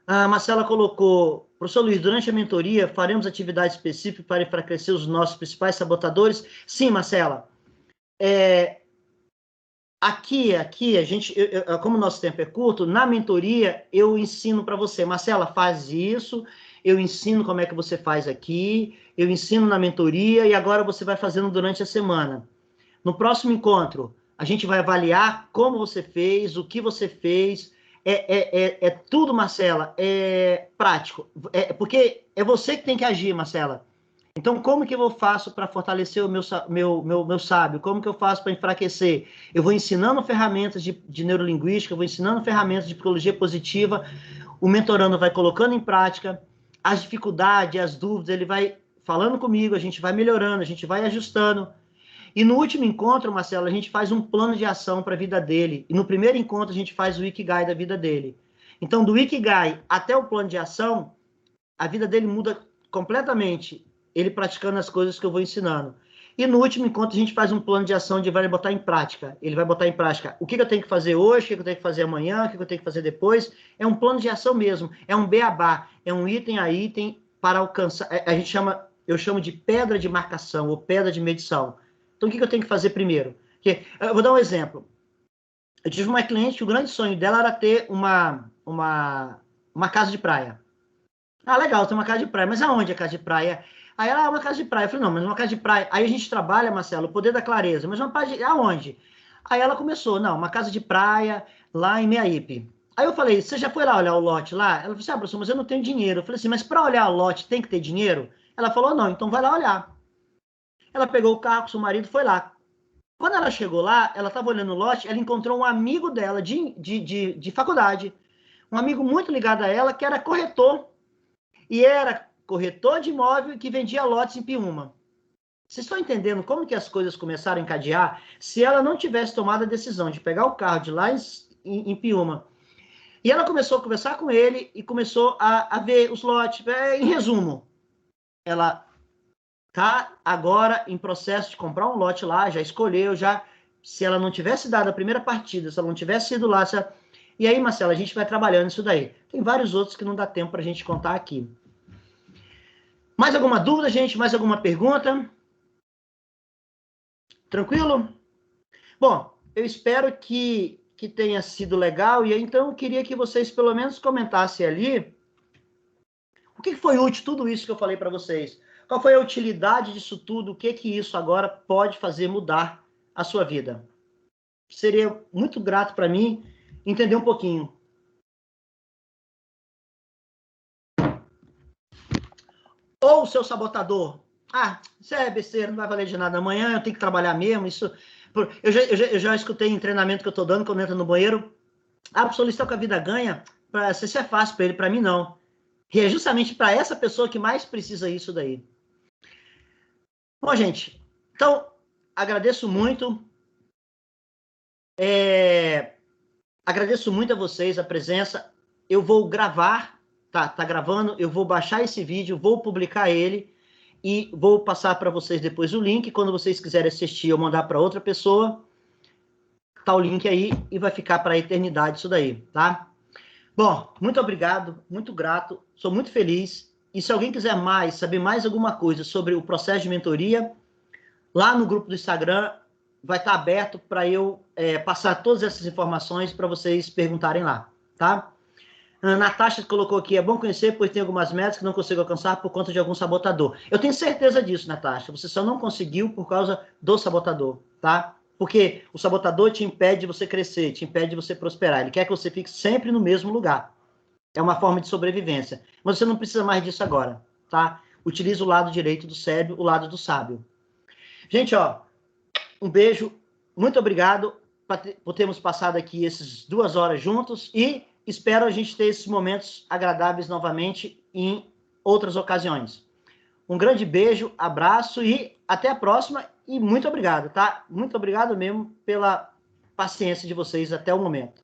A Marcela colocou, professor Luiz, durante a mentoria faremos atividades específicas para enfraquecer os nossos principais sabotadores? Sim, Marcela. Aqui, a gente, como o nosso tempo é curto, na mentoria eu ensino para você, Marcela, faz isso, eu ensino como é que você faz aqui, eu ensino na mentoria e agora você vai fazendo durante a semana. No próximo encontro, a gente vai avaliar como você fez, o que você fez, é tudo, Marcela, é prático, porque é você que tem que agir, Marcela. Então, como que eu faço para fortalecer o meu sábio? Como que eu faço para enfraquecer? Eu vou ensinando ferramentas de neurolinguística, eu vou ensinando ferramentas de psicologia positiva, o mentorando vai colocando em prática as dificuldades, as dúvidas, ele vai falando comigo, a gente vai melhorando, a gente vai ajustando. E no último encontro, Marcelo, a gente faz um plano de ação para a vida dele. E no primeiro encontro, a gente faz o Ikigai da vida dele. Então, do Ikigai até o plano de ação, a vida dele muda completamente, ele praticando as coisas que eu vou ensinando. E no último encontro, a gente faz um plano de ação onde vai botar em prática. Ele vai botar em prática o que eu tenho que fazer hoje, o que eu tenho que fazer amanhã, o que eu tenho que fazer depois. É um plano de ação mesmo. É um beabá. É um item a item para alcançar. Eu chamo de pedra de marcação ou pedra de medição. Então, o que eu tenho que fazer primeiro? Eu vou dar um exemplo. Eu tive uma cliente que o grande sonho dela era ter uma casa de praia. Ah, legal, tem uma casa de praia. Mas aonde é a casa de praia? Aí ela, uma casa de praia. Eu falei, não, mas uma casa de praia. Aí a gente trabalha, Marcelo, o poder da clareza. Mas uma casa de... Aonde? Aí ela começou, não, uma casa de praia lá em Meaípe. Aí eu falei, você já foi lá olhar o lote lá? Ela falou assim, professor, mas eu não tenho dinheiro. Eu falei assim, mas para olhar o lote tem que ter dinheiro? Ela falou, não, então vai lá olhar. Ela pegou o carro com seu marido, foi lá. Quando ela chegou lá, ela estava olhando o lote, ela encontrou um amigo dela de faculdade, um amigo muito ligado a ela, que era corretor, e era corretor de imóvel que vendia lotes em Piúma. Vocês estão entendendo como que as coisas começaram a encadear? Se ela não tivesse tomado a decisão de pegar o carro de lá em Piúma, e ela começou a conversar com ele e começou a ver os lotes. Em resumo, ela está agora em processo de comprar um lote lá, já escolheu, se ela não tivesse dado a primeira partida, se ela não tivesse ido lá, e aí, Marcelo, a gente vai trabalhando isso daí. Tem vários outros que não dá tempo para a gente contar aqui. Mais alguma dúvida, gente? Mais alguma pergunta? Tranquilo? Bom, eu espero que tenha sido legal, e então eu queria que vocês pelo menos comentassem ali o que foi útil tudo isso que eu falei para vocês. Qual foi a utilidade disso tudo? O que isso agora pode fazer mudar a sua vida? Seria muito grato para mim entender um pouquinho. Ou o seu sabotador. Ah, isso é besteira, não vai valer de nada. Amanhã eu tenho que trabalhar mesmo. Eu já escutei em treinamento que eu estou dando quando entra no banheiro. Ah, o solista com a vida ganha. Isso é fácil para ele, para mim não. E é justamente para essa pessoa que mais precisa isso daí. Bom, gente, então agradeço muito. Agradeço muito a vocês a presença. Eu vou gravar, tá gravando, eu vou baixar esse vídeo, vou publicar ele e vou passar para vocês depois o link. Quando vocês quiserem assistir ou mandar para outra pessoa, tá o link aí e vai ficar para a eternidade isso daí, tá? Bom, muito obrigado, muito grato, sou muito feliz. E se alguém quiser saber mais alguma coisa sobre o processo de mentoria, lá no grupo do Instagram vai estar aberto para eu passar todas essas informações para vocês perguntarem lá, tá? A Natasha colocou aqui, é bom conhecer, pois tem algumas metas que não consigo alcançar por conta de algum sabotador. Eu tenho certeza disso, Natasha, você só não conseguiu por causa do sabotador, tá? Porque o sabotador te impede de você crescer, te impede de você prosperar, ele quer que você fique sempre no mesmo lugar. É uma forma de sobrevivência. Mas você não precisa mais disso agora, tá? Utiliza o lado direito do cérebro, o lado do sábio. Gente, ó, um beijo, muito obrigado por termos passado aqui essas 2 horas juntos e espero a gente ter esses momentos agradáveis novamente em outras ocasiões. Um grande beijo, abraço e até a próxima e muito obrigado, tá? Muito obrigado mesmo pela paciência de vocês até o momento.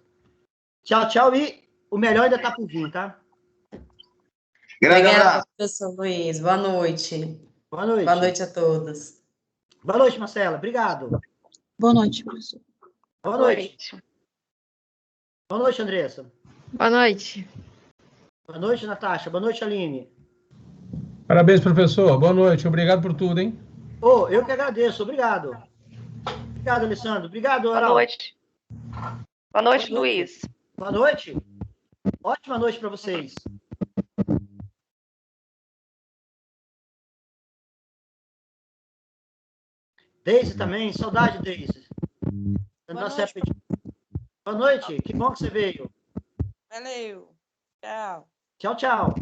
Tchau, tchau e o melhor ainda tá por vir, tá? Obrigada, professor Luiz. Boa noite. Boa noite. Boa noite a todos. Boa noite, Marcela. Obrigado. Boa noite, professor. Boa noite. Boa noite, Andressa. Boa noite. Boa noite, Natasha. Boa noite, Aline. Parabéns, professor. Boa noite. Obrigado por tudo, hein? Eu que agradeço. Obrigado. Obrigado, Alessandro. Obrigado, Aral. Boa noite. Boa noite, Luiz. Boa noite. Ótima noite para vocês. Deise também. Saudade, Deise. Boa noite. Que bom que você veio. Valeu. Tchau. Tchau, tchau.